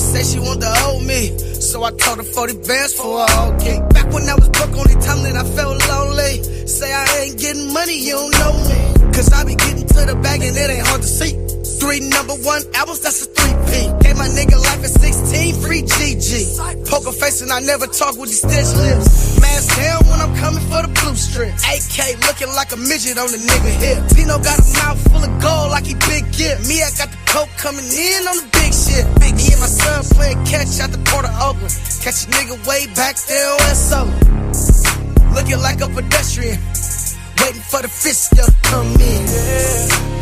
said she want the old me, so I told her 40 bands for a whole kick. Back when I was broke, only time that I felt lonely. Say I ain't getting money, you don't know me. Cause I be getting to the bag and it ain't hard to see. 3 #1 albums, that's a 3P. Gave my nigga life at 16, free GG. Poker face and I never talk with these stitch lips. Mask down when I'm coming for the blue strips. AK looking like a midget on the nigga hip. Tino got a mouth full of gold like he big gift. Me, I got the coke coming in on the big shit. Me and my son playing catch out the Port of Oakland. Catch a nigga way back there on West looking like a pedestrian, waiting for the fish to come in.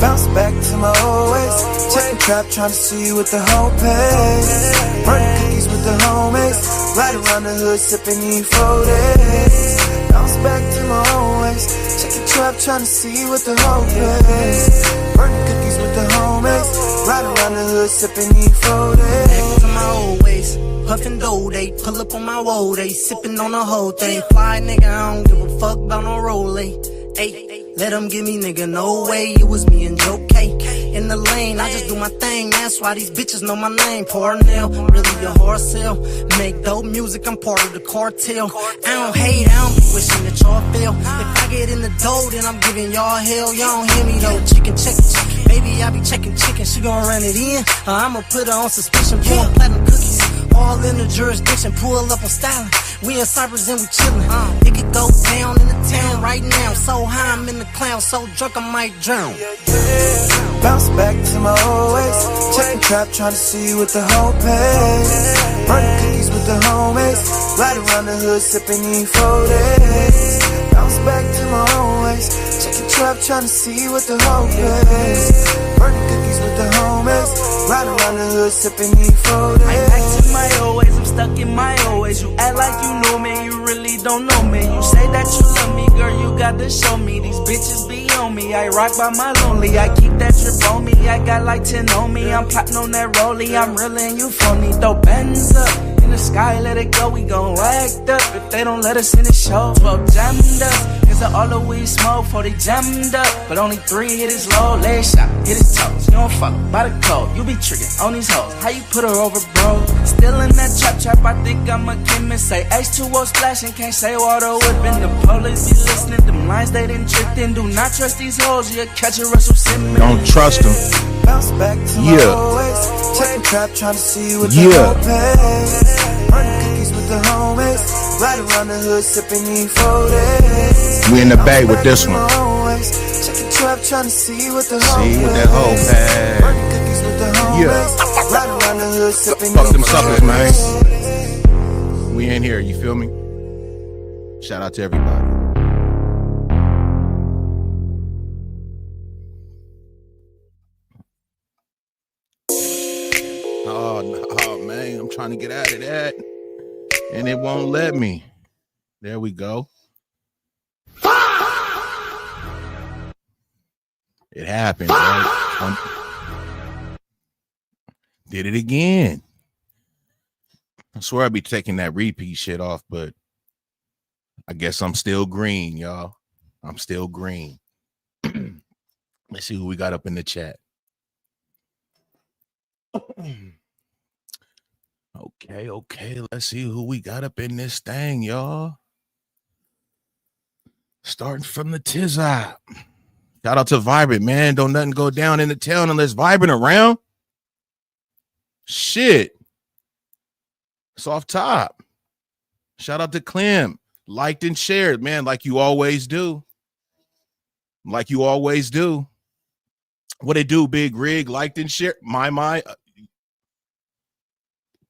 Bounce back to my old ways. Checking trap, trying to see what the whole pays. Burning cookies with the homies. Ride around the hood, sipping E4 days. Bounce back to my old ways. Checking trap, trying to see what the whole pays. Burning cookies with the homies. Ride around the hood, sipping E4 days. Back to my old ways. Puffin' dough, they pull up on my woe, they sippin' on the whole thing. Fly nigga, I don't give a fuck about no rollie. Ayy, let them give me nigga, no way. It was me and Joe K. In the lane, I just do my thing. That's why these bitches know my name. Pornell, really a horse sale. Make dope music, I'm part of the cartel. I don't hate, I don't be wishing that y'all fail. If I get in the dough, then I'm giving y'all hell. Y'all don't hear me though. Chicken, baby, I be checking chicken. She gon' run it in. I'ma put her on suspicion. Pouring platinum cookies. All in the jurisdiction, pull up on styling. We in Cypress and we chillin'. It could go down in the town right now. So high, I'm in the cloud. So drunk, I might drown. Bounce back to my old ways. Checking trap, trying to see what the whole pays. Burning cookies with the homies. Ride around the hood, sipping E4 days. Bounce back to my old ways. Checking trap, trying to see what the whole pays. Burning cookies with the homies. Ride around the hood, sipping E4 days. I'm back to my old ways, I'm stuck in my old ways. You act like you know me, you really don't know me. You say that you love me, girl, you got to show me. These bitches be on me, I rock by my lonely. I keep that drip on me, I got like 10 on me. I'm plotting on that rollie, I'm real and you phony. Throw bands up in the sky, let it go, we gon' act up. If they don't let us in the show, 12 jammed up. Cause all the weed smoke, 40 jammed up. But only 3 hit his low, leg shot, hit his toes. You don't follow by the code, you be tricking on these hoes. How you put her over, bro? Still in that trap, I think I'm a chemist. Say H2O splashing, can't say water whipping. The police be listening, them lines they done tricked in. Do not trust these hoes, you'll catch a Russell Simmons. Don't trust them. Bounce back to my old ways. Checking trap, trying to see what the whole pays. Burning cookies with the homies. Ride around the hood, sipping E4 days. We in the bag with this one. Checking trap, trying to see what the whole See what that whole pays. Burning cookies with the homies. Ride around the hood, sipping Fuck them E4 suckers, days. man. We in here, you feel me? Shout out to everybody. Oh man, I'm trying to get out of that, and it won't let me. There we go. It happened, right? Did it again. I swear I'd be taking that repeat shit off, but I guess I'm still green, y'all. I'm still green. Let's see who we got up in the chat. Okay. Let's see who we got up in this thing, y'all. Starting from the Tizop. Shout out to Vibrant, man. Don't nothing go down in the town unless Vibrant around. Shit. It's off top. Shout out to Clem. Liked and shared, man, like you always do. Like you always do. What it do, Big Rig? Liked and shared. My.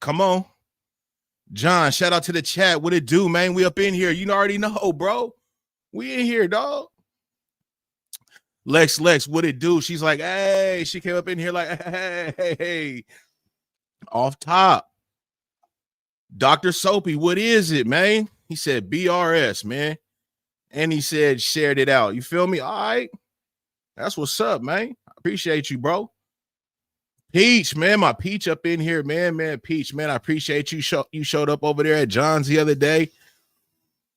Come on. John, shout out to the chat. What it do, man? We up in here. You already know, bro. We in here, dog. Lex, what it do? She's like, hey, she came up in here like, hey. Off top. Dr. Soapy, what is it, man? He said BRS, man. And he said shared it out. You feel me? All right. That's what's up, man. I appreciate you, bro. Peach, man, my Peach up in here, man, Peach, man, I appreciate you. You showed up over there at John's the other day.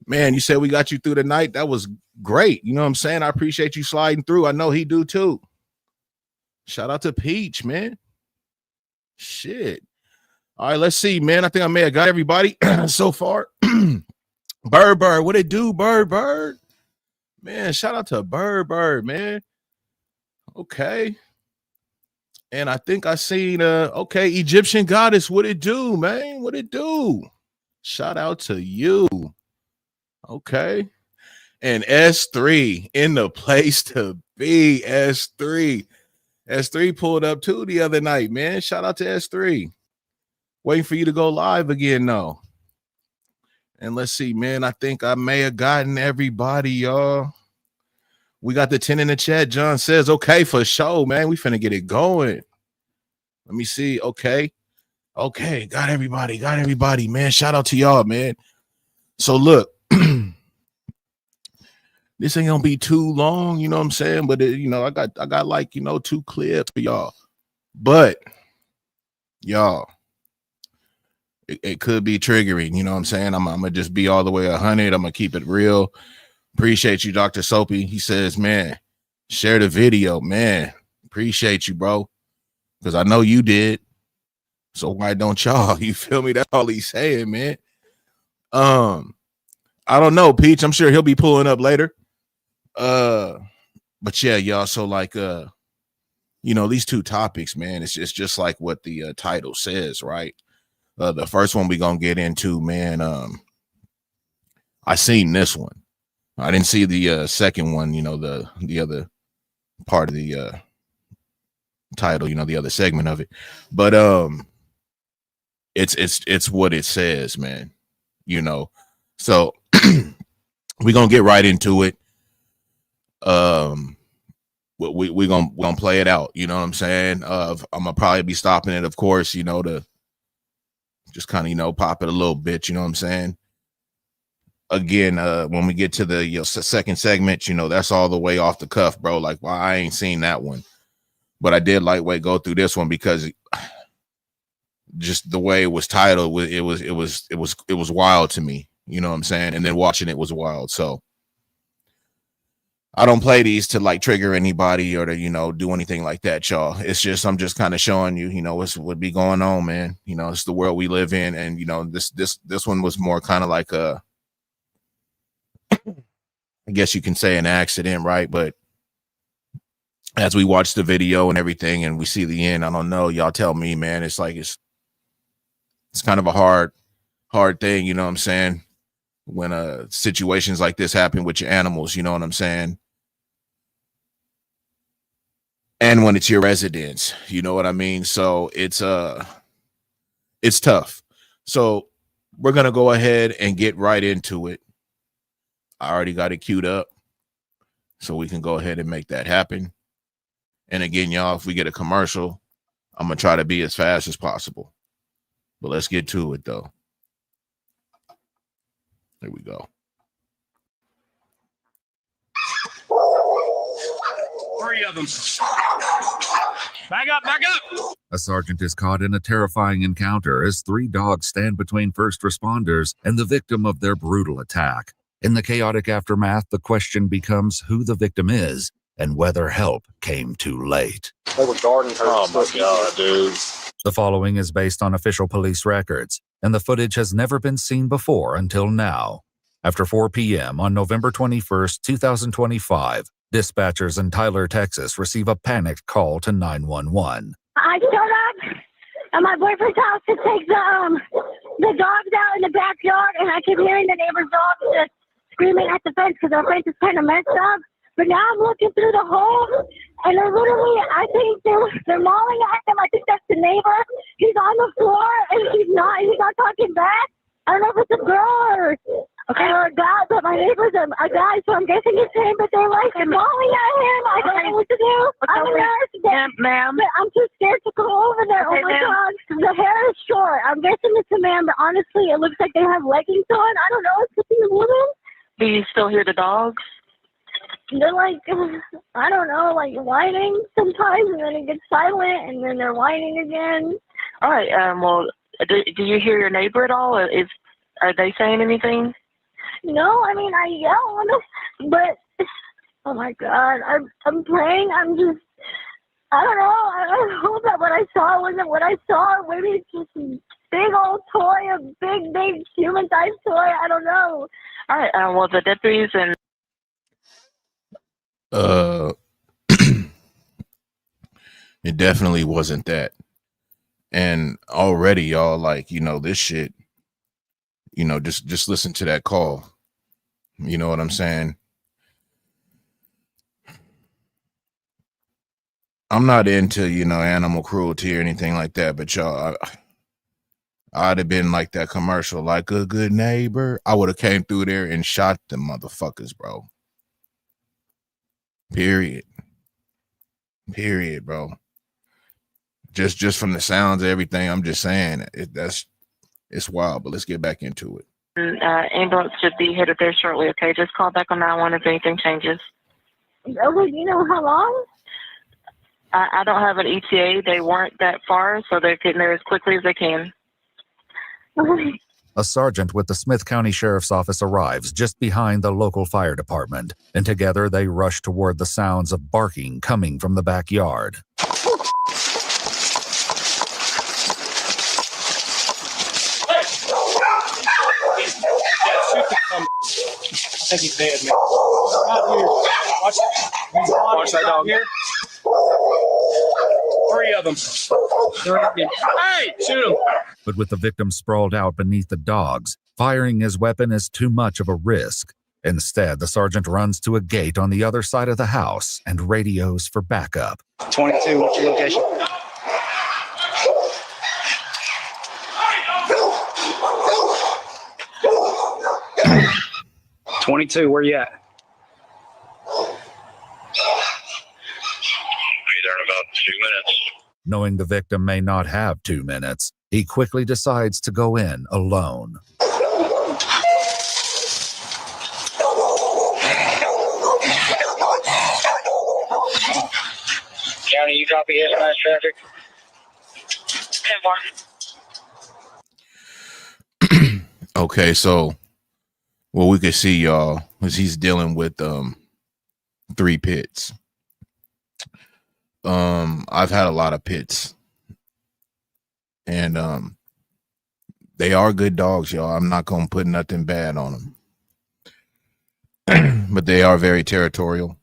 Man, you said we got you through the night. That was great. You know what I'm saying? I appreciate you sliding through. I know he do too. Shout out to Peach, man. Shit. All right, let's see, man. I think I may have got everybody so far. Bird, what it do, Bird? Man, shout out to Bird, man. Okay. And I think I seen okay, Egyptian Goddess, what it do, man? What it do? Shout out to you. Okay. And S3 in the place to be. S3 pulled up too the other night, man. Shout out to S3. Waiting for you to go live again, though. And let's see, man. I think I may have gotten everybody, y'all. We got the 10 in the chat. John says, okay, for sure, man. We finna get it going. Let me see. Okay, got everybody, man. Shout out to y'all, man. So look, this ain't gonna be too long, you know what I'm saying? But it, you know, I got like, you know, 2 clips for y'all. But y'all, it could be triggering, you know what I'm saying? I'm gonna just be all the way 100. I'm gonna keep it real. Appreciate you, Dr. Soapy. He says, man, share the video, man. Appreciate you, bro. Because I know you did. So why don't y'all? You feel me? That's all he's saying, man. I don't know, Peach. I'm sure he'll be pulling up later. But yeah, y'all. So like, you know, these 2 topics, man, it's just like what the title says, right? The first one we gonna get into, man. I seen this one. I didn't see the second one, you know, the other part of the title, you know, the other segment of it. But it's what it says, man. You know, so we're gonna get right into it. We're gonna play it out, you know what I'm saying? I'm gonna probably be stopping it, of course, you know, to just kind of, you know, pop it a little bit, you know what I'm saying? Again, when we get to the second segment, you know, that's all the way off the cuff, bro. Like, well, I ain't seen that one, but I did lightweight go through this one because just the way it was titled, it was wild to me, you know what I'm saying? And then watching it was wild. So I don't play these to like trigger anybody or to, you know, do anything like that, y'all. It's just, I'm just kind of showing you, you know, what's what be going on, man. You know, it's the world we live in. And, you know, this one was more kind of like a, I guess you can say an accident, right? But as we watch the video and everything and we see the end, I don't know, y'all tell me, man. It's like, it's kind of a hard thing, you know what I'm saying? When situations like this happen with your animals, you know what I'm saying? And when it's your residence, you know what I mean? So it's tough. So we're gonna go ahead and get right into it. I already got it queued up, so we can go ahead and make that happen. And again, y'all, if we get a commercial, I'm gonna try to be as fast as possible. But let's get to it though. There we go. 3 of them. Back up. A sergeant is caught in a terrifying encounter as 3 dogs stand between first responders and the victim of their brutal attack. In the chaotic aftermath, the question becomes who the victim is and whether help came too late. They were guarding her. Oh my God, dude. The following is based on official police records, and the footage has never been seen before until now. After 4 p.m. on November 21st, 2025, dispatchers in Tyler, Texas receive a panicked call to 911. I showed up at my boyfriend's house to take the dogs out in the backyard, and I keep hearing the neighbor's dogs just screaming at the fence because our fence is kind of messed up. But now I'm looking through the hole, and they're literally, I think they're mauling at him. I think that's the neighbor. He's on the floor, and he's not talking back. I don't know if it's a girl or a guy, but my neighbor's a guy, so I'm guessing it's him, but they're like mauling at him. I don't know what to do. I'm a nurse, ma'am. But I'm too scared to go over there. Okay, oh my God. The hair is short. I'm guessing it's a man, but honestly, it looks like they have leggings on. I don't know. It could be a woman. Do you still hear the dogs? They're like, I don't know, like whining sometimes, and then it gets silent, and then they're whining again. All right. Well, do you hear your neighbor at all? Are they saying anything? No, I mean, I yell on them, but oh my God, I'm praying. I don't know. I hope that what I saw wasn't what I saw. Maybe it's just big old toy, a big human-sized toy. I don't know. All right. Well, the deputies and it definitely wasn't that. And already, y'all, like, you know, this shit, you know, just listen to that call. You know what I'm saying? I'm not into, you know, animal cruelty or anything like that, but y'all, I'd have been like that commercial, like a good neighbor. I would have came through there and shot them motherfuckers, bro. Period, bro. Just from the sounds of everything, I'm just saying it's wild. But let's get back into it. ambulance should be headed there shortly. Okay, just call back on 911 if anything changes. Oh, you know how long? I don't have an ETA. They weren't that far, so they're getting there as quickly as they can. A sergeant with the Smith County Sheriff's Office arrives just behind the local fire department, and together they rush toward the sounds of barking coming from the backyard. I think he's dead, man. Out here. Watch that dog. Here. 3 of them. Hey, shoot him. But with the victim sprawled out beneath the dogs, firing his weapon is too much of a risk. Instead, the sergeant runs to a gate on the other side of the house and radios for backup. 22, what's your location? .22, where you at? Be there in about 2 minutes. Knowing the victim may not have 2 minutes, he quickly decides to go in alone. County, you copy it, nice traffic? 10-4. Okay, so what we could see, y'all, is he's dealing with 3 pits. I've had a lot of pits, and they are good dogs, y'all. I'm not gonna put nothing bad on them, but they are very territorial,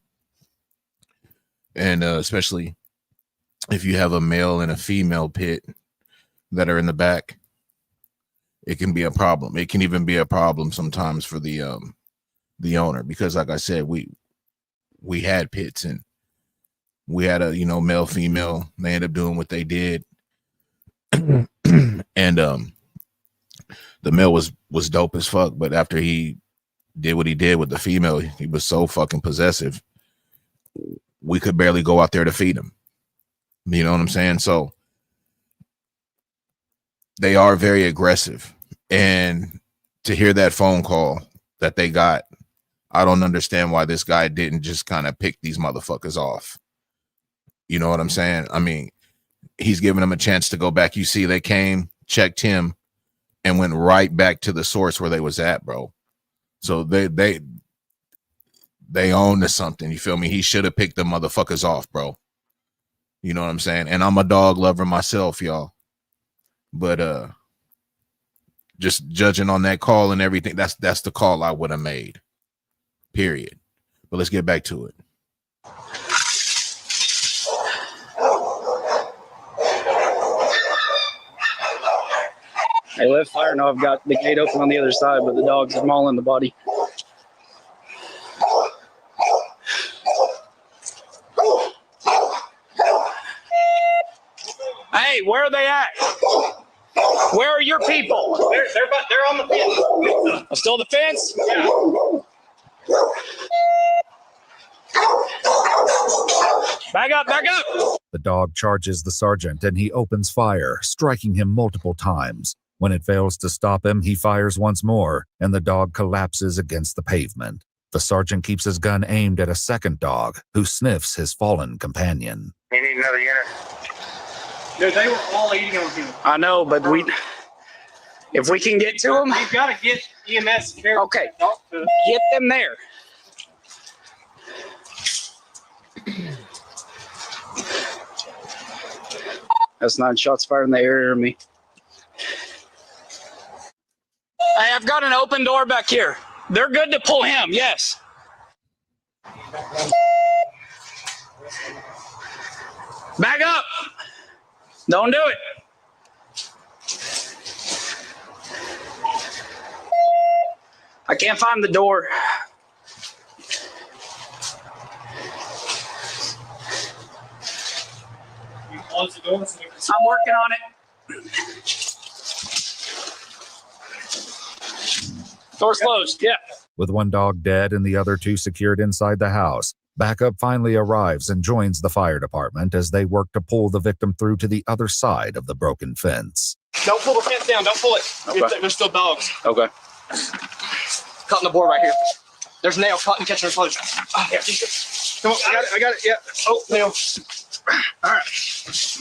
and especially if you have a male and a female pit that are in the back, it can be a problem. It can even be a problem sometimes for the owner, because like I said, we had pits and we had a, male, female. They ended up doing what they did. And the male was dope as fuck. But after he did what he did with the female, he was so fucking possessive. We could barely go out there to feed him. You know what I'm saying? So they are very aggressive. And to hear that phone call that they got, I don't understand why this guy didn't just kind of pick these motherfuckers off. You know what I'm saying? I mean, he's giving them a chance to go back. You see, they came, checked him, and went right back to the source where they was at, bro. So they own to something. You feel me? He should have picked the motherfuckers off, bro. You know what I'm saying? And I'm a dog lover myself, y'all. But just judging on that call and everything, that's the call I would have made. Period. But let's get back to it. Hey, left fire. No, I've got the gate open on the other side, but the dogs are mauling the body. Hey, where are they at? Where are your people? They're on the fence. Still the fence? Yeah. Back up, back up. The dog charges the sergeant and he opens fire, striking him multiple times. When it fails to stop him, he fires once more, and the dog collapses against the pavement. The sergeant keeps his gun aimed at a second dog, who sniffs his fallen companion. You need another unit? Dude, they were all eating on him. I know, but if we can get to them, we've got to get EMS there. Okay, get them there. That's 9 shots fired in the area of me. I've got an open door back here. They're good to pull him, yes. Back up. Don't do it. I can't find the door. I'm working on it. Door's closed, yeah. With one dog dead and the other two secured inside the house, backup finally arrives and joins the fire department as they work to pull the victim through to the other side of the broken fence. Don't pull the fence down. Don't pull it. Okay. There's still dogs. Okay. Cutting the board right here. There's nail cutting, catching, and closure. Yeah. Come on, I got it. Yeah. Oh, nail. All right.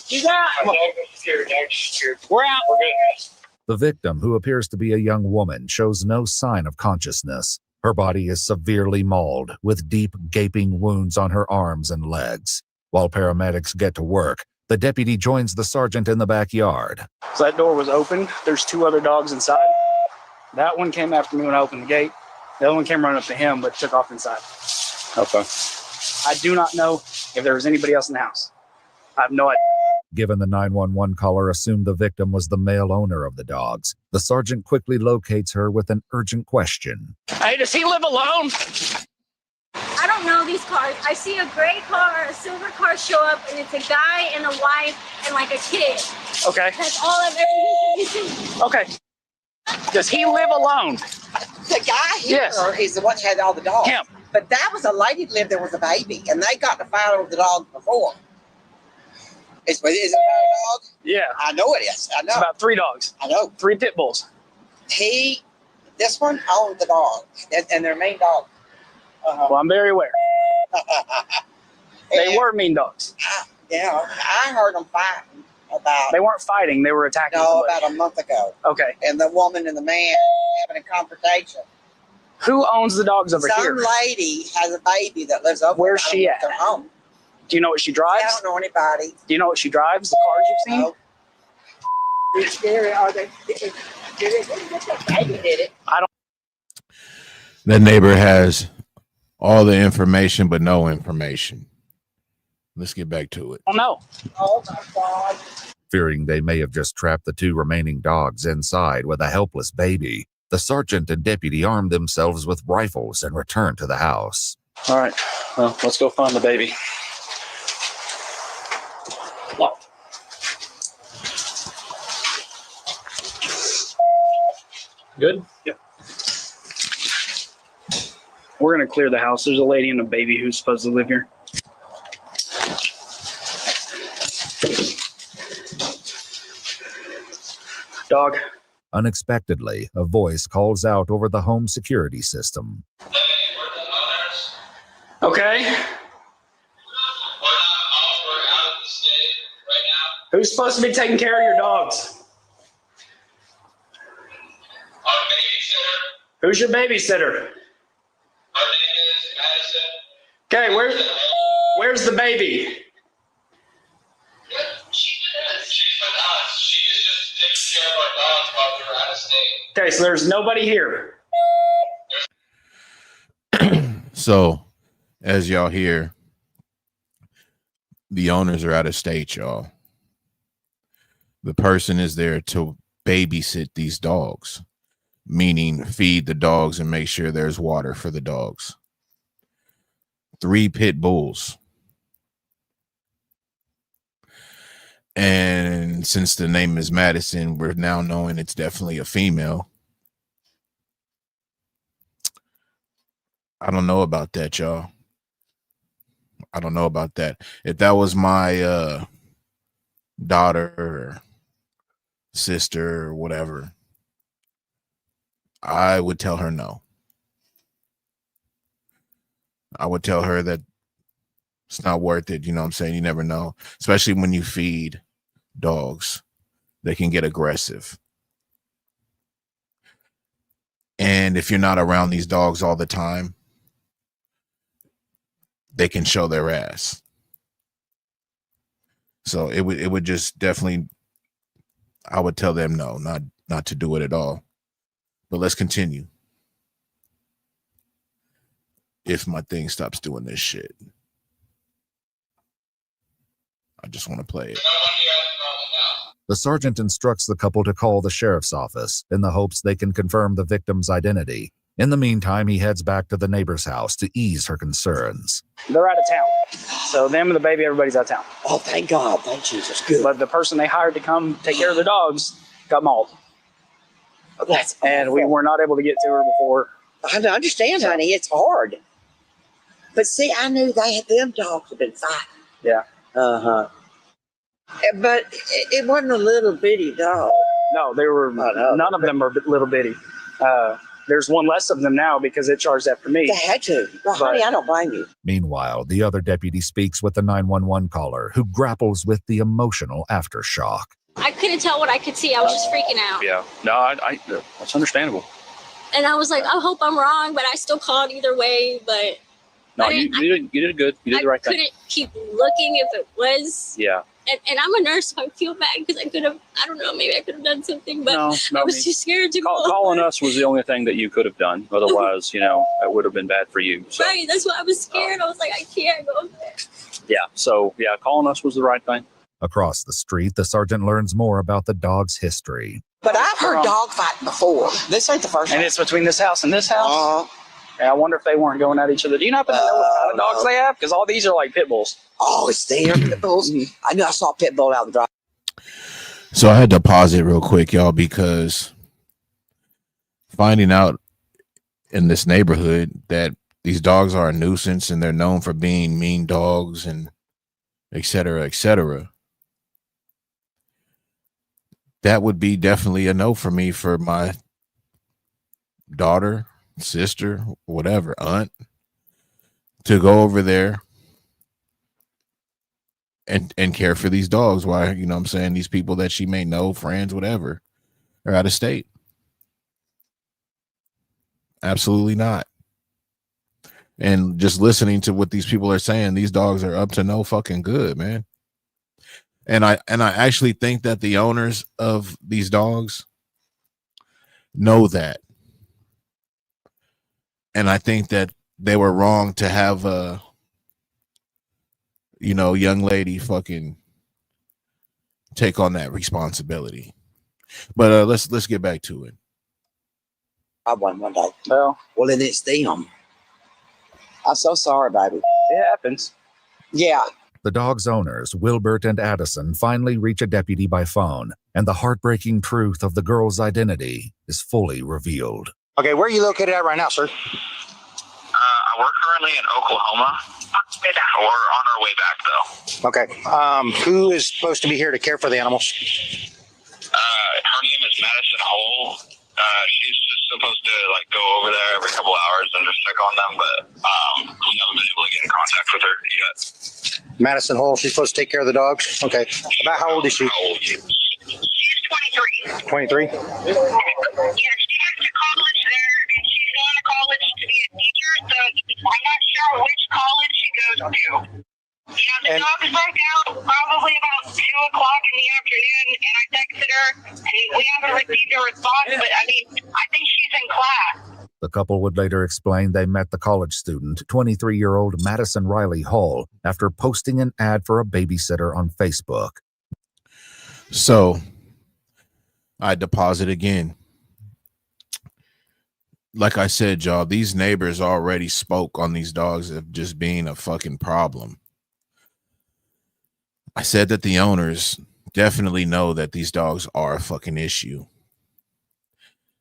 You got it. We're out. We're good. The victim, who appears to be a young woman, shows no sign of consciousness. Her body is severely mauled, with deep, gaping wounds on her arms and legs. While paramedics get to work, the deputy joins the sergeant in the backyard. So that door was open. There's two other dogs inside. That one came after me when I opened the gate. The other one came running up to him, but took off inside. Okay. I do not know if there was anybody else in the house. I have no idea. Given the 911 caller assumed the victim was the male owner of the dogs, the sergeant quickly locates her with an urgent question. Hey, does he live alone? I don't know these cars. I see a gray car, a silver car show up, and it's a guy and a wife and like a kid. Okay. That's all I've ever seen. Okay. Does he live alone? The guy here is the one that had all the dogs. Him. But that was a lady that lived there with a baby, and they got to fight over the dogs before. Is it about a dog? Yeah. I know it is. I know. It's about 3 dogs. I know. 3 pit bulls. This one owned the dog, and their main dog. Well, I'm very aware. They were mean dogs. I heard them fighting about. They weren't fighting. They were attacking. No, about a month ago. Okay. And the woman and the man having a confrontation. Who owns the dogs over here? Some lady has a baby that lives over. Where's she at? Their home. Do you know what she drives? I don't know anybody. Do you know what she drives? The cars you've seen? No. It's scary. Are they? Did baby did it? I don't. That neighbor has all the information, but no information. Let's get back to it. Oh no. Oh my God. Fearing they may have just trapped the 2 remaining dogs inside with a helpless baby, the sergeant and deputy arm themselves with rifles and return to the house. All right. Well, let's go find the baby. Locked. Good? Yep. We're going to clear the house. There's a lady and a baby who's supposed to live here. Dog. Unexpectedly, a voice calls out over the home security system. Okay. Who's supposed to be taking care of your dogs? Who's your babysitter? Okay, where's the baby? Okay, so there's nobody here. So, as y'all hear, the owners are out of state, y'all. The person is there to babysit these dogs, meaning feed the dogs and make sure there's water for the dogs. 3 pit bulls. And since the name is Madison, we're now knowing it's definitely a female. I don't know about that, y'all. I don't know about that. If that was my daughter or sister or whatever, I would tell her no. I would tell her that it's not worth it. You know what I'm saying? You never know, especially when you feed dogs. They can get aggressive. And if you're not around these dogs all the time, they can show their ass. So it would just definitely, I would tell them no, not to do it at all. But let's continue. If my thing stops doing this shit, I just want to play it. The sergeant instructs the couple to call the sheriff's office in the hopes they can confirm the victim's identity. In the meantime, he heads back to the neighbor's house to ease her concerns. They're out of town. So them and the baby, everybody's out of town. Oh, thank God. Thank Jesus. Good. But the person they hired to come take care of the dogs got mauled. Oh, that's and we were not able to get to her before. I understand, honey. It's hard. But see, I knew them dogs had been fighting. Yeah. Uh-huh. But it wasn't a little bitty dog. No, they were. None of them are little bitty. There's one less of them now because it charged after me. They had to. Well, honey, I don't blame you. Meanwhile, the other deputy speaks with the 911 caller, who grapples with the emotional aftershock. I couldn't tell what I could see. I was just freaking out. Yeah. No, that's understandable. And I was like, I hope I'm wrong, but I still called either way. But no, you did good. You did the right thing. I couldn't keep looking if it was. Yeah. And I'm a nurse, so I feel bad because I could have, I don't know, maybe I could have done something, but no, I was too scared to call. Calling us was the only thing that you could have done. Otherwise, it would have been bad for you. So. Right, that's why I was scared. I was like, I can't go there. Yeah, so, calling us was the right thing. Across the street, the sergeant learns more about the dog's history. But I've heard dog fighting before. This ain't the first one. And it's between this house and this house? And I wonder if they weren't going at each other. Do you happen to know what kind of dogs they have? Because all these are like pit bulls. Oh, it's there, pit bulls. I knew I saw a pit bull out the drive. So I had to pause it real quick, y'all, because finding out in this neighborhood that these dogs are a nuisance and they're known for being mean dogs and et cetera, that would be definitely a no for me for my daughter, sister, whatever, aunt, to go over there and care for these dogs while, these people that she may know, friends, whatever, are out of state. Absolutely not. And just listening to what these people are saying, these dogs are up to no fucking good, man. And I actually think that the owners of these dogs know that. And I think that they were wrong to have a, young lady fucking take on that responsibility. But let's get back to it. I won one day. Well, then it's them. I'm so sorry, baby. It happens. Yeah. The dog's owners, Wilbert and Addison, finally reach a deputy by phone, and the heartbreaking truth of the girl's identity is fully revealed. Okay, where are you located at right now, sir? We're currently in Oklahoma. We're on our way back, though. Okay. Who is supposed to be here to care for the animals? Her name is Madison Hole. She's just supposed to go over there every couple hours and just check on them, but we haven't been able to get in contact with her yet. Madison Hole, she's supposed to take care of the dogs? Okay. About how old is she? She's 23. 23? Yeah, she went to college there, and she's going to college to be a teacher, so I'm not sure which college she goes to. Yeah, the dogs broke out probably about 2 o'clock in the afternoon, and I texted her, and we haven't received a response, but I think she's in class. The couple would later explain they met the college student, 23-year-old Madison Riley Hall, after posting an ad for a babysitter on Facebook. So I deposit again. Like I said, y'all, these neighbors already spoke on these dogs of just being a fucking problem. I said that the owners definitely know that these dogs are a fucking issue.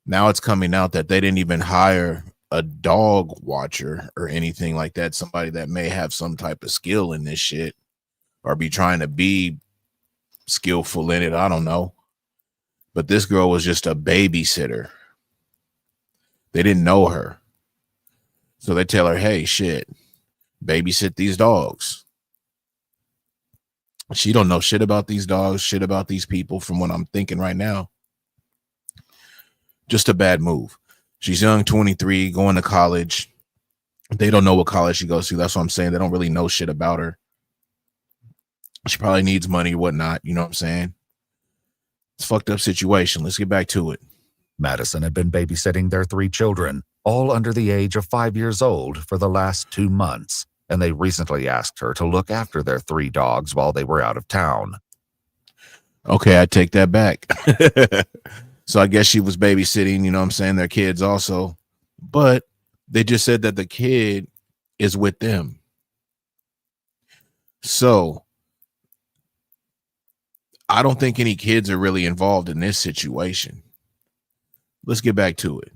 Now it's coming out that they didn't even hire a dog watcher or anything like that. Somebody that may have some type of skill in this shit or be trying to be skillful in it. I don't know. But this girl was just a babysitter. They didn't know her. So they tell her, hey, shit, babysit these dogs. She don't know shit about these dogs, shit about these people from what I'm thinking right now. Just a bad move. She's young, 23, going to college. They don't know what college she goes to. That's what I'm saying. They don't really know shit about her. She probably needs money, whatnot. You know what I'm saying? It's a fucked up situation. Let's get back to it. Madison had been babysitting their 3 children, all under the age of 5 years old, for the last 2 months, and they recently asked her to look after their 3 dogs while they were out of town. Okay, I take that back. So I guess she was babysitting, you know what I'm saying, their kids also. But they just said that the kid is with them. So I don't think any kids are really involved in this situation. Let's get back to it.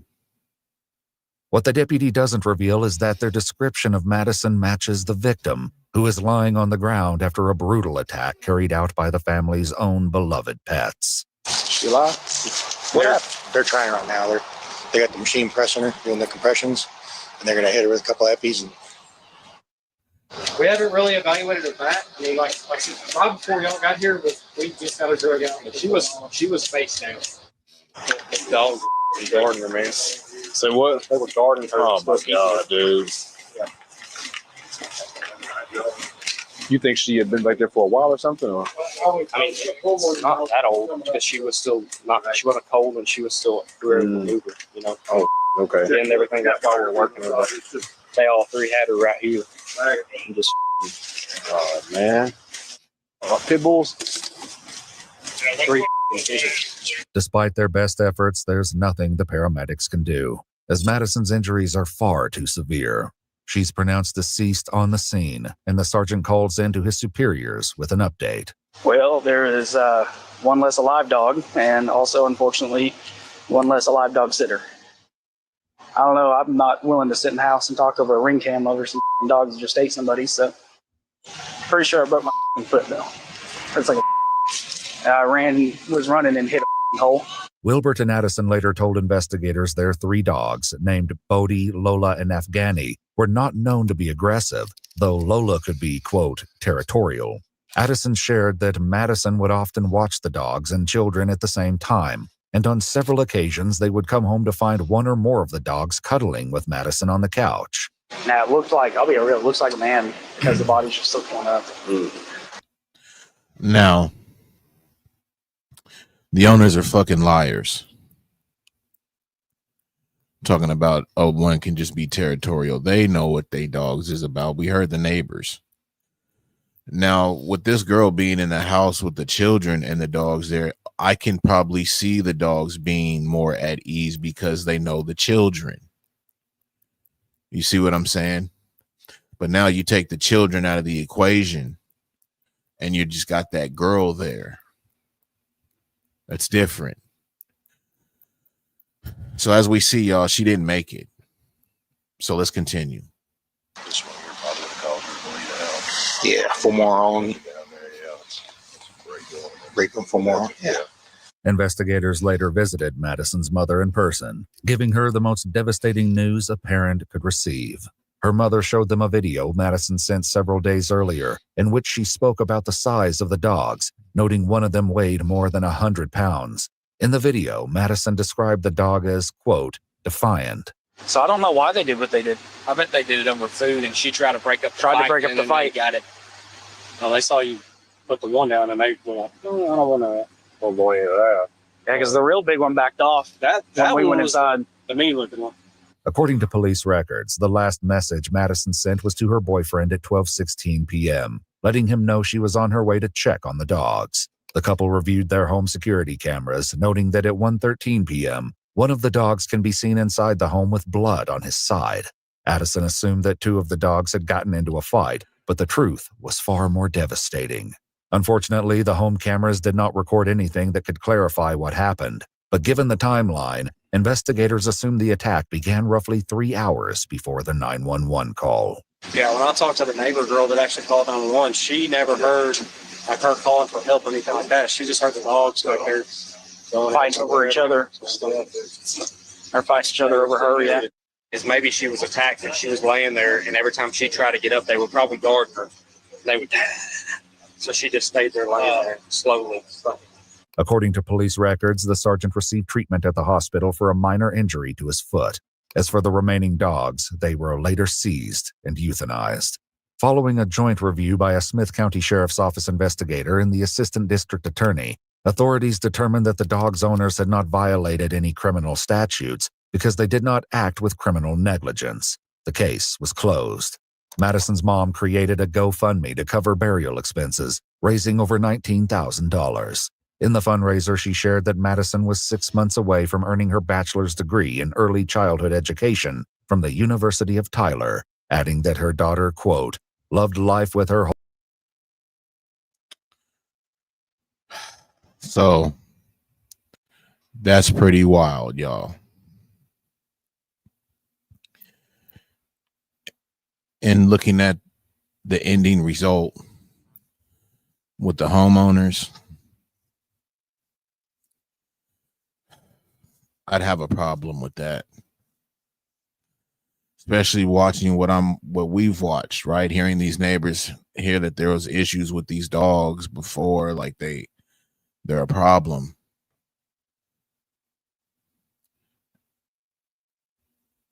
What the deputy doesn't reveal is that their description of Madison matches the victim, who is lying on the ground after a brutal attack carried out by the family's own beloved pets. She alive? They're trying right now. They got the machine pressing her, doing the compressions, and they're going to hit her with a couple of epis. And we haven't really evaluated her back. I mean, like right before y'all got here, we just got her drug out. But she was face down. The dog was guarding her, man. Say what? They were guarding her. Oh my god, dude! You think she had been back there for a while or something? Or? I mean, not that old because she was still not. She wasn't cold and she was still able to maneuver. You know. Oh, okay. And everything that while we were working her, but they all 3 had her right here. And just. Oh man. Pit bulls. 3. Despite their best efforts, there's nothing the paramedics can do, as Madison's injuries are far too severe. She's pronounced deceased on the scene, and the sergeant calls in to his superiors with an update. Well, there is 1 less alive dog, and also, unfortunately, 1 less alive dog sitter. I don't know. I'm not willing to sit in the house and talk over a ring cam over some dogs that just ate somebody, so pretty sure I broke my foot, though. It's like was running and hit a hole. Wilbert and Addison later told investigators their 3 dogs, named Bodie, Lola, and Afghani, were not known to be aggressive, though Lola could be, quote, territorial. Addison shared that Madison would often watch the dogs and children at the same time, and on several occasions they would come home to find 1 or more of the dogs cuddling with Madison on the couch. Now, it looked like, I'll be real, it looks like a man because the body's just still going up. Now, the owners are fucking liars. Talking about, oh, one can just be territorial. They know what they dogs is about. We heard the neighbors. Now, with this girl being in the house with the children and the dogs there, I can probably see the dogs being more at ease because they know the children. You see what I'm saying? But now you take the children out of the equation and you just got that girl there. That's different. So as we see, y'all, she didn't make it. So let's continue. this one you're probably going to call her. Yeah, for more on. Break them for more. Yeah. Investigators later visited Madison's mother in person, giving her the most devastating news a parent could receive. Her mother showed them a video Madison sent several days earlier, in which she spoke about the size of the dogs, noting one of them weighed more than 100 pounds. In the video, Madison described the dog as, quote, defiant. So I don't know why they did what they did. I bet they did it over food, and she tried to break up the fight. Got it. Well, they saw you put the one down, and they went like, oh, I don't want to. Don't go into that. Yeah, because the real big one backed off. That we one went was inside. The mean-looking one. According to police records, the last message Madison sent was to her boyfriend at 12:16 p.m., letting him know she was on her way to check on the dogs. The couple reviewed their home security cameras, noting that at 1:13 p.m., one of the dogs can be seen inside the home with blood on his side. Addison assumed that 2 of the dogs had gotten into a fight, but the truth was far more devastating. Unfortunately, the home cameras did not record anything that could clarify what happened. But given the timeline, investigators assumed the attack began roughly 3 hours before the 911 call. Yeah, when I talked to the neighbor girl that actually called 911, she never heard like her calling for help or anything like that. She just heard the dogs go there. Fighting over each other. Or fights each other over her, yeah. Is maybe she was attacked and she was laying there, and every time she tried to get up, they would probably guard her. They would, so she just stayed there laying there slowly. According to police records, the sergeant received treatment at the hospital for a minor injury to his foot. As for the remaining dogs, they were later seized and euthanized. Following a joint review by a Smith County Sheriff's Office investigator and the assistant district attorney, Authorities determined that the dog's owners had not violated any criminal statutes because they did not act with criminal negligence. The case was closed. Madison's mom created a GoFundMe to cover burial expenses, raising over $19,000. In the fundraiser, she shared that Madison was 6 months away from earning her bachelor's degree in early childhood education from the University of Tyler, adding that her daughter, quote, loved life with her whole. So that's pretty wild, y'all. And looking at the ending result with the homeowners, I'd have a problem with that. Especially watching what we've watched, right? Hearing these neighbors hear that there was issues with these dogs before, like they're a problem.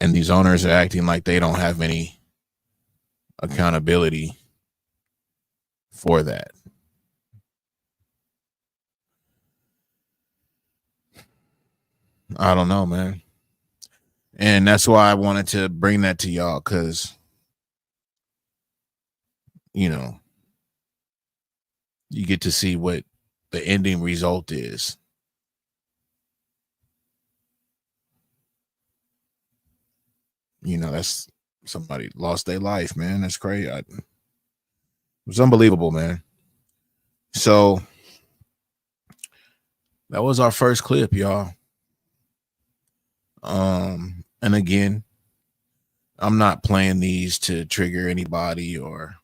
And these owners are acting like they don't have any accountability for that. I don't know, man. And that's why I wanted to bring that to y'all, because, you know, you get to see what the ending result is. You know, that's somebody lost their life, man. That's crazy. It was unbelievable, man. So that was our first clip, y'all. And again, I'm not playing these to trigger anybody or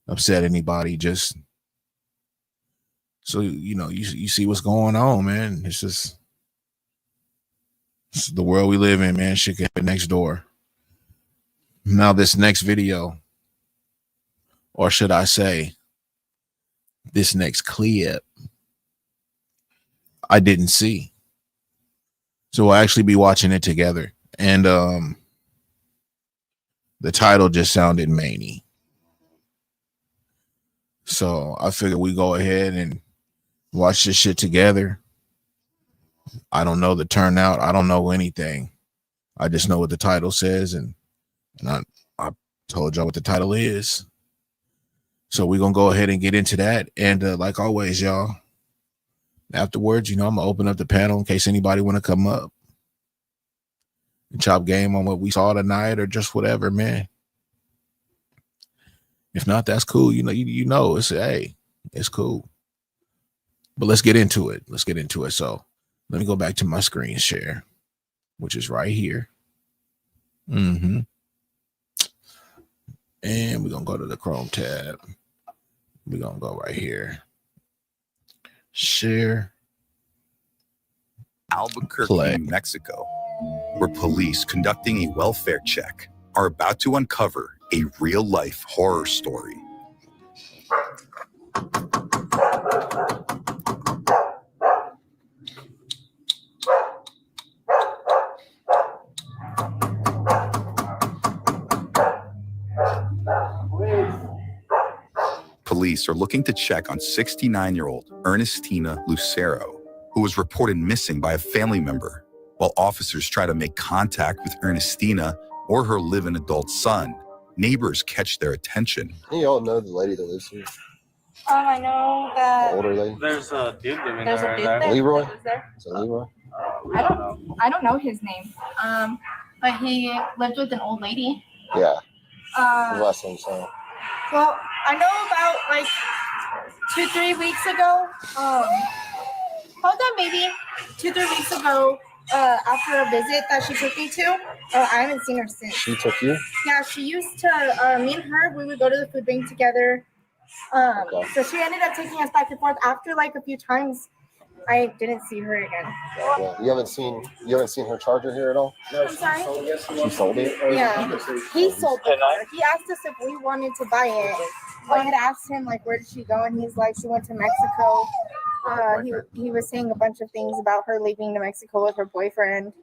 upset anybody. Just so you know, you see what's going on, man. It's just the world we live in, man. Shit can happen next door. Now this next video, or should I say this next clip, I didn't see. So we'll actually be watching it together. And the title just sounded many. So I figured we go ahead and watch this shit together. I don't know the turnout. I don't know anything. I just know what the title says, and I told y'all what the title is. So we're going to go ahead and get into that. And like always, y'all, afterwards, you know, I'm going to open up the panel in case anybody want to come up and chop game on what we saw tonight or just whatever, man. If not, that's cool. You know, it's cool. But let's get into it. So let me go back to my screen share, which is right here. And we're going to go to the Chrome tab. We're going to go right here. Share. Albuquerque, New Mexico, where police conducting a welfare check are about to uncover a real-life horror story. Police are looking to check on 69-year-old Ernestina Lucero, who was reported missing by a family member. While officers try to make contact with Ernestina or her living adult son, neighbors catch their attention. You all know the lady that lives here? I know that. The older lady? There's a dude living There's there. a dude there. Leroy? That lives there. Is it Leroy? I don't know his name. But he lived with an old lady. Yeah. The last time I saw him. Well, I know about like 2-3 weeks ago. Hold on, maybe 2-3 weeks ago. After a visit that she took me to, I haven't seen her since. She took you? Yeah, she used to. Me and her, we would go to the food bank together. So she ended up taking us back and forth. After like a few times, I didn't see her again. Okay. You haven't seen her charger here at all? I'm sorry. She sold it? Yeah, he sold it. He asked us if we wanted to buy it. I had asked him like, where did she go, and he's like, she went to Mexico. He was saying a bunch of things about her leaving to Mexico with her boyfriend,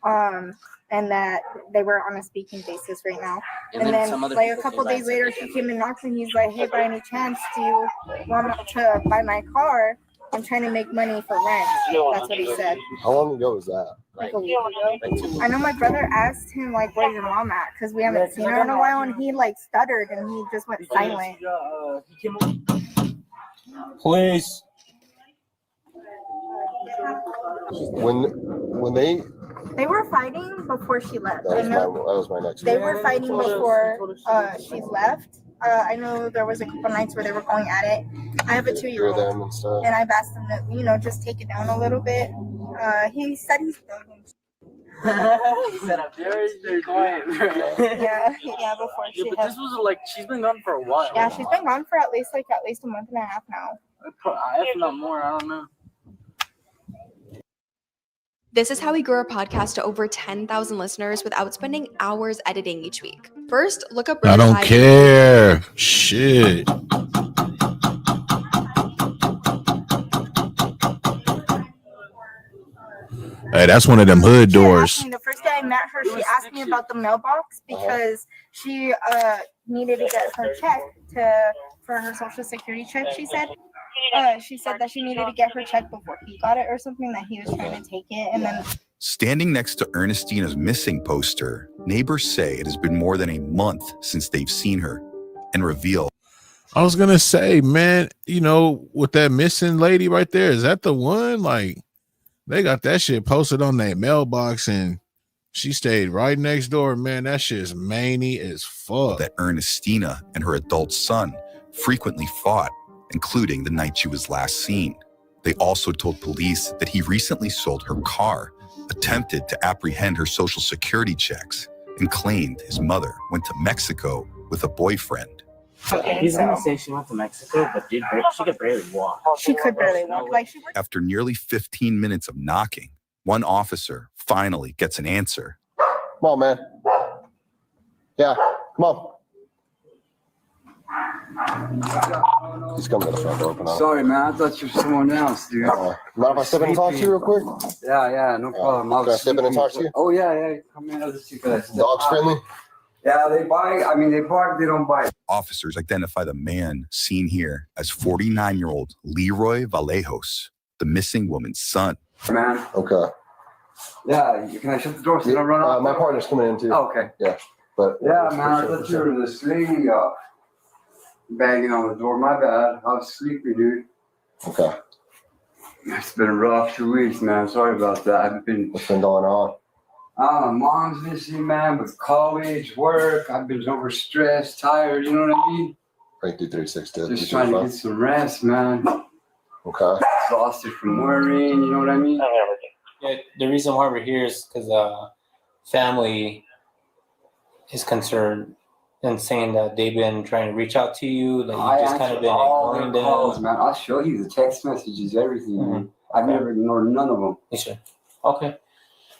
and that they were on a speaking basis right now. And then like a couple days later, she came and knocked, and he's like, hey, by any chance, do you want to buy my car? I'm trying to make money for rent. That's what he said. How long ago was that? Like a week ago. I know my brother asked him, like, where's your mom at? Because we haven't seen her in a while, and he, like, stuttered, and he just went silent. Please. When they were fighting before she left. that was my next They one. were fighting before she left. I know there was a couple nights where they were going at it. I have a 2-year-old, Hear them and stuff. and I've asked him to, just take it down a little bit. He said he's done. He said, I'm very quiet. yeah, before she But this was like, she's been gone for a while. Yeah, she's been gone for at least a month and a half now. If not more, I don't know. This is how we grew our podcast to over 10,000 listeners without spending hours editing each week. First, look up I don't Riverside. care. Shit. Hey, that's one of them hood doors. The first day I met her, she asked me about the mailbox because she needed to get her check for her social security check. She said that she needed to get her check before he got it or something, that he was trying to take it, and then. Standing next to Ernestina's missing poster, neighbors say it has been more than a month since they've seen her and reveal. I was gonna say, man, with that missing lady right there, is that the one? Like, they got that shit posted on their mailbox, and she stayed right next door. Man, that shit's manny as fuck. That Ernestina and her adult son frequently fought, including the night she was last seen. They also told police that he recently sold her car, attempted to apprehend her social security checks, and claimed his mother went to Mexico with a boyfriend. He's gonna say she went to Mexico, but she could barely walk. She could barely walk. After nearly 15 minutes of knocking, one officer finally gets an answer. Come on, man. Yeah, come on. He's coming to the front door. Open up. Sorry, man. I thought you were someone else, dude. Mind if I step in and talk to you real quick? Yeah, no problem. Can I step in and talk to you? Oh, yeah. Come in. I'll just see that. Dogs friendly? Yeah, they bite. I mean, they bark, they don't bite. Officers identify the man seen here as 49-year-old Leroy Vallejos, the missing woman's son. Man. Okay. Yeah, can I shut the door so you don't run off? My partner's coming in too. Oh, okay. Yeah. But yeah, man, I thought you were this lady banging on the door. My bad. I was sleepy, dude. Okay. It's been a rough 2 weeks, man. Sorry about that. What's been going on? Mom's missing, man, with college, work. I've been overstressed, tired, you know what I mean? Right through 360. Just trying to get some rest, man. Okay. Exhausted from worrying, you know what I mean? Yeah, the reason why we're here is because family is concerned and saying that they've been trying to reach out to you, that you've just kind of been ignoring them. Calls, man. I'll show you the text messages, everything. Mm-hmm. Man. I've never ignored none of them. Yes, sir. Okay.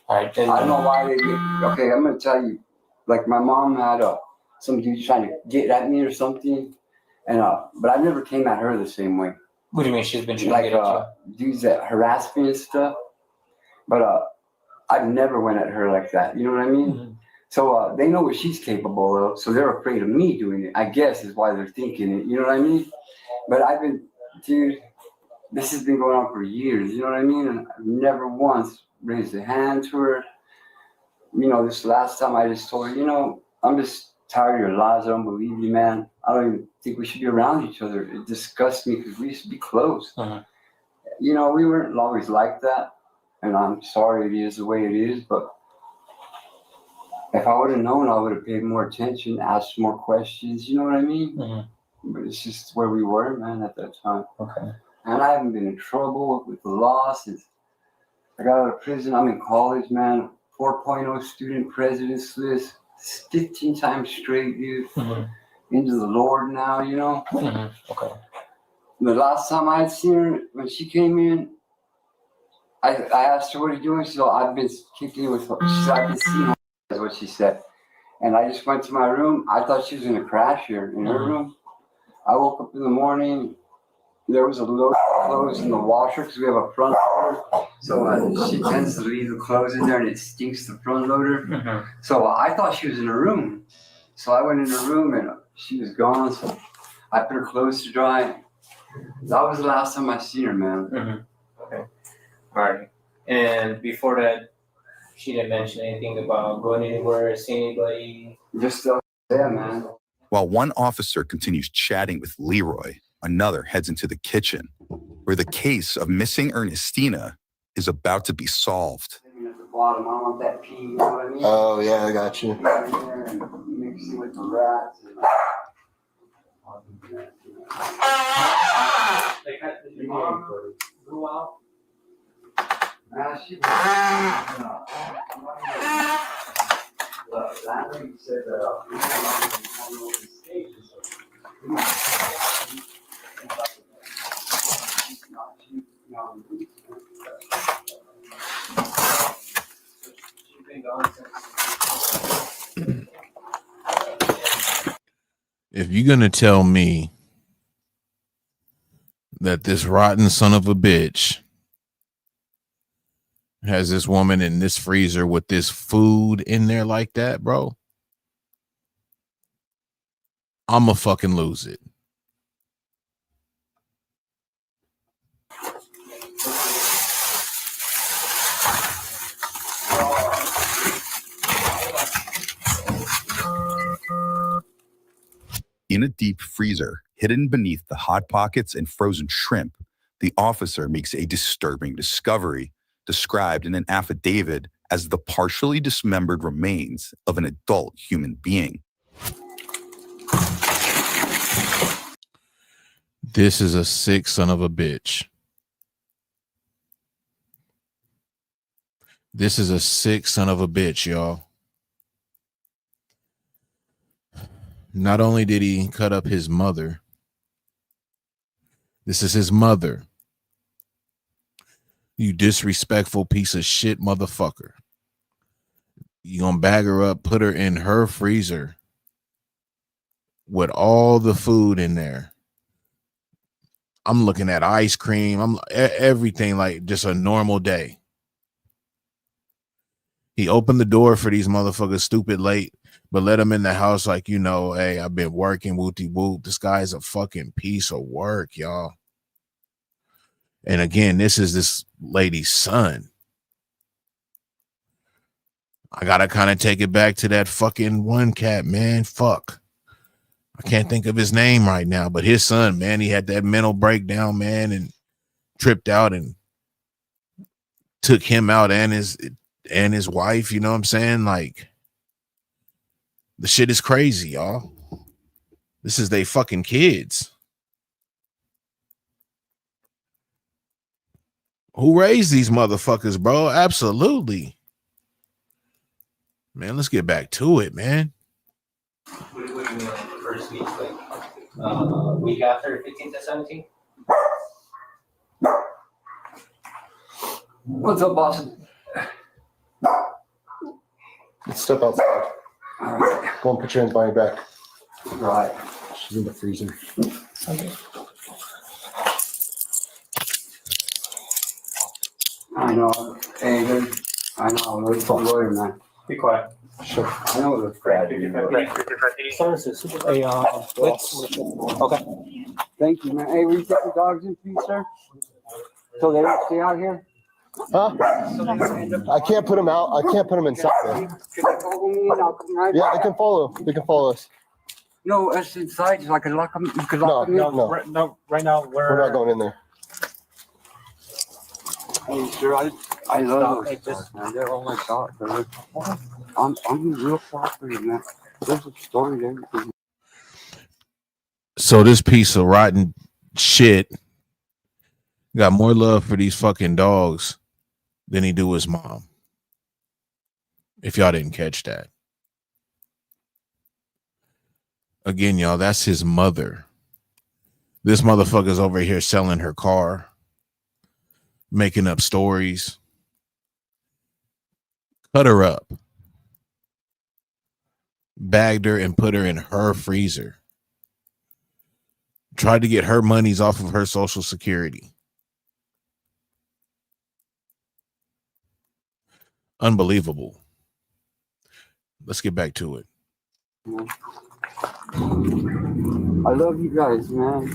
All right. Then, I don't know why they did. Okay, I'm going to tell you. Like, my mom had some dude trying to get at me or something, and but I never came at her the same way. What do you mean she's been trying to get at you? Dudes that harass me and stuff. But I've never went at her like that. You know what I mean? Mm-hmm. So they know what she's capable of, so they're afraid of me doing it, I guess is why they're thinking it. You know what I mean? But dude, this has been going on for years. You know what I mean? And I've never once raised a hand to her. This last time I just told her, I'm just tired of your lies. I don't believe you, man. I don't even think we should be around each other. It disgusts me because we used to be close. Uh-huh. We weren't always like that. And I'm sorry it is the way it is, but if I would have known, I would have paid more attention, asked more questions. You know what I mean? Mm-hmm. But it's just where we were, man, at that time. Okay. And I haven't been in trouble with the law since I got out of prison. I'm in college, man. 4.0 student president's list, 15 times straight, dude. Mm-hmm. Into the Lord now, Mm-hmm. Okay. The last time I had seen her, when she came in, I asked her, what are you doing? So I've been kicking with her. She said, I've been seeing her, is what she said. And I just went to my room. I thought she was going to crash here in her room. I woke up in the morning. There was a load of clothes in the washer because we have a front loader. So she tends to leave the clothes in there and it stinks the front loader. Mm-hmm. So I thought she was in her room. So I went in her room and she was gone. So I put her clothes to dry. That was the last time I seen her, man. Mm-hmm. Okay. All right. And before that, she didn't mention anything about going anywhere, seeing anybody. Just yeah, man. While one officer continues chatting with Leroy, another heads into the kitchen, where the case of missing Ernestina is about to be solved. At the bottom, I want that pee, you know what I mean? Oh, yeah, I got you. Mix it with the rats. Your mom grew out. She Look, that lady said If you're gonna tell me that this rotten son of a bitch has this woman in this freezer with this food in there like that, bro, I'ma fucking lose it. In a deep freezer, hidden beneath the Hot Pockets and frozen shrimp, the officer makes a disturbing discovery, described in an affidavit as the partially dismembered remains of an adult human being. This is a sick son of a bitch. This is a sick son of a bitch, y'all. Not only did he cut up his mother, this is his mother. You disrespectful piece of shit motherfucker. You gonna bag her up, put her in her freezer with all the food in there. I'm looking at ice cream. I'm everything like just a normal day. He opened the door for these motherfuckers stupid late, but let them in the house like, you know, hey, I've been working, wooty whoop. This guy's a fucking piece of work, y'all. And again, this is this lady's son. I gotta kind of take it back to that fucking one cat, man. Fuck. I can't think of his name right now, but his son, man, he had that mental breakdown, man, and tripped out and took him out and his wife, you know what I'm saying? Like, the shit is crazy, y'all. This is they fucking kids. Who raised these motherfuckers, bro? Absolutely. Man, let's get back to it, man. What do you mean like the first week? Like week after 15 to 17? What's up, boss? Let's step outside. All right. Go and put your hands behind your back. Right. She's in the freezer. Okay. I know. Hey, dude. I know. Let's talk lawyer, man. Be quiet. Sure. I know the crap. Services. Hey, let's. Okay. Thank you, man. Hey, will you take the dogs in, please, sir? So they don't stay out here? Huh? I can't put them out. I can't put them inside there. Can they follow me and I'll come right Yeah, back? they can follow. They can follow us. No, us inside. So I can lock them. You can lock them in. No. Right now We're not going in there. Hey, sir, I love those dogs, man. They're all my dogs. I'm real property, man. There's a story there. So this piece of rotten shit got more love for these fucking dogs than he do his mom. If y'all didn't catch that. Again, y'all, that's his mother. This motherfucker's over here selling her car, making up stories. Cut her up. Bagged her and put her in her freezer. Tried to get her monies off of her Social Security. Unbelievable. Let's get back to it. I love you guys, man.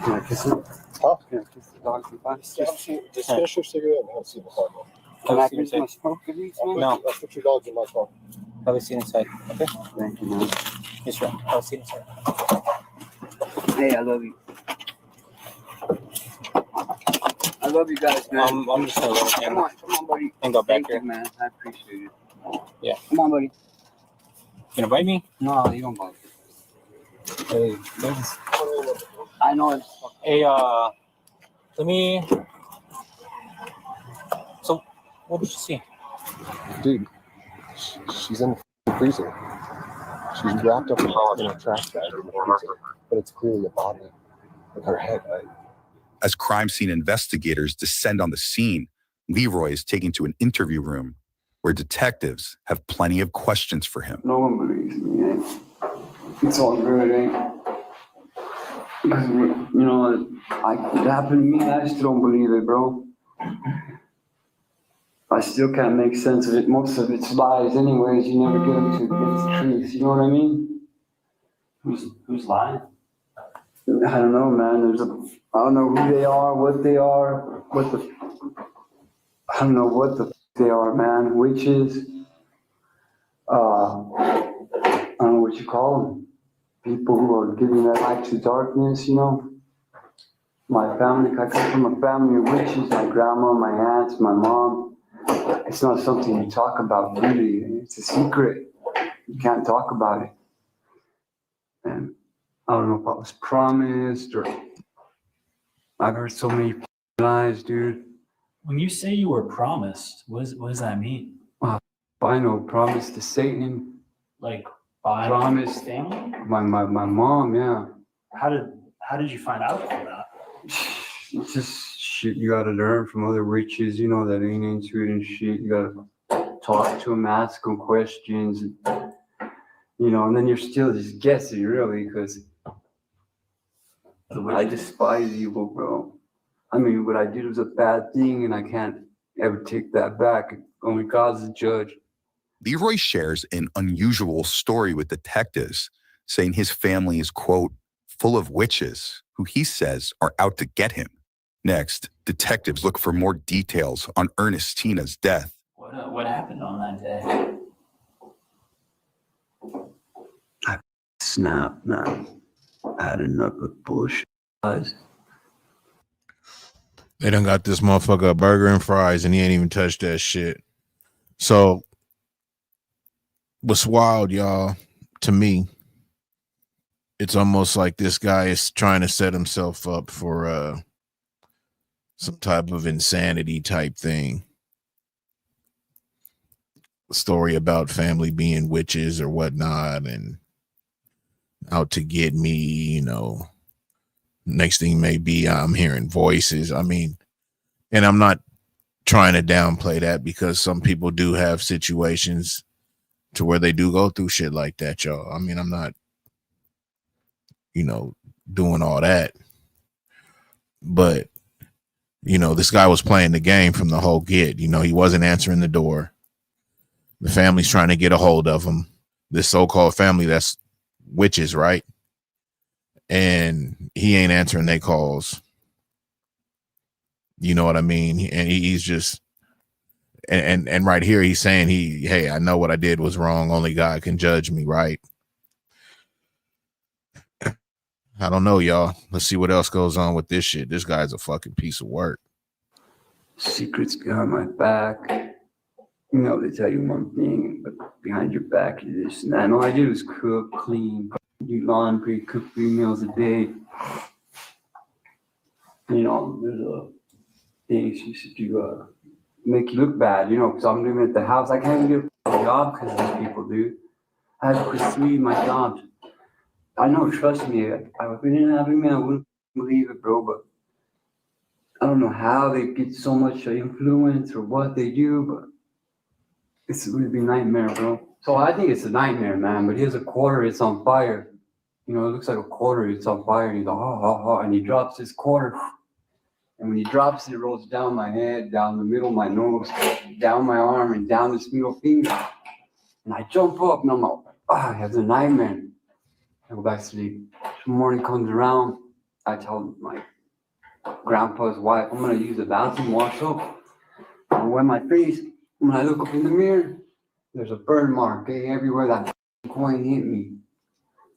Can I kiss him? Huh? Can I kiss the dog goodbye? Just finish your cigarette and I'll see the car. Can I kiss my smoke at least, man? No. I'll put your dogs in my car. Have a seat inside. Okay. Thank you, man. Yes, sir. Have a seat inside. Hey, I love you. I love you guys, man. I'm just gonna let him Come on, buddy. and go back Thank here. you, man. I appreciate it. Yeah. Come on, buddy. You gonna bite me? No, you don't bite me. Hey, thanks. I know it's Hey, let me. So, what did you see? Dude, she's in the freezer. She's wrapped up in a trash bag in the freezer, but it's clearly a body with her head. As crime scene investigators descend on the scene, Leroy is taken to an interview room where detectives have plenty of questions for him. No one believes me, eh? It's all good, eh? Because, you know, it happened to me, I still don't believe it, bro. I still can't make sense of it. Most of it's lies anyways. You never get up to the truth. You know what I mean? Who's lying? I don't know, man. I don't know who they are, what they are, I don't know what the they are, man. Witches. I don't know what you call them. People who are giving their light to darkness, you know. My family, I come from a family of witches. My grandma, my aunts, my mom. It's not something you talk about, really. It's a secret. You can't talk about it. And I don't know if I was promised or I've heard so many lies, dude. When you say you were promised, what does that mean? I know, promised to Satan. Like by Promised family? my mom, yeah. How did you find out about that? It's just shit you gotta learn from other witches, you know, that ain't into it and shit. You gotta talk to them, ask them questions, you know, and then you're still just guessing, really, because I despise evil, bro. I mean, what I did was a bad thing, and I can't ever take that back. Only God's the judge. Leroy shares an unusual story with detectives, saying his family is, quote, full of witches who he says are out to get him. Next, detectives look for more details on Ernestina's death. What happened on that day? I snapped, man. I had enough of bullshit. They done got this motherfucker a burger and fries and he ain't even touched that shit. So what's wild, y'all, to me, it's almost like this guy is trying to set himself up for some type of insanity type thing. A story about family being witches or whatnot and out to get me, you know. Next thing may be I'm hearing voices. I mean, and I'm not trying to downplay that because some people do have situations to where they do go through shit like that, y'all. I mean, I'm not, you know, doing all that. But, you know, this guy was playing the game from the whole get. You know, he wasn't answering the door. The family's trying to get a hold of him. This so-called family that's witches, right? And he ain't answering their calls. You know what I mean? And he's just, and right here he's saying hey, I know what I did was wrong. Only God can judge me, right? I don't know, y'all. Let's see what else goes on with this shit. This guy's a fucking piece of work. Secrets behind my back. You know, they tell you one thing, but behind your back is this and that. And all I do is cook, clean, do laundry, cook 3 meals a day. You know, there's things you should do make you look bad, you know, because I'm living at the house. I can't even get a job because these people do. I had to quit 3 of my jobs. I know, trust me, if it didn't happen to me, I wouldn't believe it, bro, but I don't know how they get so much influence or what they do, but it's would be a nightmare, bro. So I think it's a nightmare, man, but here's a quarter, it's on fire. You know, it looks like a quarter, it's on fire, and he's like, and he drops his quarter. And when he drops it, it rolls down my head, down the middle of my nose, down my arm, and down this middle finger. And I jump up and I'm like, I have a nightmare. I go back to sleep. The morning comes around. I tell my grandpa's wife, I'm going to use the bathroom, wash up. I wet my face. When I look up in the mirror, there's a burn mark everywhere that coin hit me.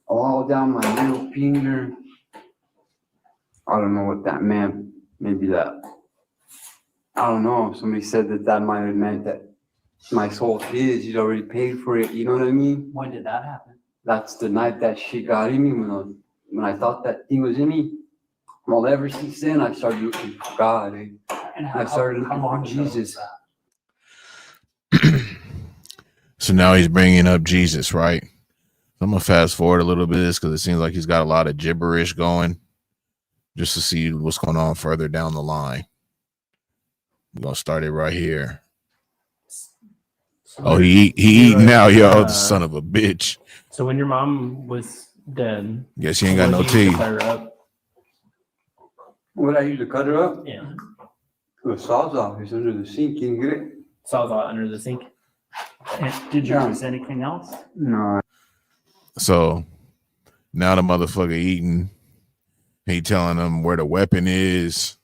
All down my middle finger. I don't know what that meant. Maybe that. I don't know. Somebody said that might have meant that my soul is, he's already paid for it. You know what I mean? When did that happen? That's the night that shit got in me when I thought that thing was in me. Well, ever since then, I started looking for God. And I started looking for Jesus. So now he's bringing up Jesus, right? So I'm going to fast forward a little bit because it seems like he's got a lot of gibberish going just to see what's going on further down the line. We're going to start it right here. Oh, he eating now, yo, son of a bitch. So when your mom was dead, guess she ain't got no what did you use to teeth. cut her up? What I use to cut her up? Yeah. The sawzall is under the sink. You can get it? Sawzall under the sink. And did you use anything else? No. So now the motherfucker eating. He telling them where the weapon is,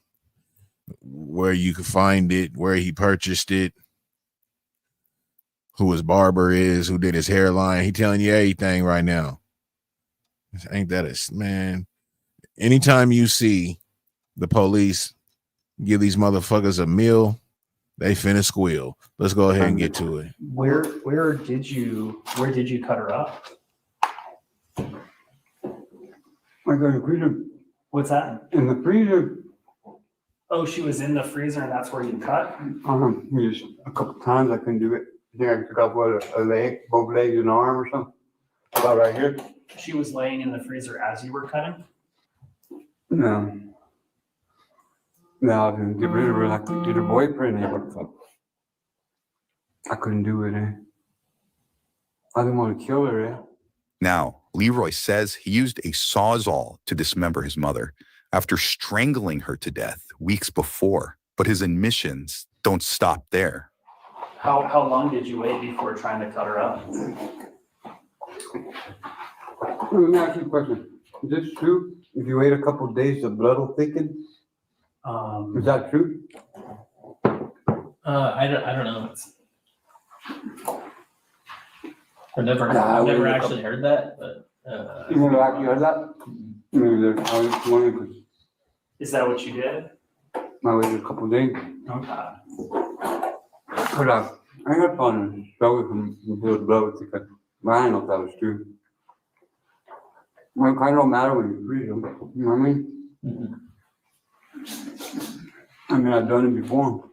where you can find it, where he purchased it, who his barber is, who did his hairline. He telling you everything right now. Ain't that a man? Anytime you see the police give these motherfuckers a meal, they finna squeal. Let's go ahead and get to it. Where did you cut her up? I got a freezer. What's that? In the freezer. Oh, she was in the freezer and that's where you cut? Just a couple times I couldn't do it. I think I took off a leg, both legs and an arm or something. About right here. She was laying in the freezer as you were cutting? No. No, I didn't get rid of her like I did her boyfriend. What the fuck? I couldn't do it, I didn't want to kill her, Now, Leroy says he used a sawzall to dismember his mother after strangling her to death weeks before. But his admissions don't stop there. How long did you wait before trying to cut her up? Let me ask you a question. Is this true? If you wait a couple of days, the blood will thicken? Is that true? I don't know. I've never actually heard that, but You never actually heard that? Maybe I was just wondering because Is that what you did? I waited a couple of days. Okay. But I got found in struggle from the blood was thicker. But I didn't know if that was true. Well, it kind of don't matter when you freeze them. You know what I mean? I mean, I've done it before.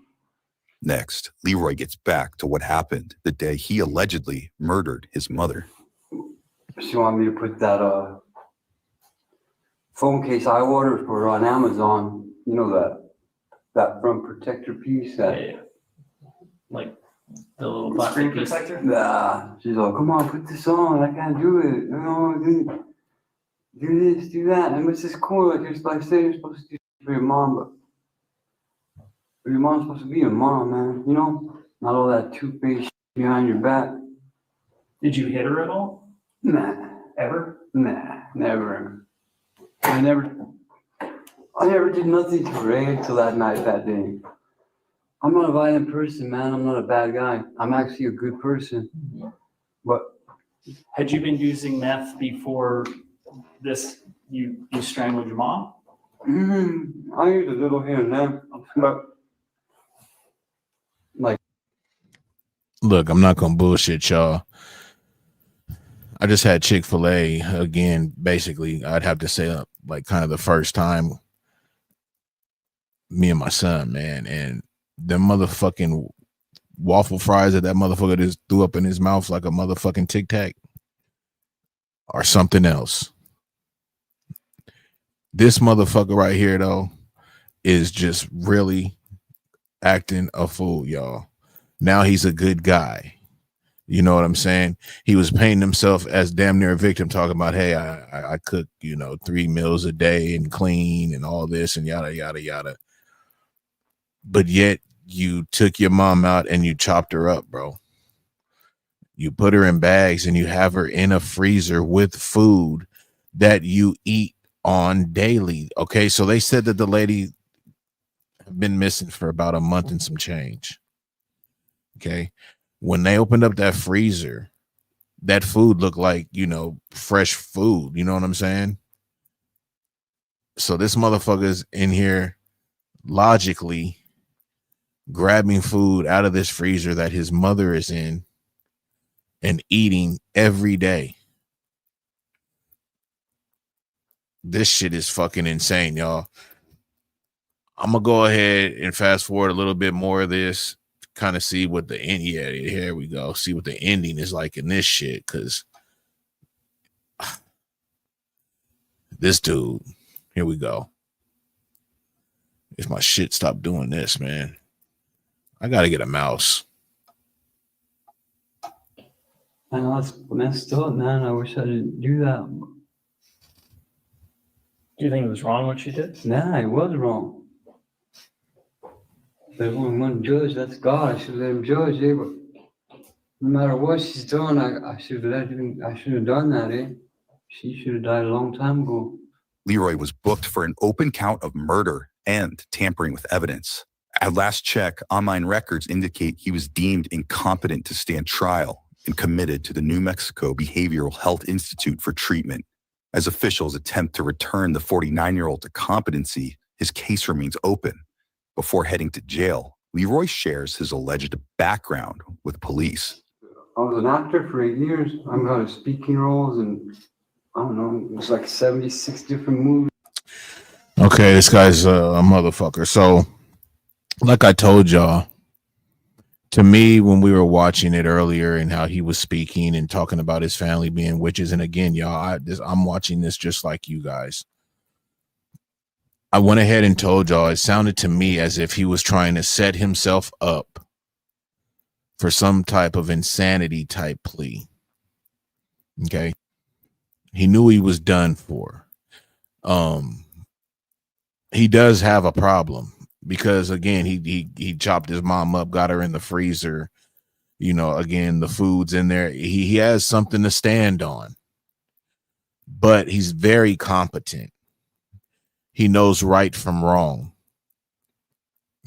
Next, Leroy gets back to what happened the day he allegedly murdered his mother. She wanted me to put that phone case I ordered for her on Amazon. You know that front protector piece. like the little screen protector. Nah, she's like, come on, put this on. I can't do it. You know, do this, do that. And it's just cool. Like I say, you're supposed to do it for your mom, but your mom's supposed to be a mom, man. You know, not all that two-faced behind your back. Did you hit her at all? Nah. Ever? Nah, never. I never did nothing to Ray until that night, that day. I'm not a violent person, man. I'm not a bad guy. I'm actually a good person. But had you been using meth before this? You strangled your mom? I used a little here and there, but like. Look, I'm not gonna bullshit y'all. I just had Chick-fil-A again. Basically, I'd have to say like kind of the first time me and my son, man, and the motherfucking waffle fries that motherfucker just threw up in his mouth like a motherfucking Tic Tac or something else. This motherfucker right here, though, is just really acting a fool, y'all. Now he's a good guy. You know what I'm saying? He was painting himself as damn near a victim, talking about, hey, I cook, 3 meals a day and clean and all this and yada, yada, yada. But yet you took your mom out and you chopped her up, bro. You put her in bags and you have her in a freezer with food that you eat on daily. Okay, so they said that the lady had been missing for about a month and some change. Okay, when they opened up that freezer, that food looked like, you know, fresh food. You know what I'm saying? So this motherfucker's in here logically grabbing food out of this freezer that his mother is in and eating every day. This shit is fucking insane, y'all. I'm gonna go ahead and fast forward a little bit more of this, kind of see what the end. Yeah, here we go. See what the ending is like in this shit, because this dude. Here we go. If my shit stopped doing this, man, I gotta get a mouse. I know it's messed up, man. I wish I didn't do that. Do you think it was wrong what she did? Nah, it was wrong. There's only one judge, that's God. I should let him judge, eh? But no matter what she's done, I should have done that, eh? She should have died a long time ago. Leroy was booked for an open count of murder and tampering with evidence. At last check, online records indicate he was deemed incompetent to stand trial and committed to the New Mexico Behavioral Health Institute for treatment. As officials attempt to return the 49-year-old to competency, his case remains open. Before heading to jail, Leroy shares his alleged background with police. I was an actor for 8 years. I've got speaking roles and I don't know, it's like 76 different movies. Okay, this guy's a motherfucker. So, like I told y'all, to me, when we were watching it earlier and how he was speaking and talking about his family being witches, and again, y'all, I'm watching this just like you guys. I went ahead and told y'all it sounded to me as if he was trying to set himself up for some type of insanity type plea. Okay. He knew he was done for. He does have a problem because again, he chopped his mom up, got her in the freezer. You know, again, the food's in there. He has something to stand on, but he's very competent. He knows right from wrong.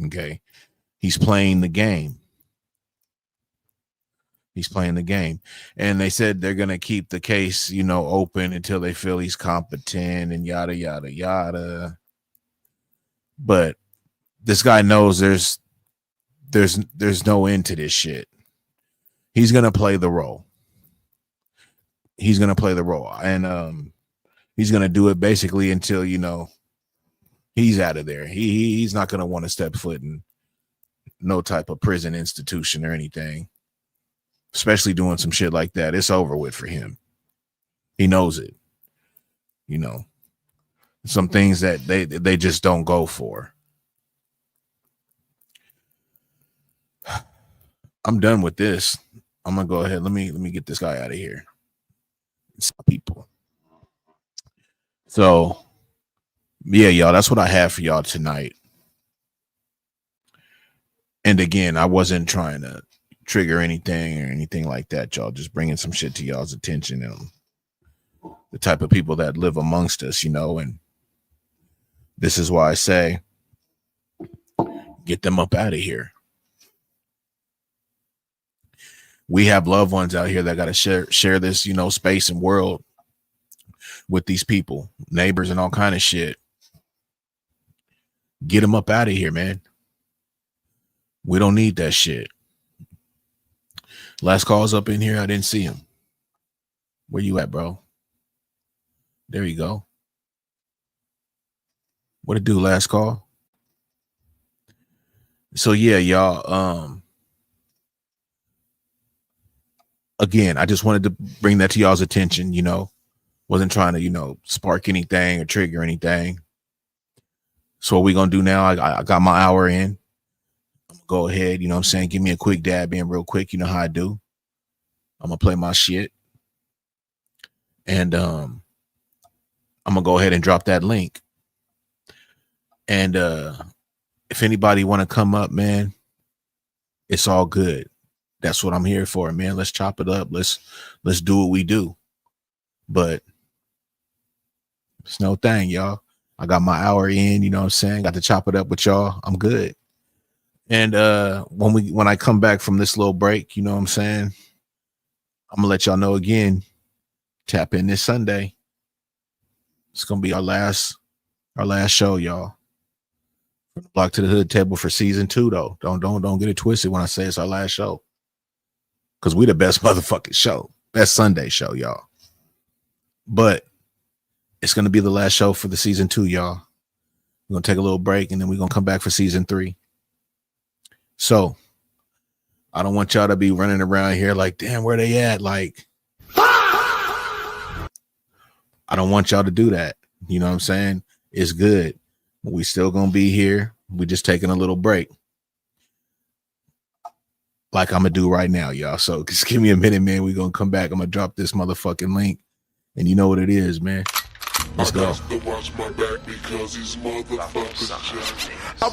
Okay. He's playing the game. He's playing the game. And they said they're going to keep the case, you know, open until they feel he's competent and yada, yada, yada. But this guy knows there's no end to this shit. He's going to play the role. He's going to play the role. And he's going to do it basically until, you know, he's out of there. He's not going to want to step foot in no type of prison institution or anything. Especially doing some shit like that. It's over with for him. He knows it. You know, some things that they just don't go for. I'm done with this. I'm gonna go ahead. Let me get this guy out of here. Stop people. So yeah, y'all, that's what I have for y'all tonight. And again, I wasn't trying to trigger anything or anything like that, y'all. Just bringing some shit to y'all's attention and the type of people that live amongst us, you know. And this is why I say get them up out of here. We have loved ones out here that got to share this, you know, space and world with these people, neighbors and all kind of shit. Get them up out of here, man. We don't need that shit. Last call's up in here. I didn't see him. Where you at, bro? There you go. What it do, last call? So yeah, y'all. Again, I just wanted to bring that to y'all's attention, you know. Wasn't trying to, you know, spark anything or trigger anything. So what we gonna do now? I got my hour in. Go ahead, you know what I'm saying? Give me a quick dab in real quick. You know how I do. I'm gonna play my shit. And I'm gonna go ahead and drop that link. And if anybody want to come up, man, it's all good. That's what I'm here for, man. Let's chop it up. Let's do what we do. But it's no thing, y'all. I got my hour in, you know what I'm saying? Got to chop it up with y'all. I'm good. And when I come back from this little break, you know what I'm saying? I'm gonna let y'all know again. Tap in this Sunday. It's gonna be our last show, y'all. From the Block to the Hood table for season 2, though. Don't get it twisted when I say it's our last show. Because we the best motherfucking show. Best Sunday show, y'all. But it's gonna be the last show for the season 2, y'all. We're gonna take a little break and then we're gonna come back for season 3. So I don't want y'all to be running around here like, damn, where they at? Like, I don't want y'all to do that. You know what I'm saying? It's good. We still gonna be here. We just taking a little break. Like I'm gonna do right now, y'all. So just give me a minute, man. We're gonna come back. I'm gonna drop this motherfucking link. And you know what it is, man. Let's go. I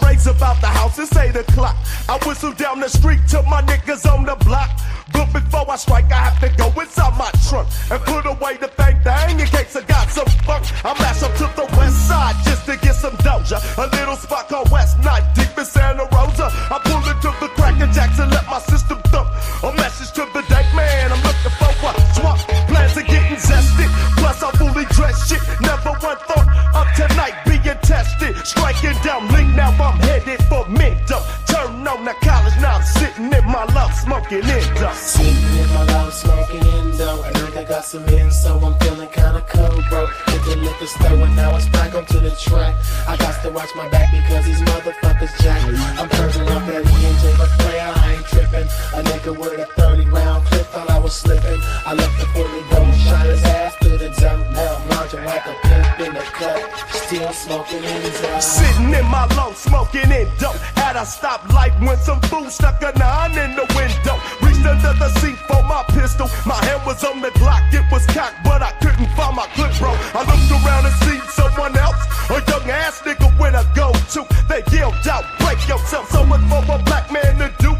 race about the house, it's 8 o'clock. I whistle down the street to my niggas on the block. But before I strike, I have to go inside my trunk and put away the thing in case I got some funk. I mash up to the west side just to get some doja. A little spot called West Night, deep in Santa Rosa. I pull into the Cracker Jacks and let my system thump. A message to the dank man, I'm looking for what? Swap plans are getting zested. Plus I'm fully dressed, shit. Never one thought of tonight being tested. Striking down link, now I'm headed for Minto. Turn on the college, now I'm sitting in my love smoking Indo. Sitting in my love smoking Indo. I think I got some in, so I'm feeling kinda cold, bro. Hit the liquor store and now it's back onto the track. I got to watch my back because these motherfuckers jack. I'm curving up that ENJ, but player, I ain't tripping. A nigga with a 30-round clip thought I was slipping. I left the fully go, shot his ass through the dirt. Now I'm launching like a pimp in the cut. Still smoking Indo. Sitting in my low, smoking Indo. At a stoplight when some fool stuck a 9 in the window. Reached under the seat for my pistol. My hand was on the Glock, it was cocked, but I couldn't find my clip, bro. I looked around and seen someone else, a young ass nigga with a go-to. They yelled out, break yourself. So much for a black man to do.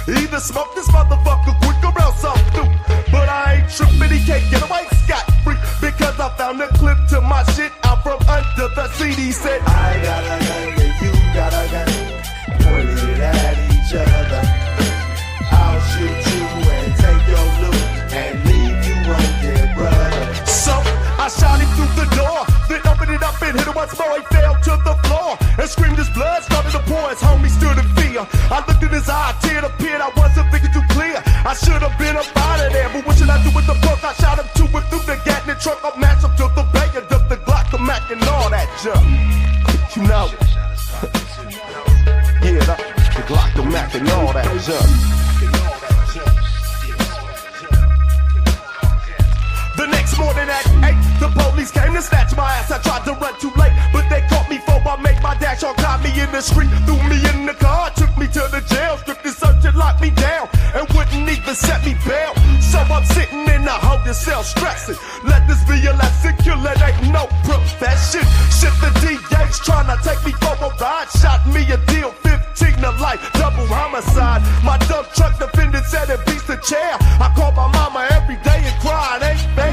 Either smoke this motherfucker quick or else I'm through. But I ain't tripping, he can't get away scot-free. Because I found a clip to my shit out from under the seat. He said, I got a gun and you got a gun. Pointed at each other. I'll shoot you and take your loot and leave you right there, brother. So I shot him through the door, then opened it up and hit him once more. He fell to the floor and screamed. His blood started to pour. His homie stood in fear. I looked in his eye, teared appeared. I wasn't thinking too clear. I should have been up out of there, but what should I do with the book? I shot him to and through the gat in the trunk. I matched up to the bank and up the Glock, the Mac, and all that junk. You know, yeah, the Glock, the Mac, and all that junk. The next morning at 8, the police came to snatch my ass. I tried to run too late, but they caught me before I made my dash. Or got me in the street, threw me in the car, took me to the jail, stripped the search and locked me down, and wouldn't even set me bail. So I'm sitting in the holding cell stressing. Let this be a lesson, killer ain't no profession. Shit, the DA's trying to take me for a ride. Shot me a deal, 15 to life, double homicide. My dump truck defendant said it beats the chair. I call my mama every day and cry, it ain't fair.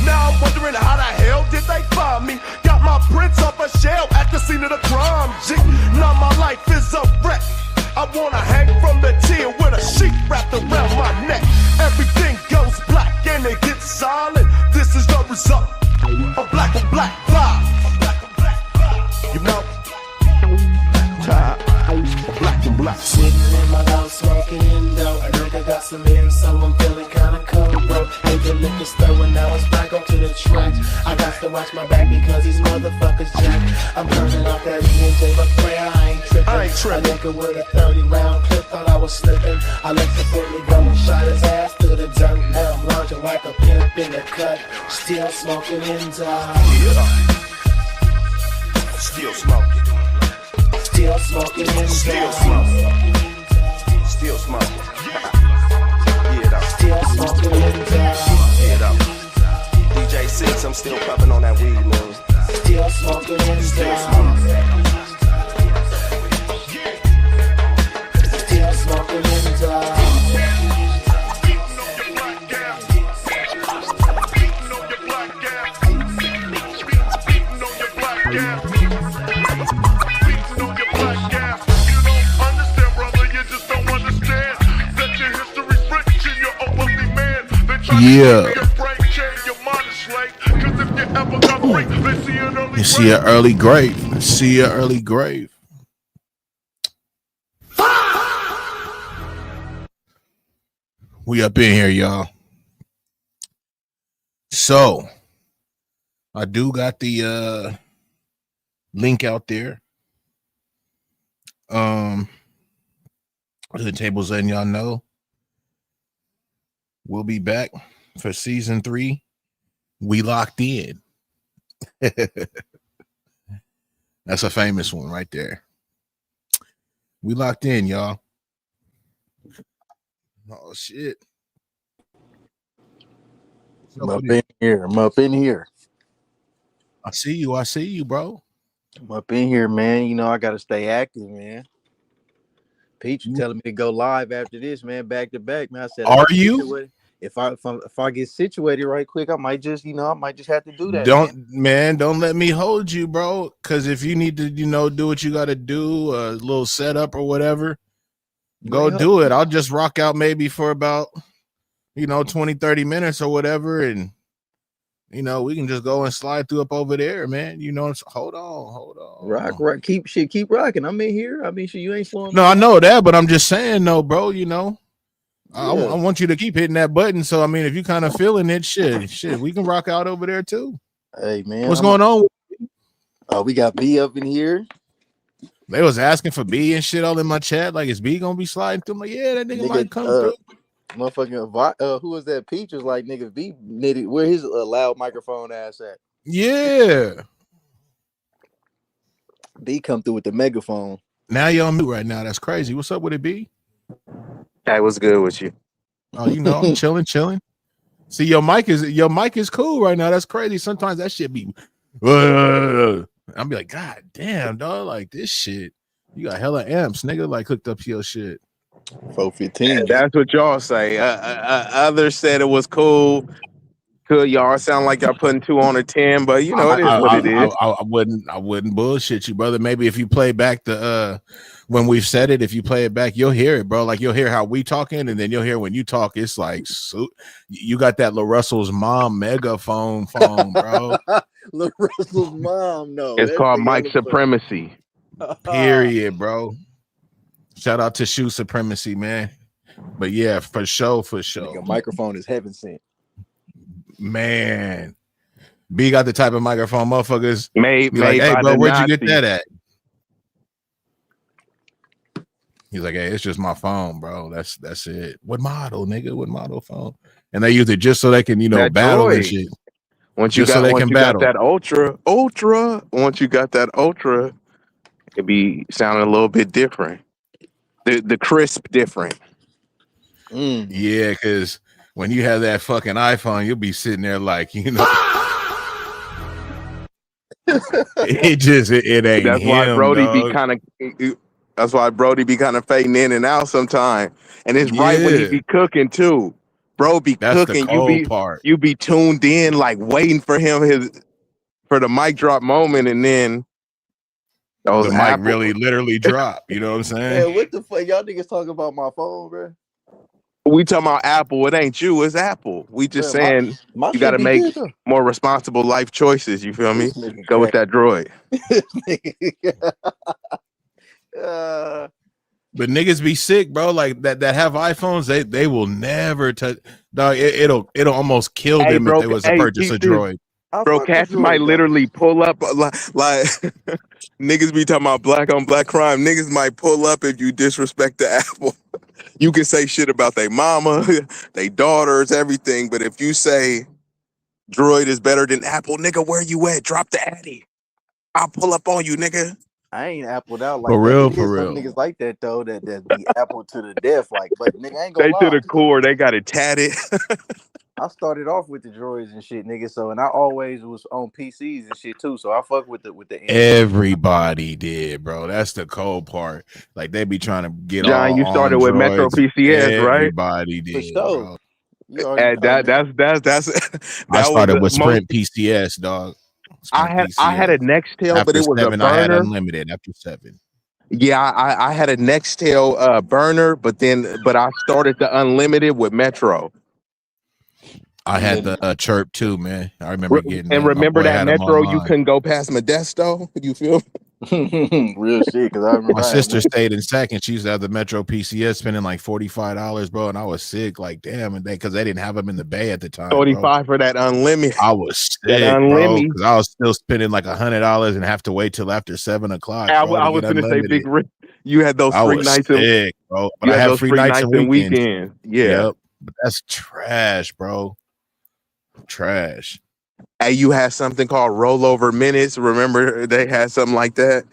Now I'm wondering how the hell did they find me? Got my prints off a shell at the scene of the crime, G. Now my life is a wreck. I wanna hang from the tier with a sheet wrapped around my neck. Everything goes black and it gets silent. This is the result of black on black vibe. You know, black on black. Sitting in my house smoking Indo. I think I got some in, so I'm feeling kinda cold, bro. Hit the liquor store and now it's back onto the track. I got to watch my back because these motherfuckers jack. I'm turning off that ENJ, but player, I ain't tripping. A nigga with a 30-round clip thought I was slipping. I let the fully go and shot his ass through the dirt. Now I'm launching like a pimp in the cut. Still smoking Indo. Still smoking. Still smoking Indo. Still smoking. Still smoking. Yeah, though. Still smoking Indo. Yeah, though. DJ 6, I'm still puffing on that weed, man. Still smoking Indo. Still smoking. Still smoking Indo. gas. Beating on your black gas. You don't understand, brother, you just don't understand. That your history's rich and you're a wealthy man. They try to Yeah. keep your brain chain, your mind is slave. Cause if you ever got free, they see an early You see an early grave. See an early grave. We up in here, y'all. So I do got the link out there. The table's letting y'all know. We'll be back for season 3. We locked in. That's a famous one right there. We locked in, y'all. Oh shit. I'm up in here. I'm up in here. I see you. I see you, bro. I'm up in here, man. You know I gotta stay active, man. Peach was telling me to go live after this, man, back to back. Man, I said, Are you? If I get situated right quick, I might just have to do that. Don't let me hold you, bro. Because if you need to, do what you got to do, a little setup or whatever, go do it. I'll just rock out maybe for about 20-30 minutes or whatever, and we can just go and slide through up over there, man. Hold on. Rock, keep rocking. I'm in here. I mean, you ain't slowing. No, I know that, but I'm just saying, though, bro. I want you to keep hitting that button. So I mean, if you kind of feeling it, shit, we can rock out over there too. Hey man, what's going on? Oh, we got B up in here. They was asking for B and shit all in my chat. Like, is B gonna be sliding through? I'm like, yeah, that nigga might come through. Motherfucking who was that? Peach was like, nigga, B knitted. Where his loud microphone ass at? Yeah, B come through with the megaphone. Now you're on mute right now. That's crazy. What's up with it, B? Hey, what's good with you? Oh, I'm chilling. See, your mic is cool right now. That's crazy. Sometimes that shit be. I'll be like, God damn, dog, like this shit. You got hella amps, nigga, like hooked up to your shit. 415. That's what y'all say. Others said it was cool. Could y'all sound like y'all putting 2 on a 10, but it is what it is. I wouldn't bullshit you, brother. Maybe if you play back the when we've said it, if you play it back, you'll hear it, bro. Like you'll hear how we talking, and then you'll hear when you talk, it's like you got that LaRussell's mom megaphone phone, bro. LaRussell's mom, no. It's called mic supremacy. Period, bro. Shout out to Shoe Supremacy, man. But yeah, for sure. Your microphone is heaven sent. Man, B got the type of microphone motherfuckers made like, hey, by bro, the where'd Nazis. you get that at? He's like, hey, it's just my phone, bro. That's it. What model, nigga? What model phone? And they use it just so they can, That battle and Droid. shit. Once you Just so they can got battle. that ultra, once you got that ultra, it be sounding a little bit different. The crisp different. Yeah, because when you have that fucking iPhone, you'll be sitting there like, it ain't. That's why him, Brody dog. be kind of. That's why Brody be kind of fading in and out sometime, and it's right when he Yeah. be cooking too. Bro be That's the cooking. cold part. You be tuned in, like waiting for him for the mic drop moment, and then The mic really literally drop. You know what I'm saying? Man, what the fuck? Y'all niggas talking about my phone, bro? We talking about Apple. It ain't you. It's Apple. We just Yeah, saying my you shit got to be make good, though. more responsible life choices. You feel me? This nigga Go with that droid. But niggas be sick, bro. Like that have iPhones, they will never touch. Dog, it'll almost kill Hey, them bro, if they was to hey, purchase a keep this- droid. Bro, cats might literally pull up like niggas be talking about black on black crime. Niggas might pull up if you disrespect the Apple. You can say shit about their mama, their daughters, everything. But if you say Droid is better than Apple, nigga, where you at? Drop the Addy. I'll pull up on you, nigga. I ain't appled out like For that. real, It is for some real. niggas like that though that be Apple to the death. Like, but nigga, I ain't gonna They lie. to the core, they got it tatted. I started off with the droids and shit, nigga. So and I always was on PCs and shit too. So I fuck with the Everybody did, bro. That's the cold part. Like they be trying to get John, all you started on with Metro droids. PCS, right? Everybody For did, sure. bro. You already And know, that's I that started was with the most. Sprint PCS, dog. Sprint I had a PCS. Nextel, but After it was a 7, I had burner. unlimited. After 7. Yeah, I had a Nextel burner, but I started the unlimited with Metro. I had the Chirp too, man. I remember getting And them. My remember boy that had them Metro, you online. couldn't go past Modesto. You feel? Real shit, because I remember My I had sister one. stayed in second. She used to have the Metro PCS, spending like $45, bro, and I was sick. Like, damn, and because they didn't have them in the Bay at the time. 45 for that unlimited. I was That sick, bro, unlimited. because I was still spending like $100 and have to wait till after 7 o'clock. I Bro, to was get gonna say, unlimited. Big Rick, you had those I free was nights and sick, bro. But you I had have those free nights and weekends. Yeah. Yep. But that's trash, bro. Trash. Hey, you had something called rollover minutes. Remember they had something like that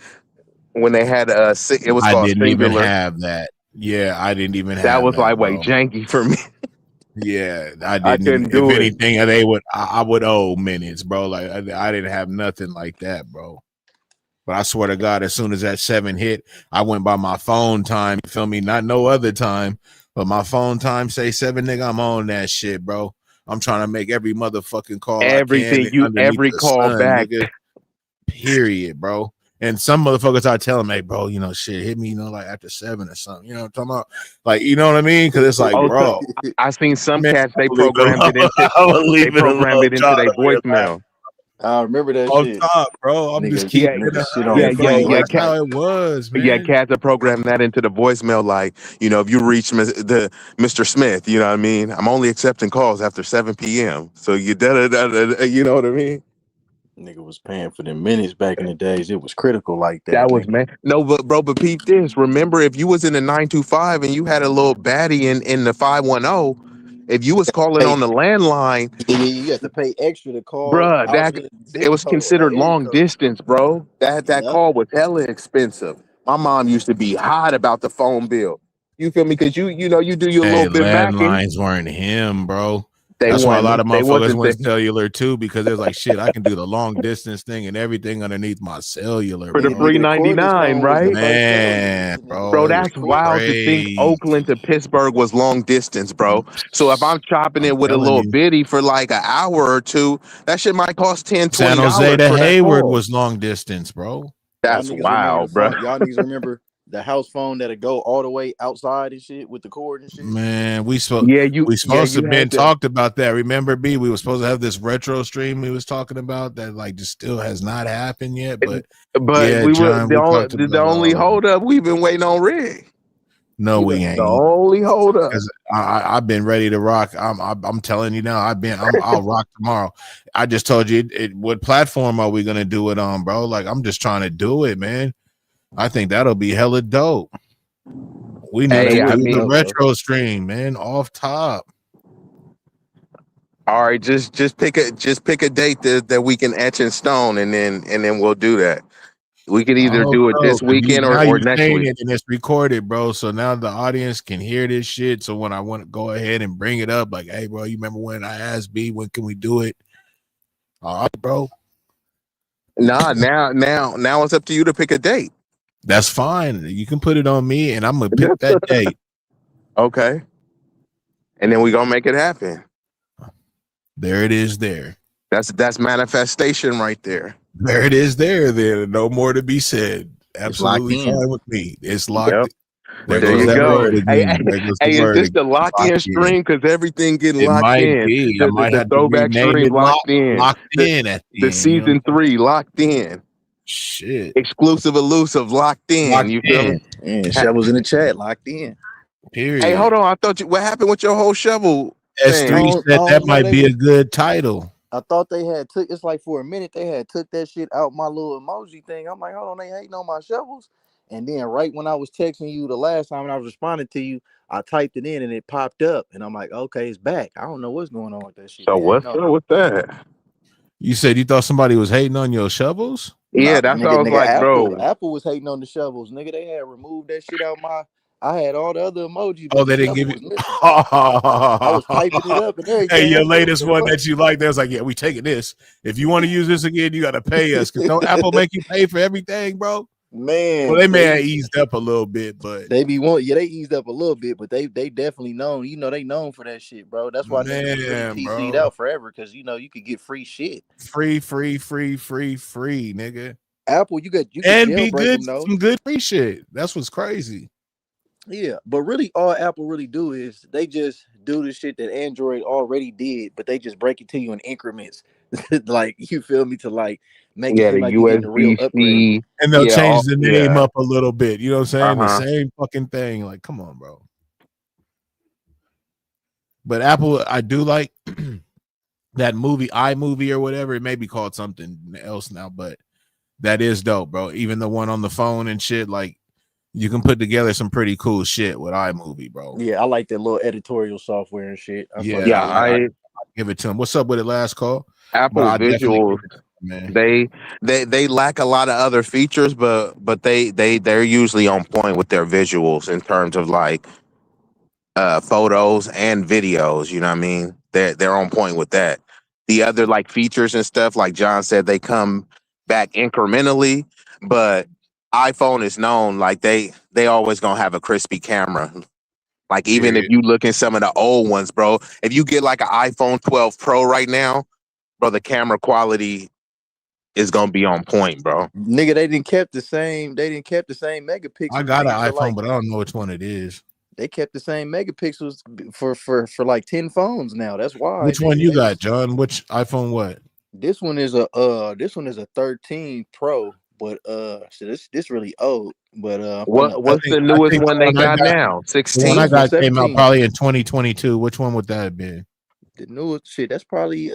when they had it was I called didn't even singular. have that. Yeah, I didn't even have That was like bro. way janky for me. Yeah, I I didn't. couldn't If do it. anything, they would. I would owe minutes, bro. Like I didn't have nothing like that, bro. But I swear to God, as soon as that 7 hit, I went by my phone time. You feel me? Not no other time, but my phone time say 7, nigga. I'm on that shit, bro. I'm trying to make every motherfucking call. Everything I can every the call sun, back. nigga. Period, bro. And some motherfuckers I tell them, hey, bro, shit, hit me, like after 7 or something. You know what I'm talking about? Like, you know what I mean? Because it's like, Oh, bro. I seen some Man, cats they I'll leave it programmed it alone. into I will leave it their alone. voicemail. I remember that On shit. top, bro. I'm just Nigga, keeping nigga it shit on yeah, the bro. phone. That's how it was, man. Yeah, cats are programming that into the voicemail. Like, if you reach the Mr. Smith, you know what I mean? I'm only accepting calls after 7 p.m. So you you know what I mean? Nigga was paying for them minutes back in the days. It was critical like that. That was nigga. man. No, but peep this. Remember, if you was in the 925 and you had a little baddie in the 510, if you was calling on the landline, You had to pay extra to call. bruh, it was considered long distance. distance, bro. That call was hella expensive. My mom used to be hot about the phone bill. You feel me? Because you do your Hey, little bit backing. landlines weren't him, bro. They That's why a lot of they motherfuckers wasn't went the- cellular too, because they're like, shit, I can do the long distance thing and everything underneath my cellular. For the bro. $3.99, right? Man, Bro, that's wild to think Oakland to Pittsburgh was long distance, bro. So if I'm chopping it with a telling little you. bitty for like an hour or two, that shit might cost $10, $20 San Jose to for that Hayward call. was long distance, bro. That's Y'all niggas wild, bro. remember y'all niggas remember the house phone that'll go all the way outside and shit with the cord and shit? Man, we supposed you to have been had to- talked about that. Remember, B? We were supposed to have this retro stream we was talking about that like just still has not happened yet. But yeah, we John, were we talked the about only all- hold up we've been waiting on Rick. No, we ain't. The only hold up. Because I've been ready to rock. I'm telling you now. I'll rock tomorrow. I just told you what platform are we gonna do it on, bro? Like I'm just trying to do it, man. I think that'll be hella dope. We need Hey, to I do the mean- retro stream, man. Off top. All right, just pick a date that we can etch in stone, and then we'll do that. We can either Oh, do it bro, this 'cause weekend now or you're next saying week. it and it's recorded, bro. So now the audience can hear this shit. So when I want to go ahead and bring it up, like, hey, bro, you remember when I asked B, when can we do it? All right, bro. Nah, now it's up to you to pick a date. That's fine. You can put it on me, and I'm gonna pick that date. Okay. And then we gonna make it happen. There it is. There. That's manifestation right there. There it is. There. No more to be said. Absolutely locked in. fine with me. It's locked. Yep. There There goes you that go. word again. There goes the Hey, is word this the again. lock-in Locked stream? Because everything getting It locked might in. be. I might The have to throwback rename stream it locked in. Locked The- in at the The end, season 3 locked in. Shit. Exclusive, elusive, locked in. Locked You feel in. me? And Shovels in the chat, locked in. Period. Hey, hold on. I thought what happened with your whole shovel? S3 I said don't that know, might they be was- a good title. I thought they had took. It's like for a minute they had took that shit out my little emoji thing. I'm like, hold on, they hating on my shovels. And then right when I was texting you the last time and I was responding to you, I typed it in and it popped up. And I'm like, okay, it's back. I don't know what's going on with that shit. So They what's hating up on- with that? You said you thought somebody was hating on your shovels? Yeah, that's what I was like, bro. Apple was hating on the shovels, nigga. They had removed that shit out my. I had all the other emojis. Oh, but they the didn't give shovel you. was missing. I was typing it up and everything. Hey, your I said, latest what one the that you like, there's like, yeah, we taking this. If you want to use this again, you got to pay us. Because don't Apple make you pay for everything, bro? Man, Well, they may have eased up a little bit, but they eased up a little bit, but they definitely known. They known for that shit, bro. That's why niggas was really PC'd bro. out forever, because you could get free shit. Free, nigga. Apple, you could And be jailbreak good, them, though. some good free shit. That's what's crazy. Yeah, but really all Apple really do is they just do the shit that Android already did, but they just break it to you in increments. Like, you feel me, to like make it seem like you getting a real upgrade. And they'll change the name up a little bit. You know what I'm saying? The same fucking thing. Like, come on, bro. But Apple, I do like that movie, iMovie or whatever. It may be called something else now, but that is dope, bro. Even the one on the phone and shit, like, you can put together some pretty cool shit with iMovie, bro. Yeah, I like that little editorial software and shit. I give it to him. What's up with it? Last call. Apple Visuals, they lack a lot of other features, but they're usually on point with their visuals in terms of like photos and videos. You know what I mean? They're on point with that. The other like features and stuff, like John said, they come back incrementally, but iPhone is known like they always gonna have a crispy camera. Like, even if you look in some of the old ones, bro, if you get like an iPhone 12 Pro right now, bro, the camera quality is gonna be on point, bro. Nigga, they didn't kept the same megapixels. I got an iPhone, but I don't know which one it is. They kept the same megapixels for like 10 phones now. That's why. Which one you got, John? Which iPhone? What? This one is a 13 Pro, but so this really old. But what's the newest one they got now? 16. The one I got came out probably in 2022. Which one would that have been? The newest shit. That's probably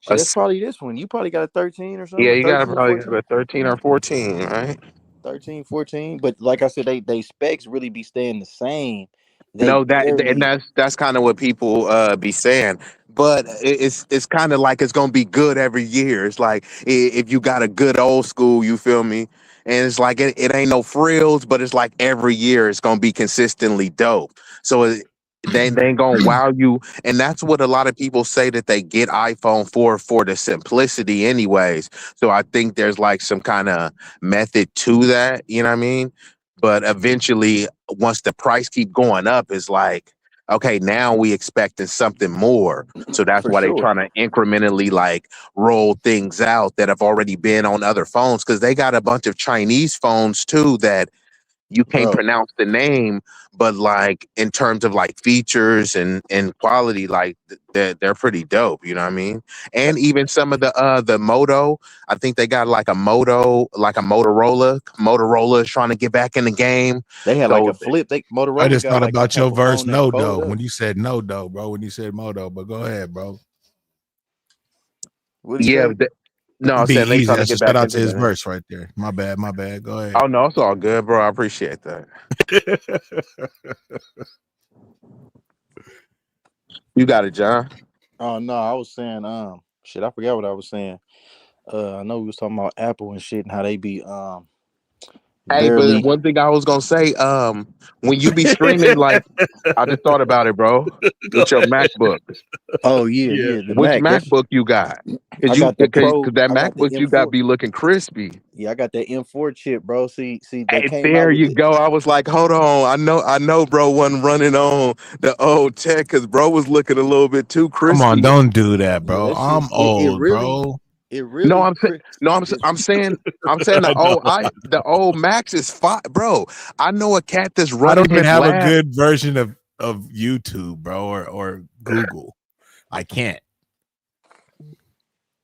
that's probably this one. You probably got a 13 or something. Yeah, you probably got a 13 or 14, right? 13, 14. But like I said, they specs really be staying the same. That's kind of what people be saying. But it's kind of like it's gonna be good every year. It's like if you got a good old school, you feel me? And it's like it ain't no frills, but it's like every year it's gonna be consistently dope. So they ain't gonna wow you, and that's what a lot of people say that they get iPhone for the simplicity, anyways. So I think there's like some kind of method to that, you know what I mean? But eventually, once the price keep going up, it's like, okay, now we expecting something more. So that's why they're trying to incrementally like roll things out that have already been on other phones, because they got a bunch of Chinese phones too that you can't pronounce the name, but like in terms of like features and quality, like they're pretty dope. You know what I mean? And even some of the Moto, I think they got like a Moto, like a Motorola. Motorola is trying to get back in the game. They had like a flip. Motorola. I just thought about your verse, no though. When you said no though, bro. When you said Moto, but go ahead, bro. Yeah. No, I'm saying they trying to get shout back out into to his the- verse right there. My bad. Go ahead. Oh no, it's all good, bro. I appreciate that. You got it, John. Oh no, I was saying shit, I forgot what I was saying. I know we was talking about Apple and shit and how they be Hey, barely- but one thing I was gonna say, when you be streaming, like I just thought about it, bro. With your MacBook. Oh yeah. The Which Mac, MacBook you got? I got the Pro. Because that I got the MacBook you got M4. be looking crispy. Yeah, I got that M4 chip, bro. See, they Hey, came there out with you go. I was like, hold on. I know, bro wasn't running on the old tech because bro was looking a little bit too crispy. Come on, don't do that, bro. that shit- I'm it old, really- bro. It really No, I'm saying the old Max is fine, bro. I know a cat that's I running. don't even his have lab. a good version of YouTube, bro, or Google. I can't.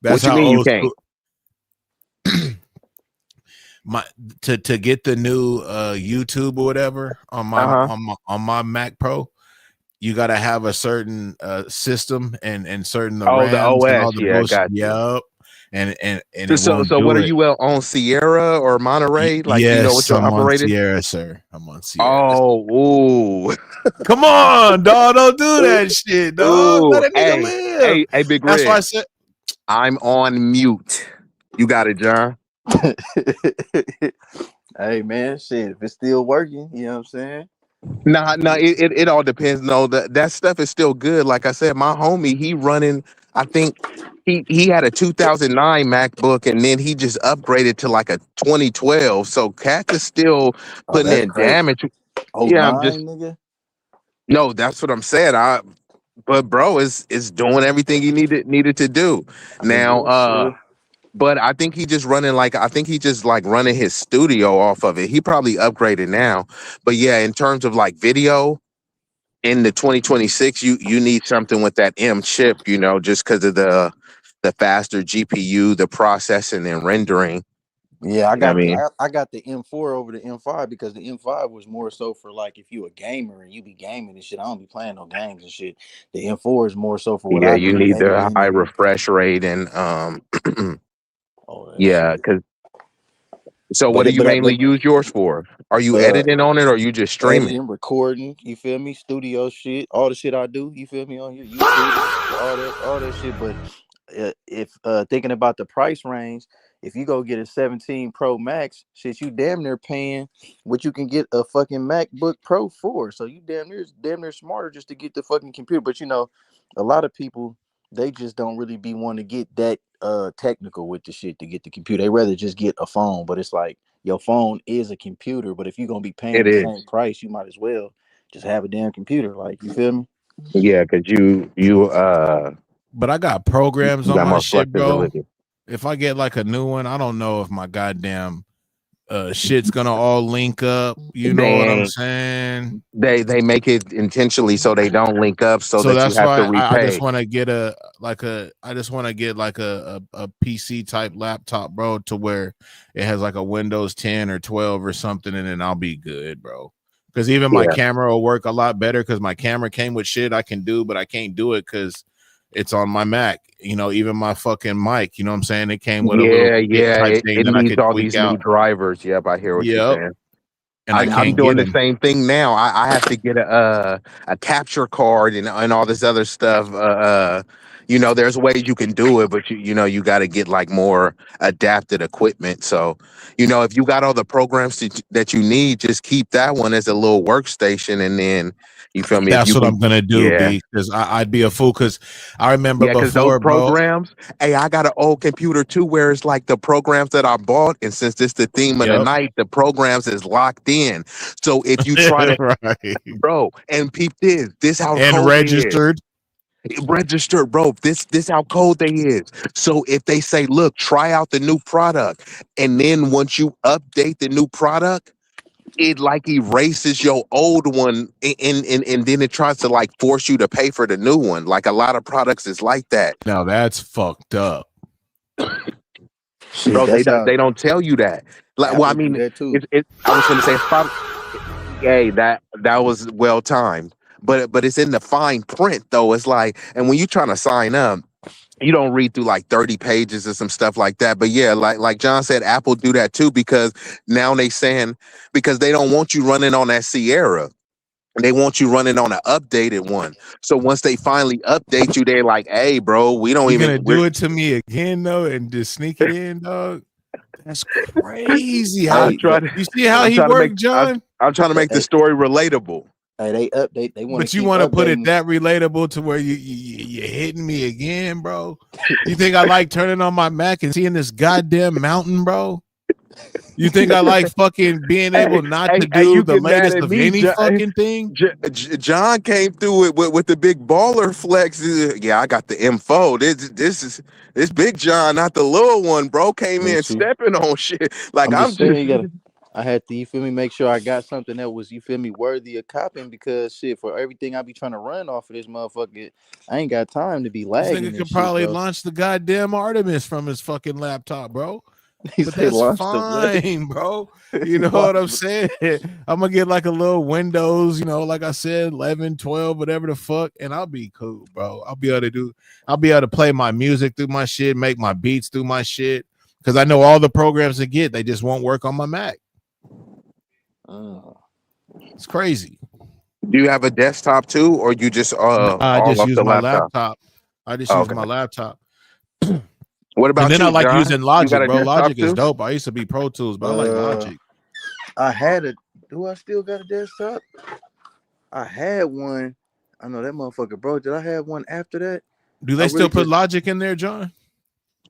What you mean you old can't? school- to get the new YouTube or whatever on my on my Mac Pro, you got to have a certain system and certain Oh, the RAMs and all OS, the yeah, bullshit. got you. Yup. And it So won't do what are it. you on Sierra or Monterey? Like yes, you know what you're I'm on operating? Sierra, sir. I'm on Sierra. Oh, ooh. Come on, dog. Don't do that shit, dog. Ooh, Let a nigga hey, live. hey, Big That's Rig. why I said I'm on mute. You got it, John. Hey man, shit, if it's still working, you know what I'm saying? Nah, it all depends. No, that stuff is still good. Like I said, my homie, he running I think he had a 2009 MacBook, and then he just upgraded to like a 2012. So Cat is still Oh, putting that's in crazy. damage. Oh, Yeah, I'm just nigga. no. That's what I'm saying. But bro is doing everything he needed to do now. But I think he just running his studio off of it. He probably upgraded now. But yeah, in terms of like video in the 2026, you need something with that M chip, just because of the faster GPU, the processing and rendering. Yeah, I mean, I got the M4 over the M5 because the M5 was more so for like if you a gamer and you be gaming and shit. I don't be playing no games and shit. The M4 is more so for what yeah, I you do, need the editing high and refresh rate and all that yeah, shit. because so what But do you but mainly use yours for? Are you editing on it or are you just streaming? editing, recording, you feel me? Studio shit, all the shit I do, you feel me, on your YouTube, all that shit. But if thinking about the price range, if you go get a 17 Pro Max, shit, you damn near paying what you can get a fucking MacBook Pro for. So you damn near smarter just to get the fucking computer. But a lot of people, they just don't really be wanting to get that technical with the shit to get the computer. They rather just get a phone. But it's like your phone is a computer. But if you're gonna be paying It the is. same price, you might as well just have a damn computer. Like, you feel me? Yeah, because But I got programs you on got my more shit, bro. flexibility. If I get like a new one, I don't know if my goddamn shit's gonna all link up. You know what I'm saying? They make it intentionally so they don't link up so that you that's have to why I just repay. want to get a PC type laptop, bro, to where it has like a Windows 10 or 12 or something, and then I'll be good, bro. Because even my camera will work a lot better because my camera came with shit I can do, but I can't do it because it's on my Mac. Even my fucking mic, you know what I'm saying? It came with a little kit type thing It that I needs could all tweak these new out. drivers. Yep, I hear what you're saying. And I I'm can't doing get the them. same thing now. I have to get a capture card and all this other stuff. There's ways you can do it, but you got to get like more adapted equipment. So, if you got all the programs that you need, just keep that one as a little workstation, and then you feel me. That's what I'm gonna do, B, because I'd be a fool. Because I remember because those before, bro. programs. Hey, I got an old computer too, where it's like the programs that I bought, and since this the theme of the night, the programs is locked in. So if you try to, right, bro, and peep this how and cold registered. they is. Registered, bro. This how cold they is. So if they say, look, try out the new product, and then once you update the new product, it like erases your old one and then it tries to like force you to pay for the new one. Like a lot of products is like that. Now that's fucked up. Bro, they don't tell you that. Like, well, I mean, I was gonna say it's probably that was well timed. But it's in the fine print though. It's like, and when you're trying to sign up, you don't read through like 30 pages or some stuff like that. But yeah, like John said, Apple do that too, because now they saying because they don't want you running on that Sierra. They want you running on an updated one. So once they finally update you, they're like, hey, bro, we don't You're even gonna do it to me again though and just sneak it in, dog. That's crazy. How you see how he worked, John? I'm trying to make the story relatable. Hey, they update. They want. But you want to put it that relatable to where you're hitting me again, bro? You think I like turning on my Mac and seeing this goddamn mountain, bro? You think I like fucking being able not to do the latest of any fucking thing? John came through it with the big baller flex. Yeah, I got the info. This big John, not the little one, bro. Came in stepping on shit. Like I'm just I had to, you feel me, make sure I got something that was, you feel me, worthy of copying because shit, for everything I be trying to run off of this motherfucker, I ain't got time to be lagging. This nigga could probably launch the goddamn Artemis from his fucking laptop, bro. But that's fine, bro. You know what I'm saying? I'm gonna get like a little Windows, like I said, 11, 12, whatever the fuck, and I'll be cool, bro. I'll be able to play my music through my shit, make my beats through my shit, because I know all the programs to get, they just won't work on my Mac. It's crazy. Do you have a desktop too, or you just I just use my laptop. I just use my laptop. What about and then you, I like John? using Logic, bro. Logic is too? dope. I used to be Pro Tools, but I like Logic. Do I still got a desktop? I had one. I know that motherfucker, bro. Did I have one after that? Do they still put Logic in there, John?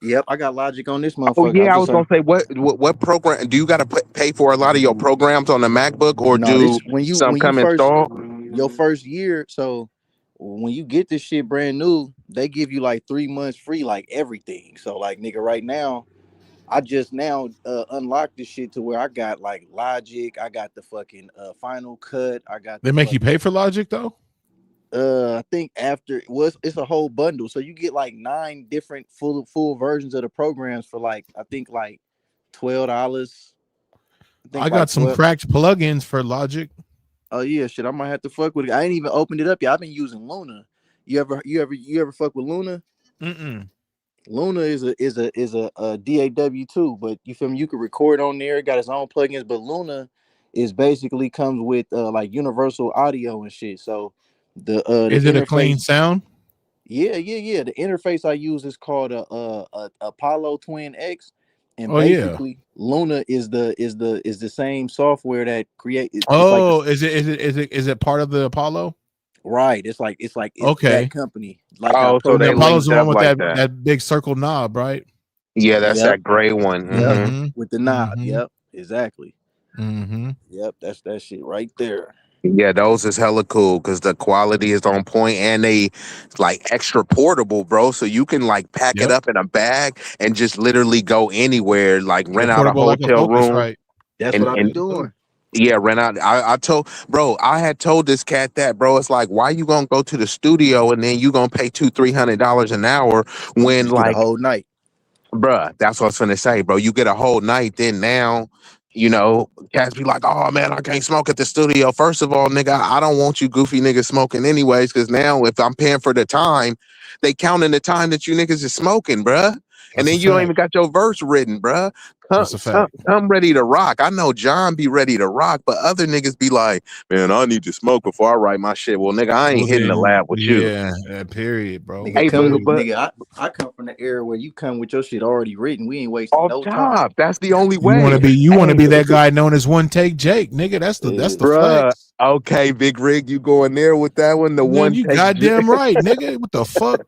Yep, I got Logic on this motherfucker. Oh yeah, I was gonna say what program do you got to pay for a lot of your programs on the MacBook, or some come installed? Your first year, so when you get this shit brand new, they give you like 3 months free, like everything. So like nigga, right now, I just now unlocked this shit to where I got like Logic, I got the fucking Final Cut, I got. They make you pay for Logic though? I think after it's a whole bundle, so you get like 9 different full versions of the programs for like I think like $12. I got some cracked plugins for Logic. Oh yeah, shit, I might have to fuck with it. I ain't even opened it up yet. I've been using Luna. You ever fuck with Luna? Mm-mm. Luna is a DAW too, but you feel me? You can record on there. It got its own plugins, but Luna is basically comes with like universal audio and shit. So the is it a clean sound? Yeah. The interface I use is called a Apollo Twin X, and Luna is the same software that creates. Is it part of the Apollo? Right. It's like okay. That company. Like so the Apollo's the one with that big circle knob, right? Yeah, that's that gray one. Yep. With the knob. Yep, exactly. Mm-hmm. Yep, that's that shit right there. Yeah, those is hella cool because the quality is on point and they like extra portable, bro. So you can like pack it up in a bag and just literally go anywhere, like rent out a hotel room. Right. That's what I'm doing. Yeah, rent out. I had told this cat that, bro. It's like, why you gonna go to the studio and then you gonna pay $200-$300 an hour when like a whole night, bruh? That's what I was gonna say, bro. You get a whole night, then now. You know, cats be like, oh man, I can't smoke at the studio. First of all, nigga, I don't want you goofy niggas smoking anyways, because now if I'm paying for the time, they counting the time that you niggas is smoking, bruh. And then you don't even got your verse written, bruh. Come ready to rock. I know John be ready to rock, but other niggas be like, man, I need to smoke before I write my shit. Well, nigga, I ain't hitting the lab with you. Yeah, period, bro. Nigga, I come from the era where you come with your shit already written. We ain't wasting no time. That's the only way. You want to be that guy known as One Take Jake, nigga. That's the flex. Okay, Big Rig, you going there with that one? You goddamn right, nigga. What the fuck?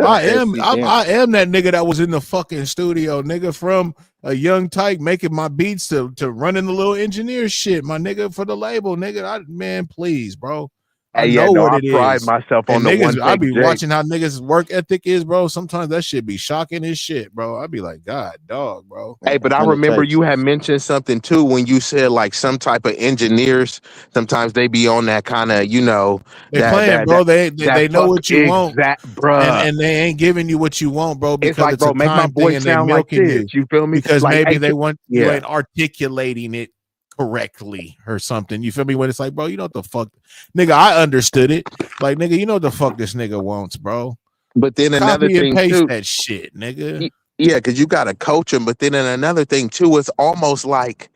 I am that nigga that was in the fucking studio, nigga, from a young tyke making my beats to running the little engineer shit, my nigga, for the label, nigga. Man, please, bro. I know what it pride is. myself on and the niggas, one. I be watching how niggas work ethic is, bro. Sometimes that shit be shocking as shit, bro. I be like, God, dog, bro. Hey, but I remember you had mentioned something too when you said like some type of engineers. Sometimes they be on that kind of, you know, they playing, bro. They know what you want, bro, and they ain't giving you what you want, bro. Because it's like, bro, make my voice sound like this. You feel me? Because like, maybe they want you ain't articulating it correctly or something. You feel me? When it's like, bro, you know what the fuck, nigga, I understood it. Like, nigga, you know what the fuck this nigga wants, bro. But then another Copy thing and paste too, that shit, nigga. Yeah, because you gotta coach him. But then another thing too, it's almost like,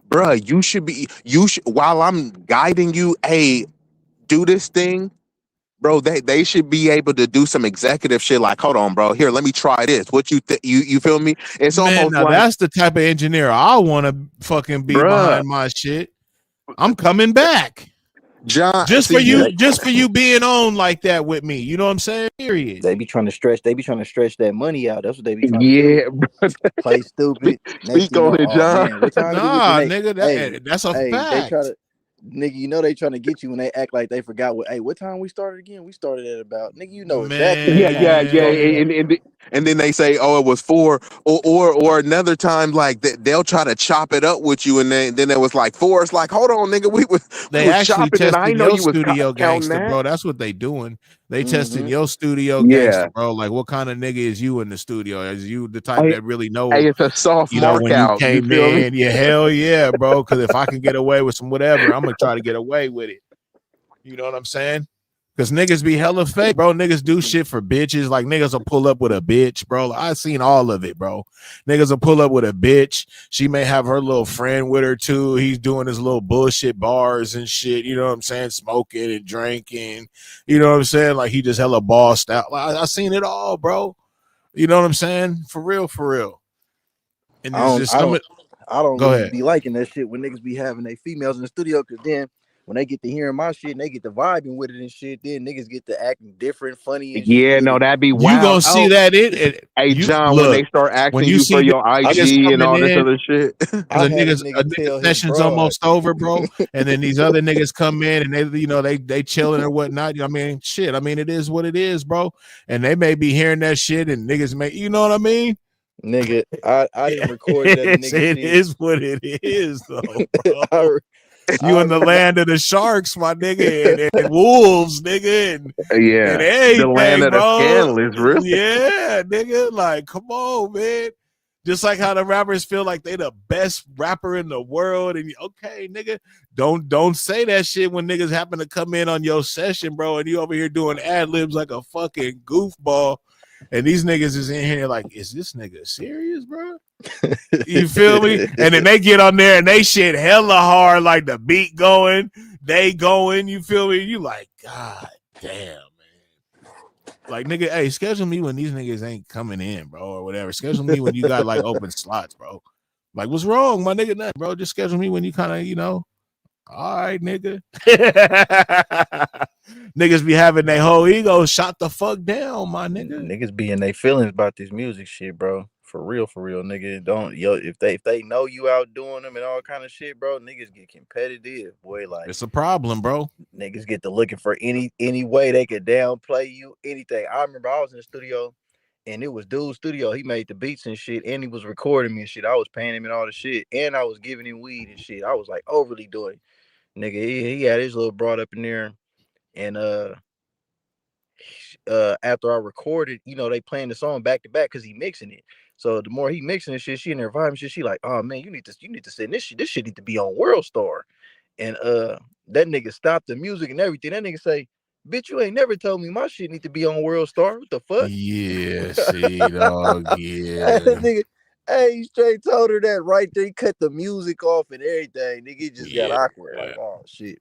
bro, you should while I'm guiding you, hey, do this thing. Bro, they should be able to do some executive shit like, hold on, bro, here, let me try this. What you you feel me? It's almost like that's the type of engineer I want to fucking be behind my shit. I'm coming back, John. Just for you being on like that with me. You know what I'm saying? Period. They be trying to stretch that money out. That's what they be trying to do. Play stupid. Speak on it, John. Nigga, that's a fact. Nigga, you know they trying to get you when they act like they forgot what time we started again. We started at about, nigga, you know exactly. Yeah. And then they say, oh, it was 4, or another time like they'll try to chop it up with you, and then it was like 4. It's like, hold on, nigga, we was actually chopping, and I know you was studio gangster, bro. That's what they doing. They testing your studio gangster, bro. Like, what kind of nigga is you in the studio? Is you the type that really know? Hey, it's a soft mark when out. You came in, hell yeah, bro. Because if I can get away with some whatever, I'm gonna try to get away with it. You know what I'm saying? Because niggas be hella fake, bro. Niggas do shit for bitches. Like, niggas will pull up with a bitch, bro. Like, I seen all of it, bro. Niggas will pull up with a bitch. She may have her little friend with her, too. He's doing his little bullshit bars and shit. You know what I'm saying? Smoking and drinking. You know what I'm saying? Like, he just hella bossed out. Like, I seen it all, bro. You know what I'm saying? For real, for real. And I don't really be liking that shit when niggas be having their females in the studio, because then when they get to hearing my shit and they get to vibing with it and shit, then niggas get to acting different, funny and Yeah, shit. no, that'd be You wild. gonna see that Hey, you John, look when they start asking when you you see for your niggas IG and coming all this in. other shit. I A had a nigga nigga tell his session's broad. almost over, bro. And then these other niggas come in and they chilling or whatnot. I mean, shit. I mean, it is what it is, bro. And they may be hearing that shit, and niggas may, you know what I mean? Nigga, I didn't record that nigga It shit. is what it is, though, bro. I You in the remember- land of the sharks, my nigga, and wolves, nigga, and Yeah, everything, the land of the bro. scandalous, really. Yeah, nigga, like, come on, man. Just like how the rappers feel like they the best rapper in the world, and okay, nigga, don't say that shit when niggas happen to come in on your session, bro, and you over here doing ad libs like a fucking goofball, and these niggas is in here like, is this nigga serious, bro? You feel me? And then they get on there and they shit hella hard, like the beat going, they going. You feel me? You like, God damn. Like, nigga, hey, schedule me when these niggas ain't coming in, bro, or whatever. Schedule me when you got like open slots, bro. Like, what's wrong, my nigga? Nothing, bro. Just schedule me when you kind of, all right, nigga. Niggas be having their whole ego shot the fuck down, my nigga. Niggas be in their feelings about this music shit, bro. For real, nigga. Don't if they know you out doing them and all kind of shit, bro. Niggas get competitive, boy. Like it's a problem, bro. Niggas get to looking for any way they could downplay you, anything. I remember I was in the studio, and it was dude's studio. He made the beats and shit, and he was recording me and shit. I was paying him and all the shit, and I was giving him weed and shit. I was like overly doing, nigga. He had his little broad up in there, and after I recorded, they playing the song back to back because he mixing it. So the more he mixing and shit, she in there vibing shit. She like, oh man, you need to send this shit. This shit need to be on World Star. And that nigga stopped the music and everything. That nigga say, bitch, you ain't never told me my shit need to be on World Star. What the fuck? Yeah, see, dog. Yeah. That nigga, hey, he straight told her that right there. He cut the music off and everything. Nigga, it just got awkward. Like, oh shit.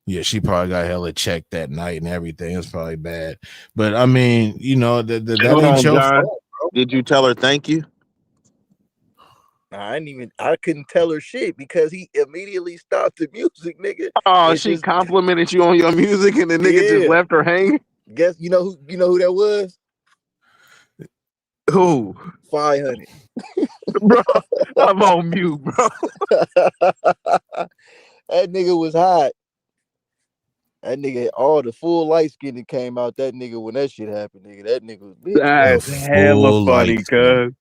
Yeah, she probably got hella checked that night and everything. It was probably bad. But I mean, that ain't your fault, bro. Did you tell her thank you? I couldn't tell her shit because he immediately stopped the music, nigga. Oh, she complimented you on your music and the nigga just left her hanging. Guess you know who that was? Who? 500. Bro, I'm on mute, bro. That nigga was hot. That nigga, all the full light skin that came out, that nigga, when that shit happened, nigga, that nigga was big. That's hella funny, cuz.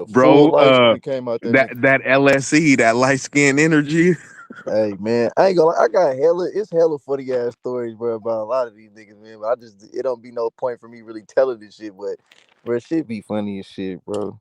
Bro, that LSE, that light skin energy. Hey man, I ain't gonna lie, I got hella funny ass stories, bro, about a lot of these niggas, man. But it don't be no point for me really telling this shit, but bro, shit be funny as shit, bro.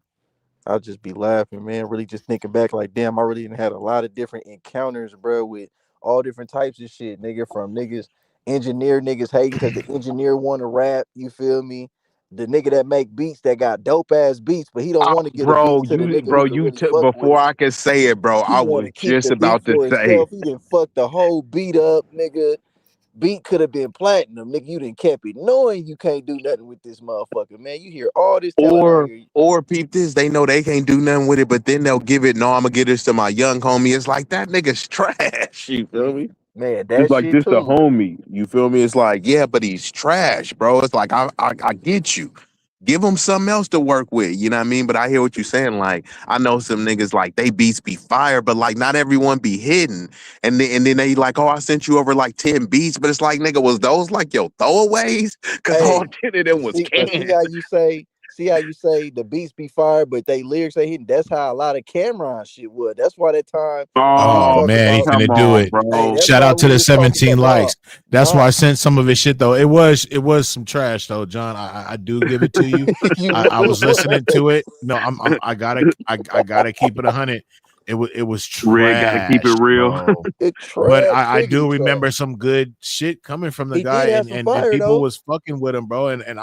I'll just be laughing, man. Really just thinking back, like, damn, I really had a lot of different encounters, bro, with all different types of shit, nigga, from niggas niggas hating because the engineer want to rap, you feel me? The nigga that make beats that got dope ass beats, but he don't want to get a beat to the nigga bro, who can you really took fuck before with I could say it, bro. I was just about to say. Himself. He didn't fuck the whole beat up, nigga. Beat could have been platinum, nigga. You didn't kept it, knowing you can't do nothing with this motherfucker, man. You hear all this or peep this, they know they can't do nothing with it, but then they'll give it. No, I'm gonna get this to my young homie. It's like that nigga's trash. You feel me? Man, that it's like shit this too. the homie. You feel me? It's like, yeah, but he's trash, bro. It's like I get you. Give him something else to work with. You know what I mean? But I hear what you're saying. Like, I know some niggas like they beats be fire, but like not everyone be hidden. And then they like, oh, I sent you over like 10 beats, but it's like, nigga, was those like your throwaways? Because all 10 of them was canned. See how you say the beats be fire, but they lyrics ain't hitting. That's how a lot of Cameron shit was. That's why that time. Oh man, he's gonna do it. Hey, shout out to the 17 likes. That's Bob. why I sent some of his shit though. It was some trash though, John. I do give it to you. I was listening to it. No, I gotta keep it 100. It was trash. Rick, gotta keep it real. But I do remember some good shit coming from the guy, and people was fucking with him, bro. And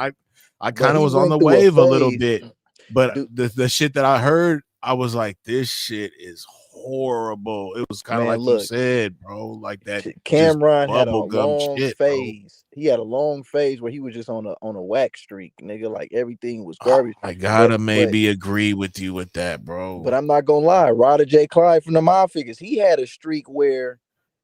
I kind of was on the wave a little bit, but the shit that I heard, I was like, this shit is horrible. It was kind of like you said, bro, like that. Cameron had a long phase. Bro. He had a long phase where he was just on a whack streak, nigga. Like everything was garbage. I gotta maybe agree with you with that, bro. But I'm not gonna lie, Rodder J. Clyde from the Mob Figures, he had a streak where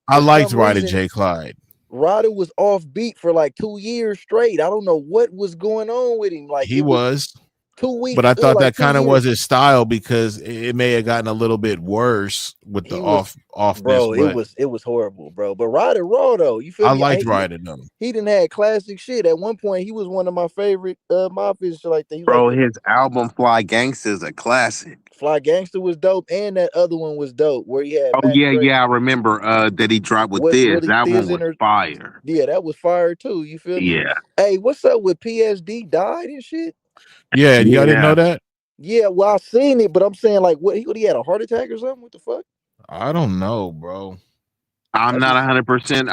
I For liked some Ryder reason, J. Clyde. Ryder was off beat for like 2 years straight. I don't know what was going on with him. Like He it was was, 2 weeks. but I It was thought like that 2 kind of years. was his style because it may have gotten a little bit worse with the He was, offness. bro. But It was horrible, bro. But Ryder raw though. You feel I me? liked Ryder though. He didn't have classic shit. At one point, he was one of my favorite Mafia shit like that. He was Bro, like his album Fly Gangsta is a classic. Fly Gangster was dope, and that other one was dope where he had Oh Mac yeah, Dre. yeah, I remember that he dropped with What's this. really That Thiz one in was her? fire. Yeah, that was fire too. You feel me? Yeah. Hey, what's up with PSD died and shit? Yeah, y'all didn't know that? Yeah, well, I seen it, but I'm saying like, what he had a heart attack or something? What the fuck? I don't know, bro. I'm not 100%.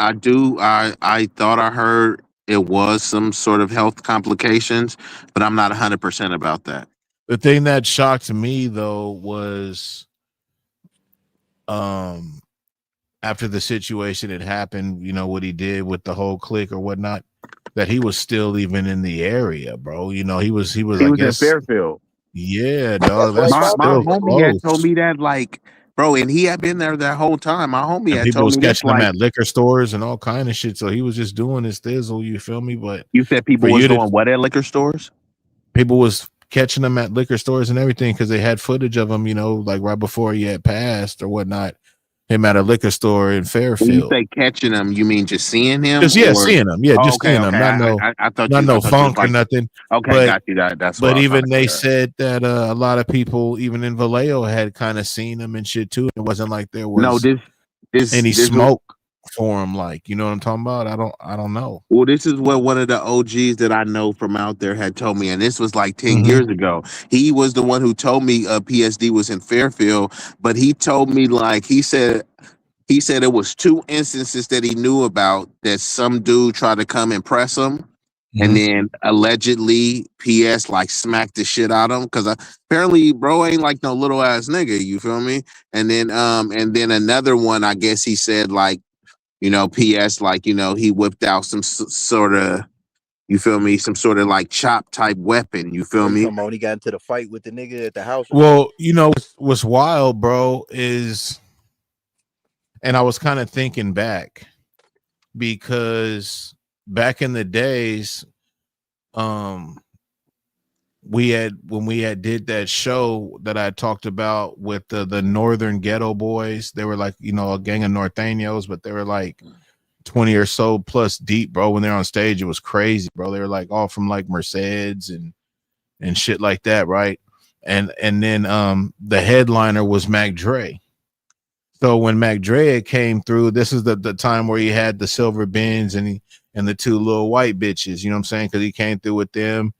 I thought I heard it was some sort of health complications, but I'm not 100% about that. The thing that shocked me though was after the situation had happened, you know, what he did with the whole clique or whatnot, that he was still even in the area, bro. You know, he was I guess in Fairfield. Yeah, dog. That's my still homie had close. told me that, like, bro, and he had been there that whole time. My homie And had people told was me this, catching him like, at liquor stores and all kind of shit. So he was just doing his thizzle, you feel me? But you said people for was you to- doing what at liquor stores? people was catching him at liquor stores and everything because they had footage of him, you know, like right before he had passed or whatnot, him at a liquor store in When you Fairfield. say catching him, you mean just seeing him? Just or- seeing him. Yeah, Oh, just seeing him. Not no, I thought not you, no I thought you funk was or nothing. Okay, But- got you. That's what But I was even trying to they figure out. said that a lot of people, even in Vallejo, had kind of seen him and shit too. It wasn't like there was No, this any this smoke for him. Like, you know what I'm talking about? I don't know. Well, this is what one of the OGs that I know from out there had told me, and this was like 10 Mhm. years ago. He was the one who told me PSD was in Fairfield, but he told me, like, he said it was 2 instances that he knew about that some dude tried to come and press him, and then allegedly PS like smacked the shit out of him because apparently bro ain't like no little ass nigga, you feel me? And then another one, I guess he said, like, you know, PS, like, you know, he whipped out some sort of, you feel me, some sort of like chop type weapon, you feel me? He got into the fight with the nigga at the house. Well, you know what's wild, bro, is, and I was kind of thinking back because back in the days, when we had did that show that I talked about with the Northern Ghetto Boys. They were like, you know, a gang of Norteños, but they were like 20 or so plus deep, bro. When they're on stage, it was crazy, bro. They were like all from like Merceds and shit like that, right? And then the headliner was Mac Dre. So when Mac Dre came through, this is the time where he had the silver Benz and the 2 little white bitches, you know what I'm saying? Because he came through with them.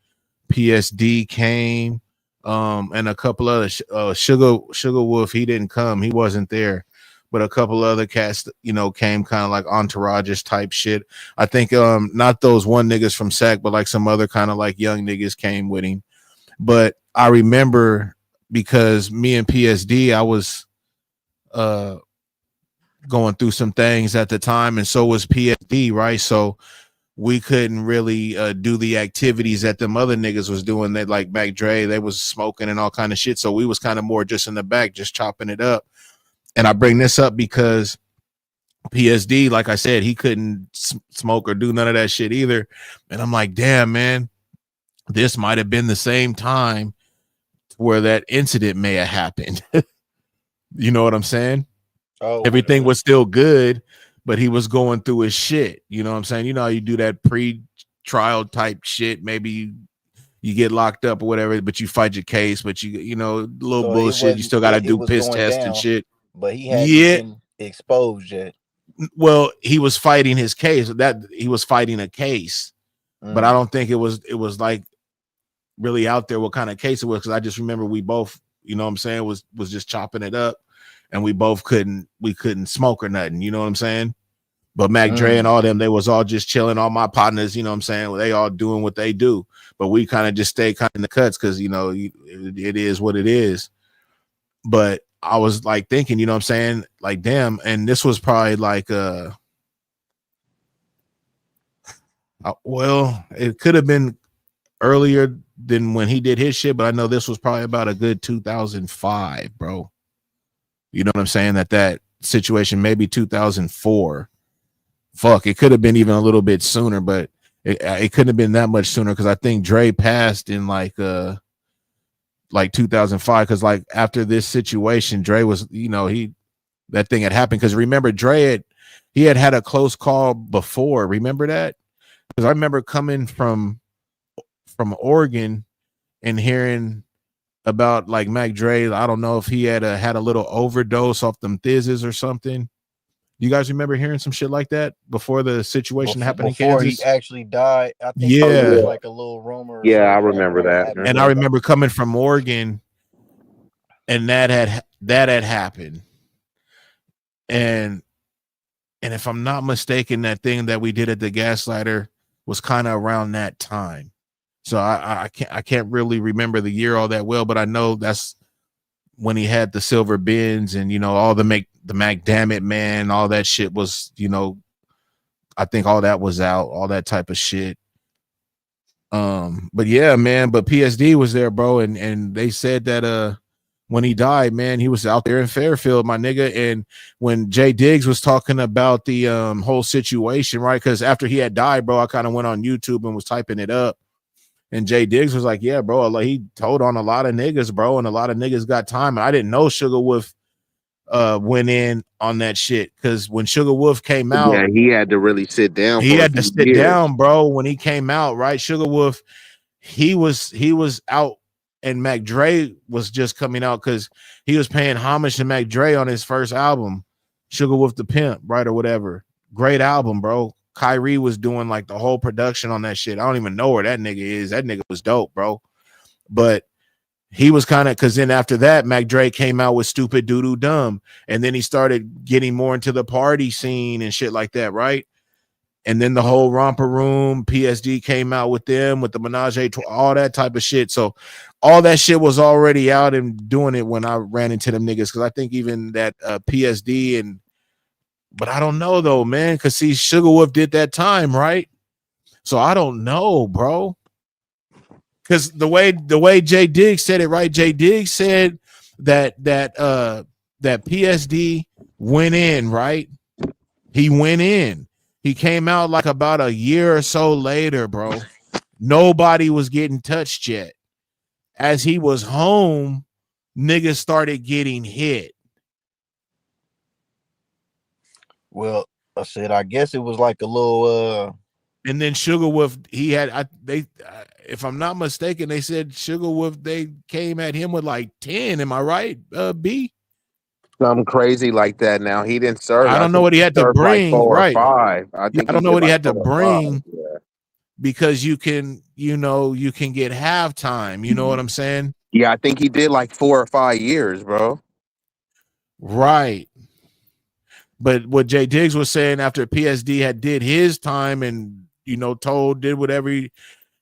PSD came, and a couple other Sugar Wolf. He didn't come, he wasn't there, but a couple other cats, you know, came kind of like entourage type shit. I think not those one niggas from SAC, but like some other kind of like young niggas came with him. But I remember because me and PSD, I was going through some things at the time, and so was PSD, right? So we couldn't really do the activities that them other niggas was doing. That like Mac Dre, they was smoking and all kind of shit. So we was kind of more just in the back, just chopping it up. And I bring this up because PSD, like I said, he couldn't smoke or do none of that shit either. And I'm like, damn, man, this might have been the same time where that incident may have happened. You know what I'm saying? Oh, everything was still good, but he was going through his shit. You know what I'm saying? You know how you do that pre-trial type shit. Maybe you get locked up or whatever, but you fight your case, but you know, little So it bullshit. You still got to it do was piss going test down, and shit. but he hadn't Yeah. been exposed yet. Well, he was fighting his case. That he was fighting a case, but I don't think it was like really out there what kind of case it was. Because I just remember we both, you know what I'm saying, was just chopping it up, and we both couldn't smoke or nothing. You know what I'm saying? But Mac Dre and all them, they was all just chilling. All my partners, you know what I'm saying, they all doing what they do. But we kind of just stay kind of in the cuts because, you know, it is what it is. But I was like thinking, you know what I'm saying, like, damn. And this was probably like well, it could have been earlier than when he did his shit, but I know this was probably about a good 2005, bro. You know what I'm saying? That situation, maybe 2004. Fuck, it could have been even a little bit sooner, but it couldn't have been that much sooner because I think Dre passed in like 2005. Because like after this situation, Dre was, you know, that thing had happened. Because remember, Dre had a close call before. Remember that? Because I remember coming from Oregon and hearing about like Mac Dre. I don't know if he had a little overdose off them thizzes or something. You guys remember hearing some shit like that before the situation happened in Kansas? Before he actually died, I think Yeah. it was like a little rumor. or Yeah, I something. remember that. And I remember coming from Oregon, and that had happened. And if I'm not mistaken, that thing that we did at the Gaslighter was kind of around that time. So I can't really remember the year all that well, but I know that's when he had the silver bins and, you know, all the Mac Damn It Man, all that shit was, you know, I think all that was out, all that type of shit. But yeah, man, but PSD was there, bro, and they said that when he died, man, he was out there in Fairfield, my nigga. And when Jay Diggs was talking about the whole situation, right? Because after he had died, bro, I kind of went on YouTube and was typing it up. And Jay Diggs was like, yeah, bro, like, he told on a lot of niggas, bro, and a lot of niggas got time. And I didn't know Sugar Wolf went in on that shit, because when Sugar Wolf came out, Yeah, he had to really sit down. he for a had to few sit years. down, bro, when he came out, right? Sugar Wolf, he was out, and Mac Dre was just coming out because he was paying homage to Mac Dre on his first album, Sugar Wolf the Pimp, right, or whatever. Great album, bro. Kyrie was doing like the whole production on that shit. I don't even know where that nigga is. That nigga was dope, bro. But he was kind of, because then after that, Mac Dre came out with Stupid Doo-Doo Dumb, and then he started getting more into the party scene and shit like that, right? And then the whole Romper Room, PSD came out with them, with the Menage a Trois, all that type of shit. So all that shit was already out and doing it when I ran into them niggas, because I think even that PSD but I don't know though, man, because see, Sugar Wolf did that time, right? So I don't know, bro. Because the way Jay Diggs said it, right? Jay Diggs said that PSD went in, right? He went in. He came out like about a year or so later, bro. Nobody was getting touched yet. As he was home, niggas started getting hit. Well, I said, I guess it was like a little. And then Sugar Wolf, he had if I'm not mistaken, they said Sugar Wolf, they came at him with like 10. Am I right, B? Something crazy like that. Now he didn't serve. I don't know what he had to served like bring, 4 or right? 5. I don't know what he had to 4 or bring 5. Yeah. because you can get halftime. You know what I'm saying? Yeah, I think he did like 4 or 5 years, bro. Right. But what Jay Diggs was saying after PSD had did his time and, you know, did whatever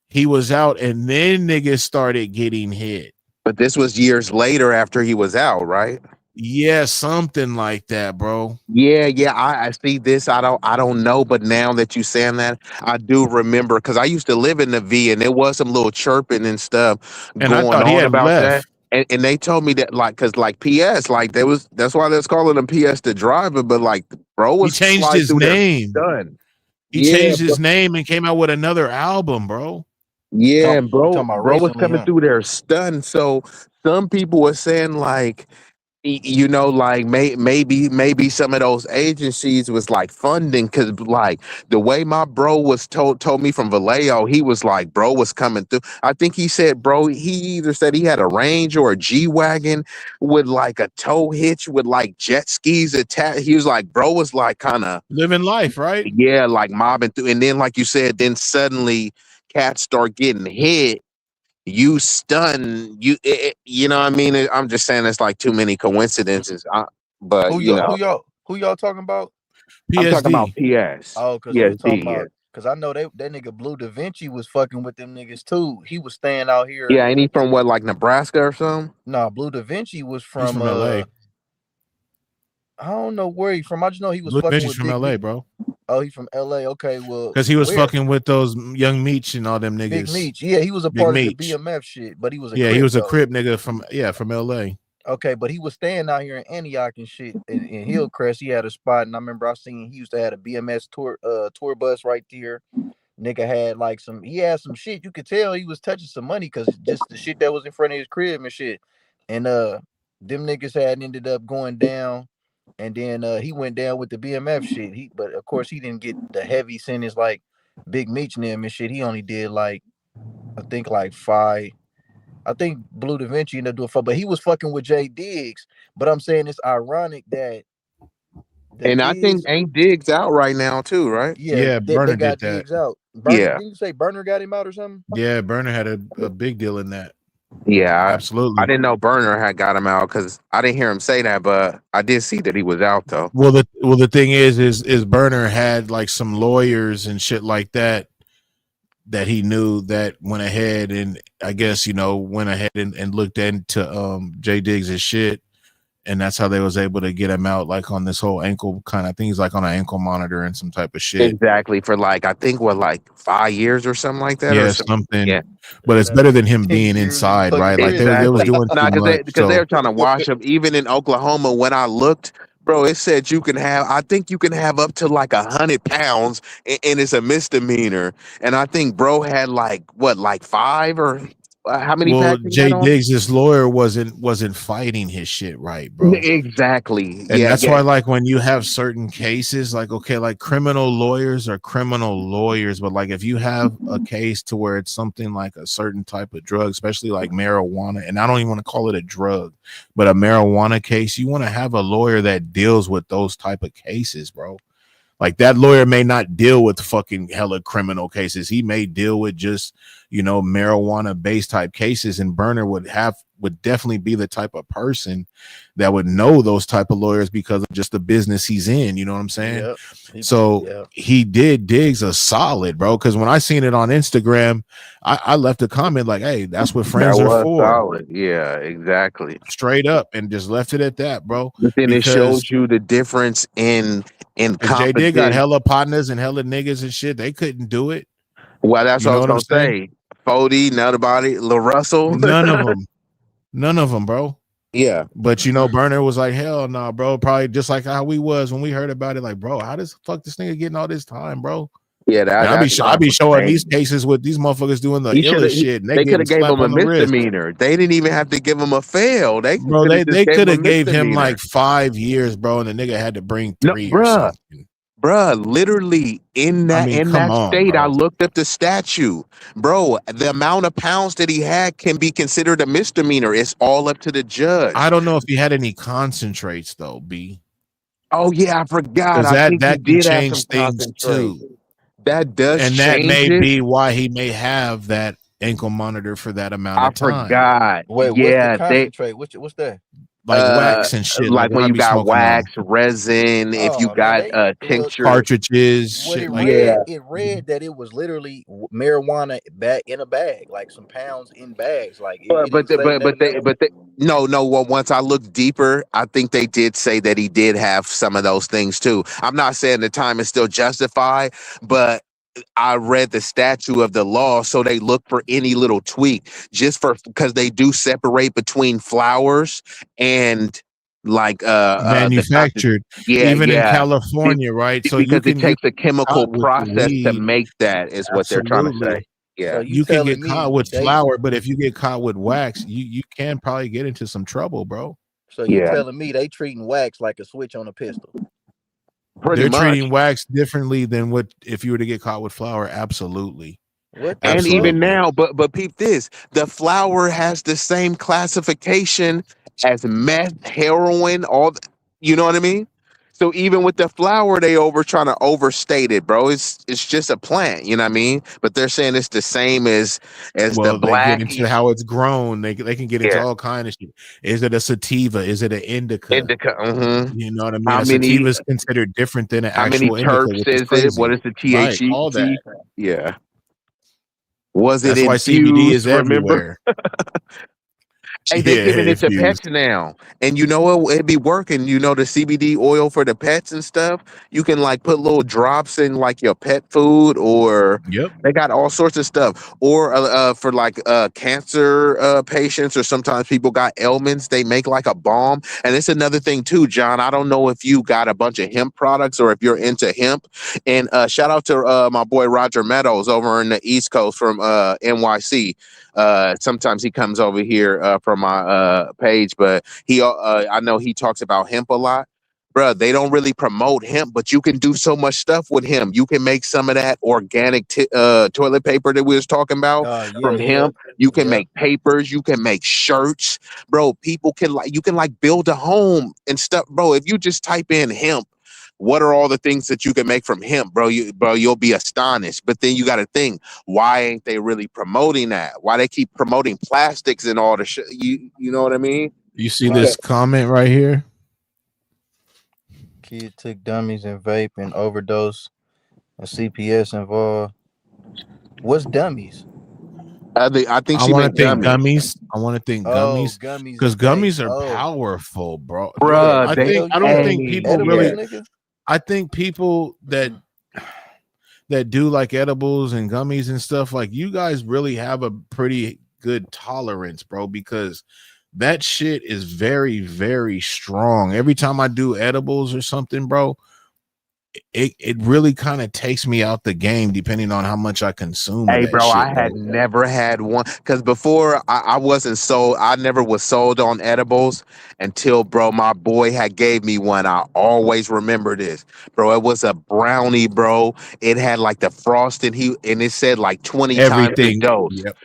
he was out, and then niggas started getting hit. But this was years later after he was out, right? Yeah, something like that, bro. Yeah, I see this. I don't know, but now that you saying that, I do remember, because I used to live in the V, and there was some little chirping and stuff And I going thought he on had about left. that. And they told me that, like, because like PS, like that's why they're calling him PS the driver, but like bro was He changed sliding his through there name. done. He changed his name and came out with another album, bro. Yeah, and bro talking about was recently, coming huh? through there stunned. So some people were saying like, you know, like maybe some of those agencies was like funding, because like the way my bro was told me from Vallejo, he was like, bro was coming through. I think he said, bro, he either said he had a Range or a G-Wagon with like a tow hitch with like jet skis attached. He was like, bro was like kind of living life, right? Yeah, like mobbing through. And then like you said, then suddenly cats start getting hit. You stun, you know what I mean? I'm just saying it's like too many coincidences. But Who you y'all, know, who y'all talking about? I'm talking about PS. Oh, because I was talking PSD, about, because I know that nigga Blue Da Vinci was fucking with them niggas too. He was staying out here. yeah, ain't he from what, like Nebraska or something? Nah, Blue Da Vinci was from, from LA. I don't know where he from. I just know he was Blue fucking Vinci with from Big LA, Meech. bro. Oh, he's from LA. Okay, well, Because he was where? fucking with those Young Meech and all them niggas. Big Meech. Yeah, he was a Big part Meech. of the BMF shit, but he was a Yeah, Crip, he was a though. Crip nigga from LA. Okay, but he was staying out here in Antioch and shit in Hillcrest. He had a spot, and I remember I seen he used to have a BMS tour bus right there. Nigga had like he had some shit. You could tell he was touching some money because just the shit that was in front of his crib and shit. And them niggas had ended up going down, and then he went down with the BMF shit. But of course he didn't get the heavy sentence like Big Meech and them and shit. He only did like I think like 5. I think Blue Da Vinci ended up doing 4, but he was fucking with Jay Diggs. But I'm saying it's ironic that. And I think ain't Diggs out right now too, right? Yeah, they Burner got did that. Diggs out. Burner, Yeah. Didn't you say Burner got him out or something? Yeah, Burner had a big deal in that. Yeah, absolutely. I didn't know Burner had got him out because I didn't hear him say that, but I did see that he was out though. Well, the thing is Burner had like some lawyers and shit like that he knew that went ahead and I guess went ahead and looked into Jay Diggs' shit, and that's how they was able to get him out like on this whole ankle kind of thing. He's like on an ankle monitor and some type of shit. Exactly, for like I think 5 years or something like that. Yeah, or something. Yeah. But it's better than him being inside, right? Like they was doing too much. Because they were trying to wash him. Even in Oklahoma, when I looked, bro, it said you can have. I think you can have up to like 100 pounds, and it's a misdemeanor. And I think bro had like 5 or how many? Well, packs he Jay had on? Diggs' lawyer wasn't fighting his shit right, bro. Exactly. And that's why, like, when you have certain cases, like, okay, like criminal lawyers are criminal lawyers, but like if you have a case to where it's something like a certain type of drug, especially like marijuana, and I don't even want to call it a drug, but a marijuana case, you want to have a lawyer that deals with those type of cases, bro. Like that lawyer may not deal with fucking hella criminal cases. He may deal with just, marijuana based type cases, and Burner would definitely be the type of person that would know those type of lawyers because of just the business he's in. You know what I'm saying? Yep. He did Diggs a solid, bro. Because when I seen it on Instagram, I left a comment like, "Hey, that's what friends are for." Solid. Yeah, exactly. Straight up, and just left it at that, bro. But then it shows you the difference in Jay Diggs got hella partners and hella niggas and shit. They couldn't do it. Well, that's what I was gonna say. Fody, nobody, LaRussell. None of them, bro. Yeah. But Burner was like, hell no, nah, bro. Probably just like how we was when we heard about it. Like, bro, how does fuck this nigga getting all this time, bro? Yeah, I be showing these cases with these motherfuckers doing the illest shit. And they could have gave him a misdemeanor. They didn't even have to give him a fail. They could have gave him like 5 years, bro, and the nigga had to bring 3 or something. Bruh, literally in that state, bro. I looked up the statute. Bro, the amount of pounds that he had can be considered a misdemeanor. It's all up to the judge. I don't know if he had any concentrates though, B. Oh yeah, I forgot. That can change things too. That does, and that may be why he may have that ankle monitor for that amount of time. I forgot. Wait, yeah, what's the concentrate? What's that? Like wax and shit. Like when you got wax, resin, if you got tincture, cartridges, shit like that. It read that it was literally marijuana in a bag, like some pounds in bags. Like, no. Well, once I looked deeper, I think they did say that he did have some of those things too. I'm not saying the time is still justified, but I read the statute of the law, so they look for any little tweak because they do separate between flowers and like manufactured, in California, right? So because it takes a chemical process to make that is what they're trying to say. Yeah, so you can get caught with flour, but if you get caught with wax, you can probably get into some trouble, bro. So you're telling me they treating wax like a switch on a pistol? They're treating wax differently than what if you were to get caught with flour. Absolutely. And even now, but peep this: the flour has the same classification as meth, heroin, you know what I mean? So even with the flour, they trying to overstate it, bro. It's just a plant, you know what I mean? But they're saying it's the same as the black. They get into how it's grown. They can get into all kind of shit. Is it a sativa? Is it an indica? You know what I mean? A sativa is considered different than an actual indica. How many terps is it? What is the THC? Right, all that. Yeah. Was it That's why CBD is everywhere. Hey, they giving it to infused. pets now, and you know what? It'd be working. You know the CBD oil for the pets and stuff. You can like put little drops in like your pet food, or Yep. they got all sorts of stuff. Or for like cancer patients, or sometimes people got ailments. They make like a balm, and it's another thing too, John. I don't know if you got a bunch of hemp products or if you're into hemp. And shout out to my boy Roger Meadows over in the East Coast from NYC. Sometimes he comes over here from my page, but he I know he talks about hemp a lot. Bruh, they don't really promote hemp, but you can do so much stuff with hemp. You can make some of that organic toilet paper that we was talking about from hemp. You can make papers. You can make shirts, bro. People can you can build a home and stuff, bro. If you just type in hemp, what are all the things that you can make from hemp, bro? You'll be astonished. But then you got to think, why ain't they really promoting that? Why they keep promoting plastics and all the shit? You know what I mean? You see this comment right here? Kid took dummies and vape and overdose, and CPS involved. What's dummies? I think I she want meant to think gummies. gummies. I want to think gummies gummies because and gummies vape. are Oh. powerful, bro. Bruh, I they- don't think hey, people edibles, really. nigga. I think people that do like edibles and gummies and stuff, like you guys really have a pretty good tolerance, bro, because that shit is very, very strong. Every time I do edibles or something, bro, it really kind of takes me out the game depending on how much I consume. Hey, of that bro, shit, I had never had one because before I wasn't sold. I never was sold on edibles until, bro, my boy had gave me one. I always remember this, bro. It was a brownie, bro. It had like the frosting. And it said like 20 times the everything. dose. Yep.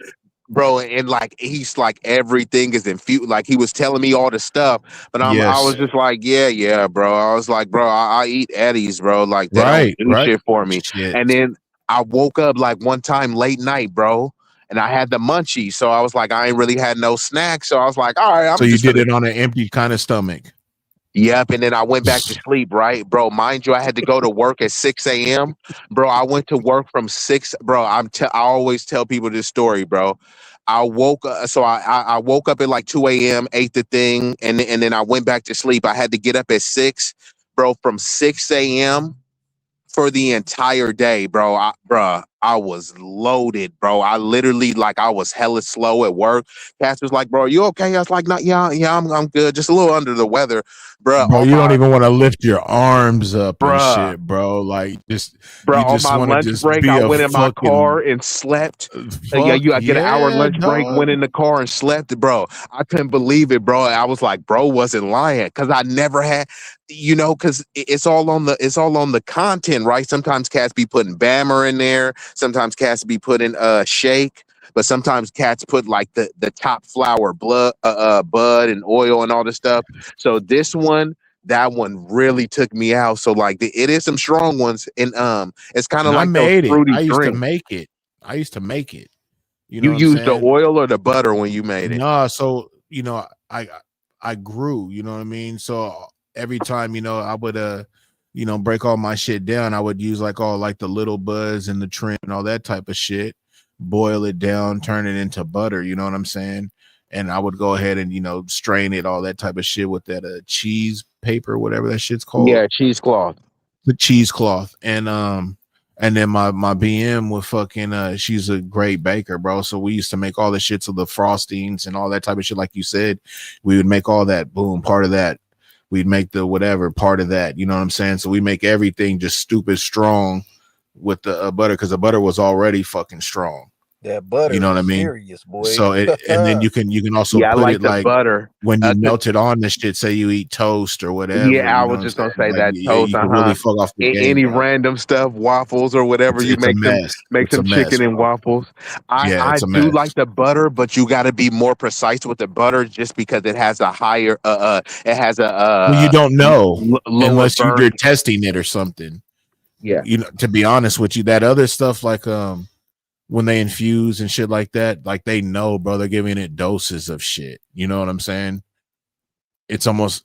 Bro, and like he's like everything is infused. Like he was telling me all the stuff, but I was Yes. just like, yeah, bro. I was like, bro, I eat Eddies, bro. Like they Right, don't do right. shit for me. Shit. And then I woke up like one time late night, bro, and I had the munchies. So I was like, I ain't really had no snacks. So I was like, all right, I'm So you just did gonna. it on an empty kind of stomach. Yep, and then I went back to sleep, right? Bro, mind you, I had to go to work at 6 a.m. Bro, I went to work from 6. Bro, I always tell people this story, bro. I woke up, so I woke up at like 2 a.m., ate the thing, and then I went back to sleep. I had to get up at 6, bro, from 6 a.m. for the entire day, bro. I was loaded, bro. I literally I was hella slow at work. Cass was like, "Bro, you okay?" I was like, "No, yeah, I'm good. Just a little under the weather, bro." Bro, you don't even want to lift your arms up and Bruh. shit, bro. Like just, Bro, you on just my want to lunch just break, be I a went in my fucking car and slept. I get an hour lunch break, went in the car and slept, bro. I couldn't believe it, bro. I was like, bro, wasn't lying, because I never had, because it's all on the content, right? Sometimes cats be putting Bammer in there, sometimes cats be putting shake, but sometimes cats put like the top flower bud and oil and all this stuff. So that one really took me out. So like it is some strong ones, and it's kind of And I like those made it. fruity I used to drinks. make it. You know You what I'm used the saying? oil or the butter when you made it? No, so I grew, you know what I mean? So every time, I would break all my shit down, I would use all the little buds and the trim and all that type of shit, boil it down, turn it into butter, you know what I'm saying? And I would go ahead and strain it, all that type of shit with that cheese paper, whatever that shit's called. Yeah, cheesecloth. The cheesecloth. And then my BM with fucking she's a great baker, bro. So we used to make all the shits of the frostings and all that type of shit. Like you said, we would make all that, boom, part of that. We'd make the whatever part of that. You know what I'm saying? So we make everything just stupid strong with the butter, because the butter was already fucking strong. That butter, you know what I is mean? serious, boy. So and then you can also Yeah, I put like it the like butter. when you melt it on the shit. Say you eat toast or whatever. Yeah, I you know was what just I'm gonna saying? say that toast. You can really fuck off the game. Any bro. random stuff, waffles or whatever. You It's a make them mess. make It's a some mess, chicken and bro. waffles. Yeah, I it's a do mess. like the butter, but you got to be more precise with the butter, just because it has a higher it has a Well, you don't know lower unless burn. you're testing it or something. Yeah. To be honest with you, that other stuff when they infuse and shit like that, they know, bro, they're giving it doses of shit. You know what I'm saying? It's almost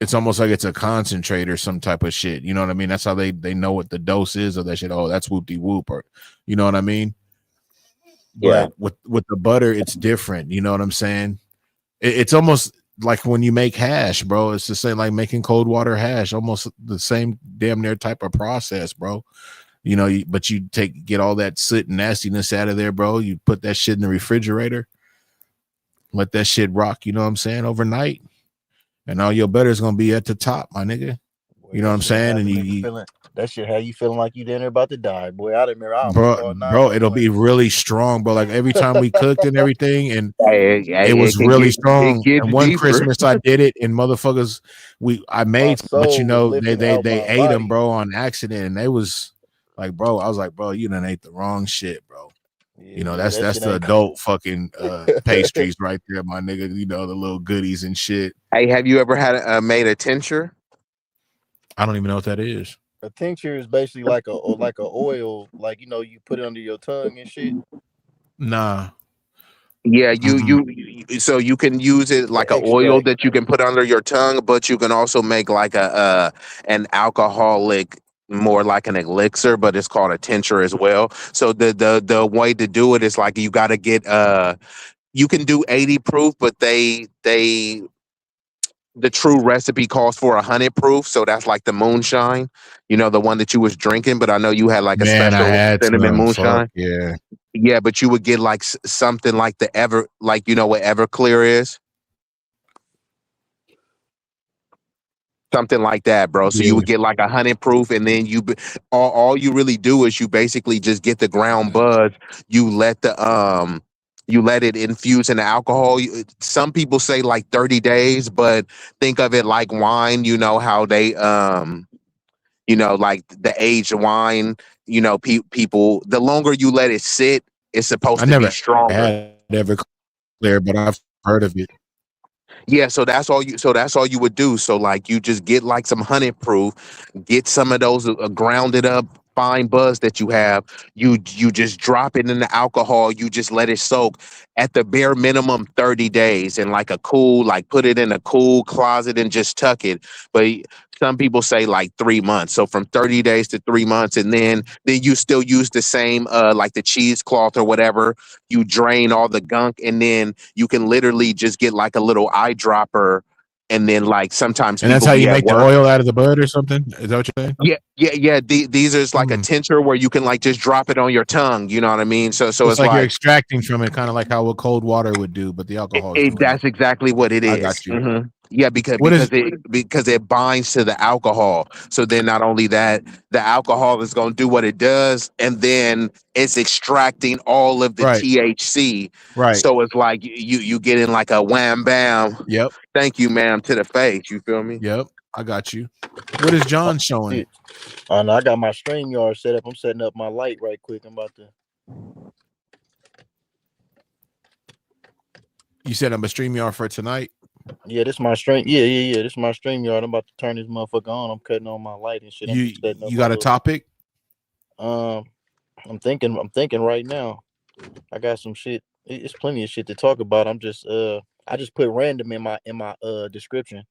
like it's a concentrate or some type of shit. You know what I mean? That's how they know what the dose is of that shit. Oh, that's whoop-de-whoop, or you know what I mean? Yeah. But with the butter, it's different. You know what I'm saying? It's almost like when you make hash, bro. It's the same like making cold water hash, almost the same damn near type of process, bro. You know, but you get all that soot and nastiness out of there, bro. You put that shit in the refrigerator, let that shit rock, you know what I'm saying, overnight. And all your butter's gonna be at the top, my nigga. You know what I'm saying? And you that shit had you feeling like you dinner about to die, boy. I remember, bro, it'll be really strong, bro. Like every time we cooked and everything, and it was can really get- strong. it gets And one deeper. Christmas I did it, and motherfuckers, I made, soul but you know, was they lifting out my ate them, body. bro, on accident, and they was like, bro, I was like, bro, you done ate the wrong shit, bro. You know, that's that shit the ain't adult fucking pastries right there, my nigga. You know, the little goodies and shit. Hey, have you ever had made a tincture? I don't even know what that is. A tincture is basically like a oil, like you put it under your tongue and shit. Nah. Yeah, so you can use it like an oil that you can put under your tongue, but you can also make like an alcoholic, more like an elixir, but it's called a tincture as well. So the way to do it is like you got to get you can do 80 proof, but the true recipe calls for 100 proof, so that's like the moonshine, you know, the one that you was drinking. But I know you had like a Man, I special had cinnamon some. moonshine. Fuck, yeah. Yeah, but you would get like something like you know what Everclear is, something like that, bro. So you would get like 100 proof, and then all you really do is you basically just get the ground bud. You let it infuse in the alcohol. Some people say like 30 days, but think of it like wine. You know how they you know, like the aged wine. You know, people, the longer you let it sit, it's supposed to be stronger. Had Everclear, but I've heard of it. Yeah, so that's all you would do. So like you just get like some 100 proof, get some of those grounded up fine buzz that you have. You just drop it in the alcohol. You just let it soak at the bare minimum 30 days in like put it in a cool closet and just tuck it. But some people say like 3 months. So from 30 days to 3 months, and then you still use the same like the cheesecloth or whatever. You drain all the gunk, and then you can literally just get like a little eyedropper. And then, like, sometimes And that's people how be you at make the work. oil out of the bud or something? Is that what you're saying? Yeah. These are like a tincture where you can like just drop it on your tongue. You know what I mean? So it's like you're like extracting from it, kind of like how what cold water would do, but the alcohol. that's exactly what it is. I got you. Mhm. Yeah, because What is- because it binds to the alcohol. So then not only that, the alcohol is going to do what it does, and then it's extracting all of the Right. THC. Right. So it's like you get in like a wham bam. Yep. Thank you, ma'am, to the face. You feel me? Yep. I got you. What is John showing? I know I got my StreamYard set up. I'm setting up my light right quick. I'm about to. You said I'm a StreamYard for tonight. Yeah, this is my stream. Yeah. This is my StreamYard. I'm about to turn this motherfucker on. I'm cutting on my light and shit. I'm You just setting up you my got a little- topic? I'm thinking right now. I got some shit. It's plenty of shit to talk about. I'm just I just put random in my description.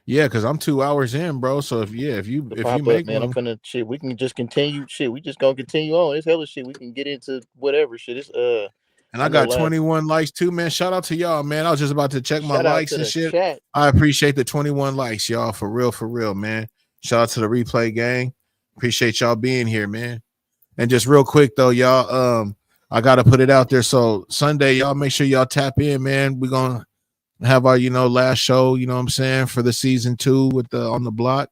Yeah, because I'm 2 hours in, bro. So if you Pop make up, man, one, I'm finna shit. We can just continue. Shit, we just gonna continue on. It's hella shit. We can get into whatever shit. It's and I got 21 likes too, man. Shout out to y'all, man. I was just about to check my Shout out likes to and the shit. chat. I appreciate the 21 likes, y'all. For real, man. Shout out to the replay gang. Appreciate y'all being here, man. And just real quick though, y'all, I gotta put it out there. So Sunday, y'all make sure y'all tap in, man. We're gonna have our, last show, you know what I'm saying, for the season 2 with the On the Block.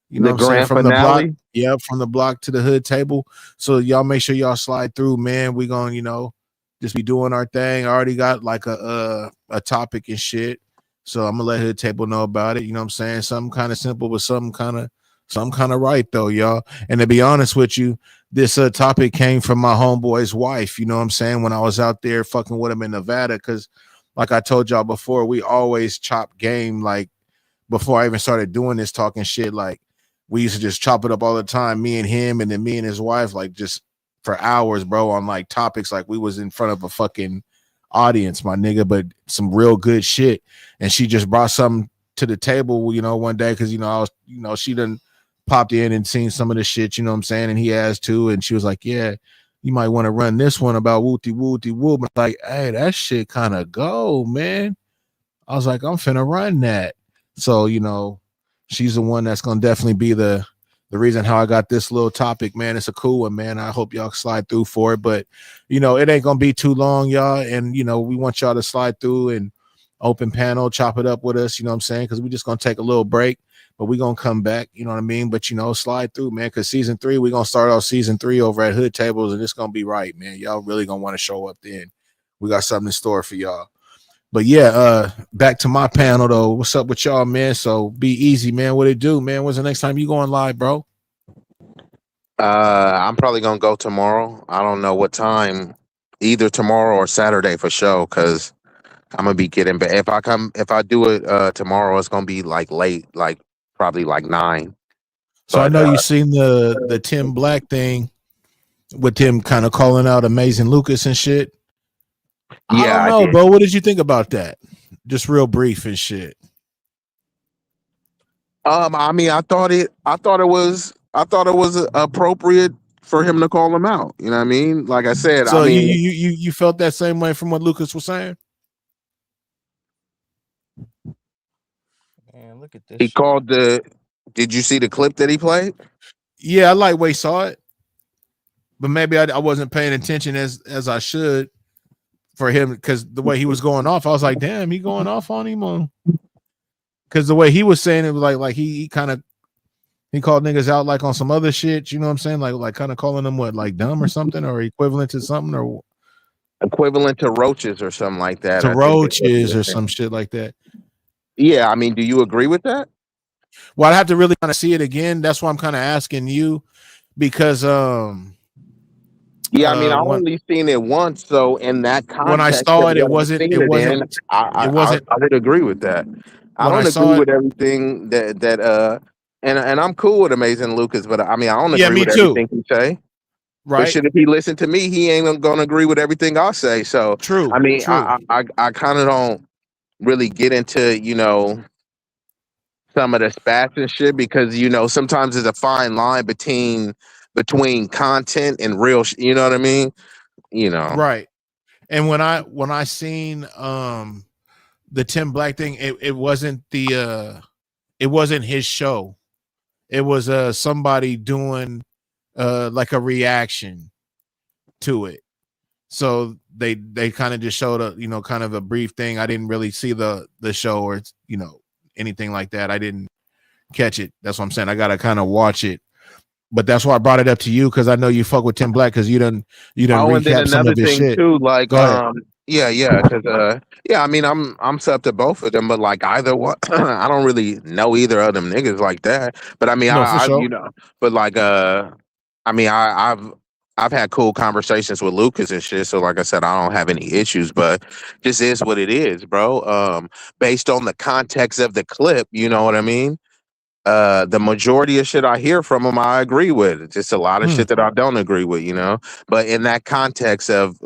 You know The what I'm saying? grand From the finale? block. Yep, from the block to the hood table. So y'all make sure y'all slide through, man. We're gonna, just be doing our thing. I already got like a topic and shit. So I'm gonna let hood table know about it. You know what I'm saying? Something kind of simple, but something kind of right though, y'all. And to be honest with you, this topic came from my homeboy's wife. You know what I'm saying? When I was out there fucking with him in Nevada, because like I told y'all before, we always chop game. Like before I even started doing this talking shit, like we used to just chop it up all the time, me and him, and then me and his wife, like just for hours, bro, on like topics like we was in front of a fucking audience, my nigga, but some real good shit. And she just brought something to the table, one day, because I was, she done popped in and seen some of the shit, you know what I'm saying, and he has too, and she was like, yeah, you might want to run this one about wooty woo, but like, hey, that shit kind of go, man. I was like, I'm finna run that. So, she's the one that's gonna definitely be the reason how I got this little topic, man. It's a cool one, man. I hope y'all slide through for it. But it ain't gonna be too long, y'all. And we want y'all to slide through and open panel, chop it up with us, you know what I'm saying? Because we're just gonna take a little break, but we're gonna come back, you know what I mean? But slide through, man, because season 3, we're gonna start off season 3 over at Hood Tables, and it's gonna be right, man. Y'all really gonna want to show up then. We got something in store for y'all. But yeah, back to my panel though. What's up with y'all, man? So be easy, man. What it do, man? When's the next time you going live, bro? I'm probably gonna go tomorrow. I don't know what time, either tomorrow or Saturday for sure, because I'm gonna be getting back. If I do it tomorrow, it's gonna be like late, like probably like 9. So I know you seen the Tim Black thing with him kind of calling out Amazing Lucas and shit. Yeah, I don't know, bro. What did you think about that? Just real brief and shit. I mean, I thought it was appropriate for him to call him out. You know what I mean? Like I said, So I mean, you felt that same way from what Lucas was saying? Man, look at this. he called did you see the clip that he played? Yeah, I lightweight saw it, but maybe I wasn't paying attention as I should for him, because the way he was going off, I was like, damn, he going off on him because the way he was saying it was like he kind of he called niggas out like on some other shit, you know what I'm saying? Like kind of calling them what, like dumb or something, or equivalent to something, or Equivalent to roaches or something like that. to I think is what he roaches was or saying. some shit like that. Yeah, I mean, do you agree with that? Well, I'd have to really kind of see it again. That's why I'm kind of asking you, because Yeah, I mean, I when only seen it once, so in that context, when I saw of it, what I've seen I would agree with that. I when I don't saw agree it. with everything that and I'm cool with Amazing Lucas, but I mean, I don't Yeah, agree me with too. everything he say. But Right? shit, if he listen to me, he ain't gonna agree with everything I say. So True. I mean, True. I kind of don't really get into some of the spats and shit, because sometimes there's a fine line between content and real you know what I mean? Right. And when I seen the Tim Black thing, it wasn't it wasn't his show. It was somebody doing like a reaction to it. So they kind of just showed a kind of a brief thing. I didn't really see the show or anything like that. I didn't catch it. That's what I'm saying. I gotta kind of watch it. But that's why I brought it up to you, because I know you fuck with Tim Black, because you done Oh, and then recap some another of his thing shit. too, like Go ahead. because I mean, I'm sub to both of them, but like either one, I don't really know either of them niggas like that. But I mean, No, for I sure. but like I mean, I've had cool conversations with Lucas and shit. So like I said, I don't have any issues, but just is what it is, bro. Based on the context of the clip, you know what I mean? The majority of shit I hear from him, I agree with. It's just a lot of shit that I don't agree with, But in that context of,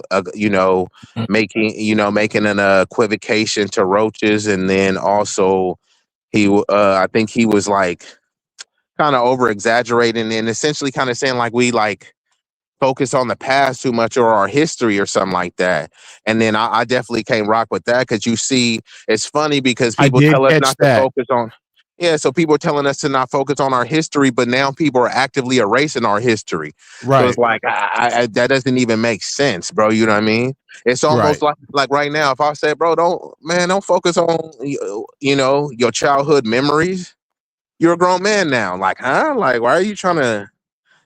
making an equivocation to roaches, and then also I think he was like kind of over exaggerating and essentially kind of saying like we like focus on the past too much or our history or something like that. And then I definitely can't rock with that, because you see, it's funny because I people did tell us catch not that. to focus on. Yeah, so people are telling us to not focus on our history, but now people are actively erasing our history. So Right. it's like that doesn't even make sense, bro. You know what I mean? It's almost Right. like right now, if I say, bro, don't focus on your childhood memories. You're a grown man now. Like, huh? Like, why are you trying to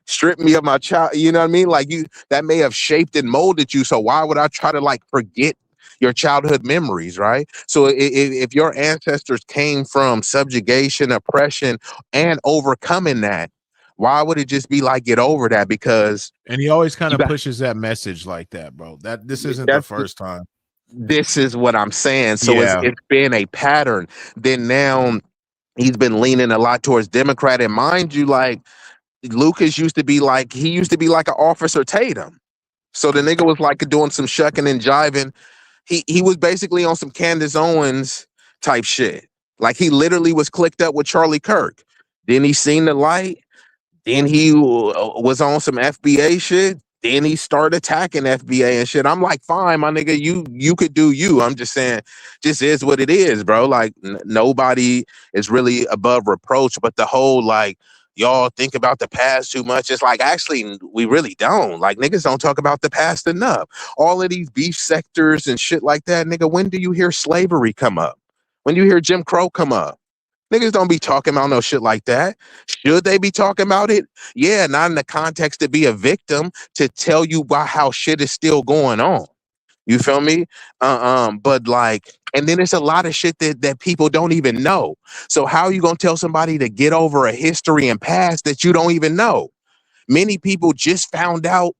strip me of my child? You know what I mean? Like that may have shaped and molded you. So why would I try to like forget your childhood memories, right? So if your ancestors came from subjugation, oppression, and overcoming that, why would it just be like get over that? Because And he always kind of pushes that message like that, bro. This isn't the first time. this is what I'm saying. So Yeah. it's been a pattern. Then now he's been leaning a lot towards Democrat, and mind you, like Lucas used to be like an Officer Tatum. So the nigga was like doing some shucking and jiving. He was basically on some Candace Owens type shit. Like he literally was clicked up with Charlie Kirk. Then he seen the light. Then he was on some FBA shit. Then he started attacking FBA and shit. I'm like, fine, my nigga, you could do you. I'm just saying, just is what it is, bro. Like nobody is really above reproach, but the whole like y'all think about the past too much. It's like actually we really don't. Like niggas don't talk about the past enough. All of these beef sectors and shit like that, nigga. When do you hear slavery come up? When do you hear Jim Crow come up? Niggas don't be talking about no shit like that. Should they be talking about it? Yeah, not in the context to be a victim, to tell you about how shit is still going on. You feel me? But like, and then there's a lot of shit that people don't even know. So how are you gonna tell somebody to get over a history and past that you don't even know? Many people just found out,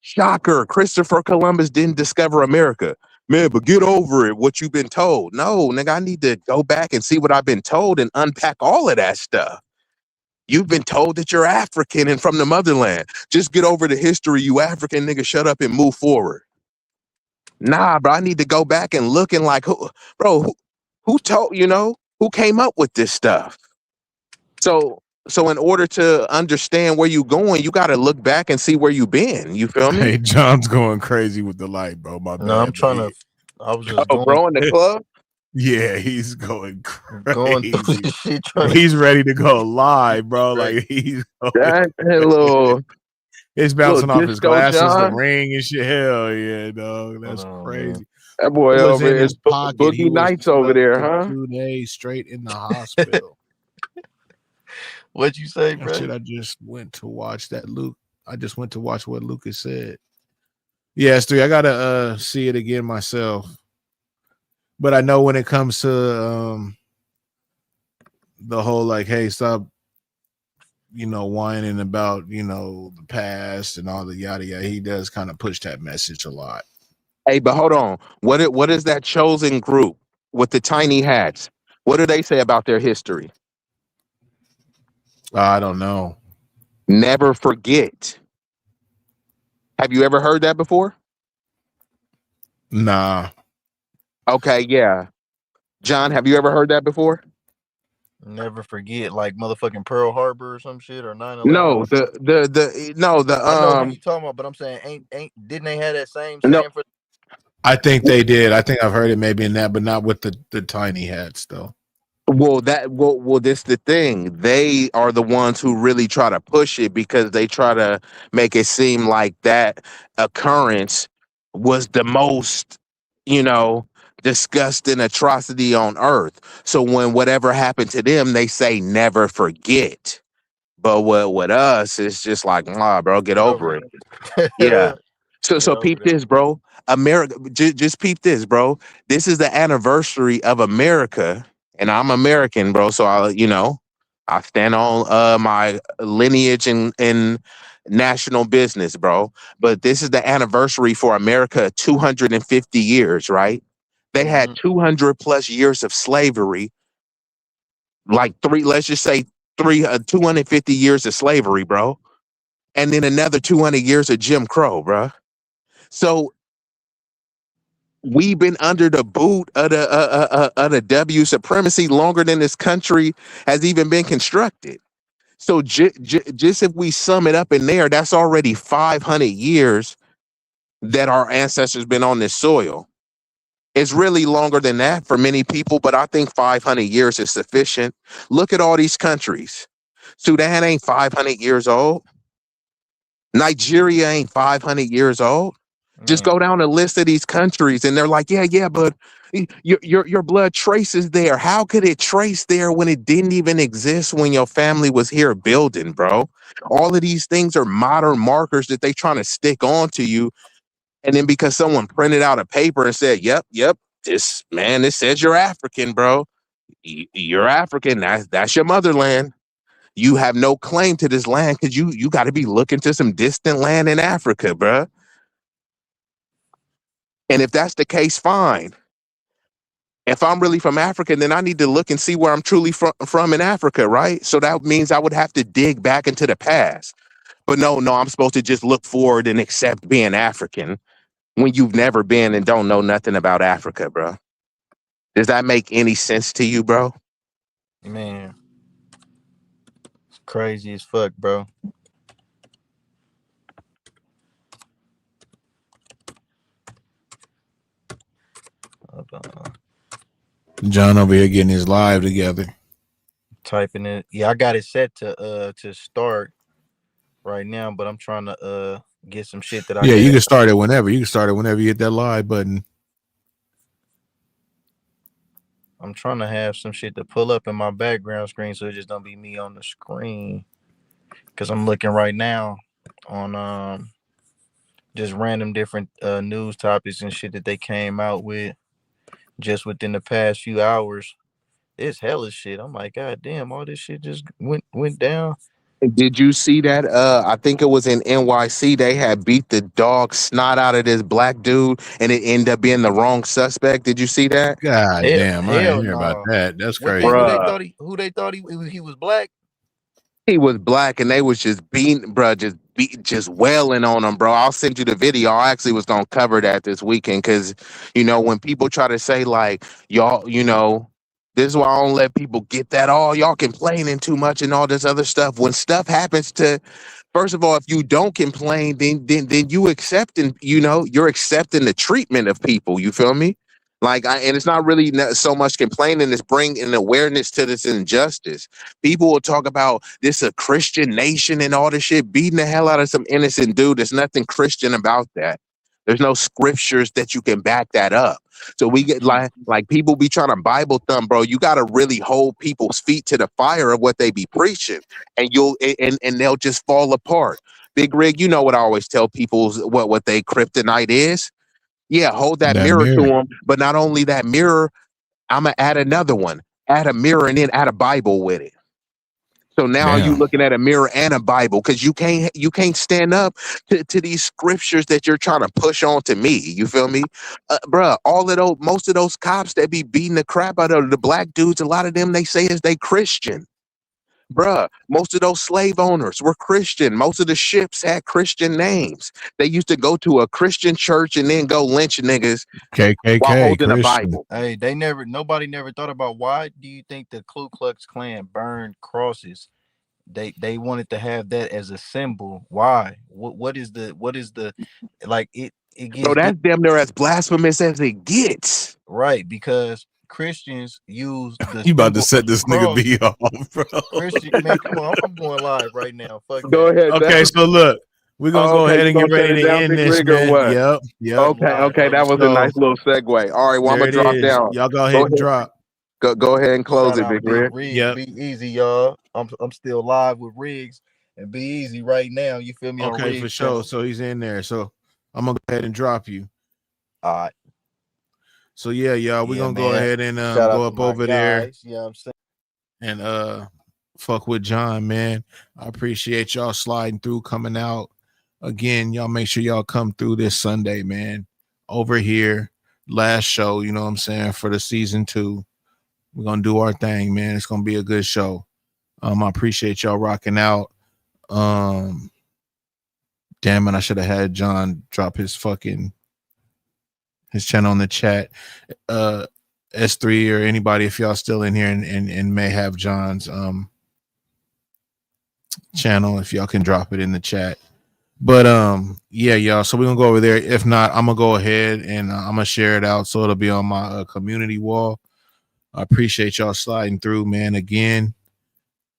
shocker, Christopher Columbus didn't discover America. Man, but get over it, what you've been told. No, nigga, I need to go back and see what I've been told and unpack all of that stuff. You've been told that you're African and from the motherland. Just get over the history, you African nigga, shut up and move forward. Nah, bro, I need to go back and look and like, who told, who came up with this stuff? So in order to understand where you going, you got to look back and see where you been. You feel me? Hey, John's going crazy with the light, bro. My bad. No, I'm trying to. I was just going. Bro, in the club. Yeah, he's going crazy. Going through this shit, trying to- He's ready to go live, bro. Like he's that little. It's bouncing off his disco, glasses, John. the ring and shit. Hell yeah, dog. That's crazy. That boy It was over in there his is pocket. He Boogie was Nights over there, huh? 2 days straight in the hospital. What'd you say, That bro? shit, I just went to watch that Luke. I just went to watch what Lucas said. Yeah, Stu, I gotta see it again myself. But I know when it comes to the whole like, hey, stop, whining about, the past and all the yada yada. He does kind of push that message a lot. Hey, but hold on. What is that chosen group with the tiny hats? What do they say about their history? I don't know. Never forget. Have you ever heard that before? Nah. Okay, yeah. John, have you ever heard that before? Never forget, like motherfucking Pearl Harbor or some shit, or 9/11. No, the I know what you talking about, but I'm saying didn't they have that same saying for? I think they did. I think I've heard it maybe in that, but not with the tiny hats though. Well, this the thing. They are the ones who really try to push it because they try to make it seem like that occurrence was the most, disgusting atrocity on earth. So when whatever happened to them, they say never forget. But with us, it's just like, nah, bro, get over it. Yeah. So peep this, bro. America, just peep this, bro. This is the anniversary of America. And I'm American, bro. So I stand on my lineage and national business, bro. But this is the anniversary for America, 250 years, right? They had 200 plus years of slavery, like let's just say 250 years of slavery, bro. And then another 200 years of Jim Crow, bro. So we've been under the boot of the W supremacy longer than this country has even been constructed. So just if we sum it up in there, that's already 500 years that our ancestors been on this soil. It's really longer than that for many people, but I think 500 years is sufficient. Look at all these countries. Sudan ain't 500 years old. Nigeria ain't 500 years old. Just go down the list of these countries and they're like, yeah, but your blood traces there. How could it trace there when it didn't even exist when your family was here building, bro? All of these things are modern markers that they trying to stick on to you. And then because someone printed out a paper and said, yep, this says you're African, bro. You're African. That's your motherland. You have no claim to this land because you got to be looking to some distant land in Africa, bro. And if that's the case, fine. If I'm really from Africa, then I need to look and see where I'm truly from in Africa, right? So that means I would have to dig back into the past. But no, I'm supposed to just look forward and accept being African when you've never been and don't know nothing about Africa, bro. Does that make any sense to you, bro? Man, it's crazy as fuck, bro. John over here getting his live together. Typing it. Yeah, I got it set to start right now, but I'm trying to get some shit that I Yeah, you got. can start it whenever. You can start it whenever you hit that live button. I'm trying to have some shit to pull up in my background screen so it just don't be me on the screen. Cause I'm looking right now on just random different news topics and shit that they came out with just within the past few hours. It's hella shit. I'm like, God damn, all this shit just went down. Did you see that? I think it was in NYC. They had beat the dog snot out of this black dude, and it ended up being the wrong suspect. Did you see that? God damn, I hell didn't hear about no. that. That's What crazy. who they thought he was black? He was black, and they was just beating, bro, just wailing on him, bro. I'll send you the video. I actually was gonna cover that this weekend because, when people try to say like y'all, this is why I don't let people get that. Oh, y'all complaining too much and all this other stuff. When stuff happens to, first of all, if you don't complain, then you accepting, you're accepting the treatment of people. You feel me? And it's not really so much complaining, it's bringing awareness to this injustice. People will talk about this a Christian nation and all this shit, beating the hell out of some innocent dude. There's nothing Christian about that. There's no scriptures that you can back that up. So we get like people be trying to Bible thumb, bro. You got to really hold people's feet to the fire of what they be preaching, and they'll just fall apart. Big Rig, you know what I always tell people what they kryptonite is. Yeah, hold that mirror to them. But not only that mirror, I'm gonna add another one. Add a mirror and then add a Bible with it. So now you looking at a mirror and a Bible because you can't stand up to these scriptures that you're trying to push on to me. You feel me, bruh? Most of those cops that be beating the crap out of the black dudes, a lot of them they say is they Christian. Bruh, most of those slave owners were Christian. Most of the ships had Christian names. They used to go to a Christian church and then go lynch niggas KKK, while holding a Christian. Bible. Hey, nobody never thought about why do you think the Ku Klux Klan burned crosses? They wanted to have that as a symbol. Why? What is the like it gets So that's damn near as blasphemous as it gets. right because Christians use the You about to symbol set this of the nigga cross. B off, bro. Christian, man, come on, I'm going live right now. Fuck Go that. ahead. Okay, so look, we're gonna go ahead and get ready to end this, man. Yep. Okay, that was a nice little segue. All right, well, I'm There gonna it drop is. down. Y'all go ahead and drop. Go ahead and close Shout it, out Big Rig. Riggs. Yep. Be easy, y'all. I'm still live with Riggs and Be Easy right now. You feel me? On Okay, Riggs for sure. channel. So he's in there. So I'm gonna go ahead and drop you. All right. So yeah, y'all, we're Yeah, gonna go man. ahead and Shout out go to up my over there guys, you know what I'm saying? and fuck with John, man. I appreciate y'all sliding through, coming out. Again, y'all make sure y'all come through this Sunday, man. Over here, last show, you know what I'm saying, for the season 2. We're gonna do our thing, man. It's gonna be a good show. I appreciate y'all rocking out. Damn it, I should have had John drop his channel in the chat. S3 or anybody, if y'all still in here and may have John's channel, if y'all can drop it in the chat. But yeah, y'all, so we're gonna go over there. If not, I'm gonna go ahead and I'm gonna share it out so it'll be on my community wall. I appreciate y'all sliding through, man. Again,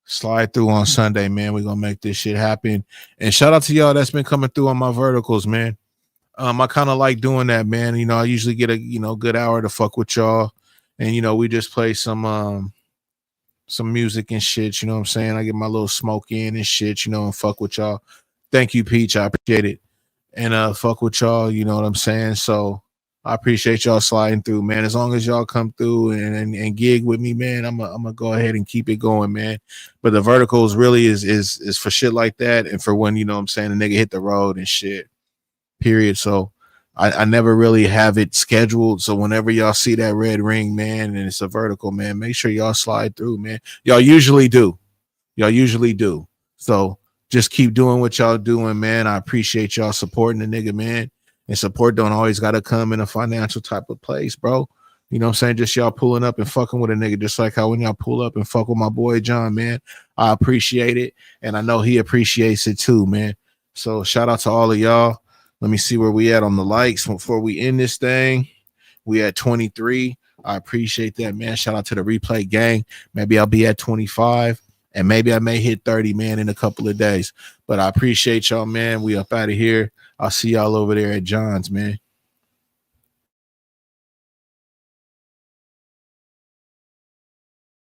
slide through on Sunday, man. We're gonna make this shit happen. And shout out to y'all that's been coming through on my verticals, man. I kind of like doing that, man. I usually get a good hour to fuck with y'all, and we just play some music and shit. You know what I'm saying? I get my little smoke in and shit, and fuck with y'all. Thank you, Peach. I appreciate it, and fuck with y'all. You know what I'm saying? So I appreciate y'all sliding through, man. As long as y'all come through and gig with me, man, I'm gonna go ahead and keep it going, man. But the verticals really is for shit like that, and for when the nigga hit the road and shit. Period. So I never really have it scheduled. So whenever y'all see that red ring, man, and it's a vertical, man, make sure y'all slide through, man. Y'all usually do. So just keep doing what y'all doing, man. I appreciate y'all supporting the nigga, man. And support don't always gotta come in a financial type of place, bro. You know what I'm saying? Just y'all pulling up and fucking with a nigga, just like how when y'all pull up and fuck with my boy John, man. I appreciate it, and I know he appreciates it too, man. So shout out to all of y'all. Let me see where we at on the likes before we end this thing. We at 23. I appreciate that, man. Shout out to the replay gang. Maybe I'll be at 25 and maybe I may hit 30, man, in a couple of days. But I appreciate y'all, man. We up out of here. I'll see y'all over there at John's, man.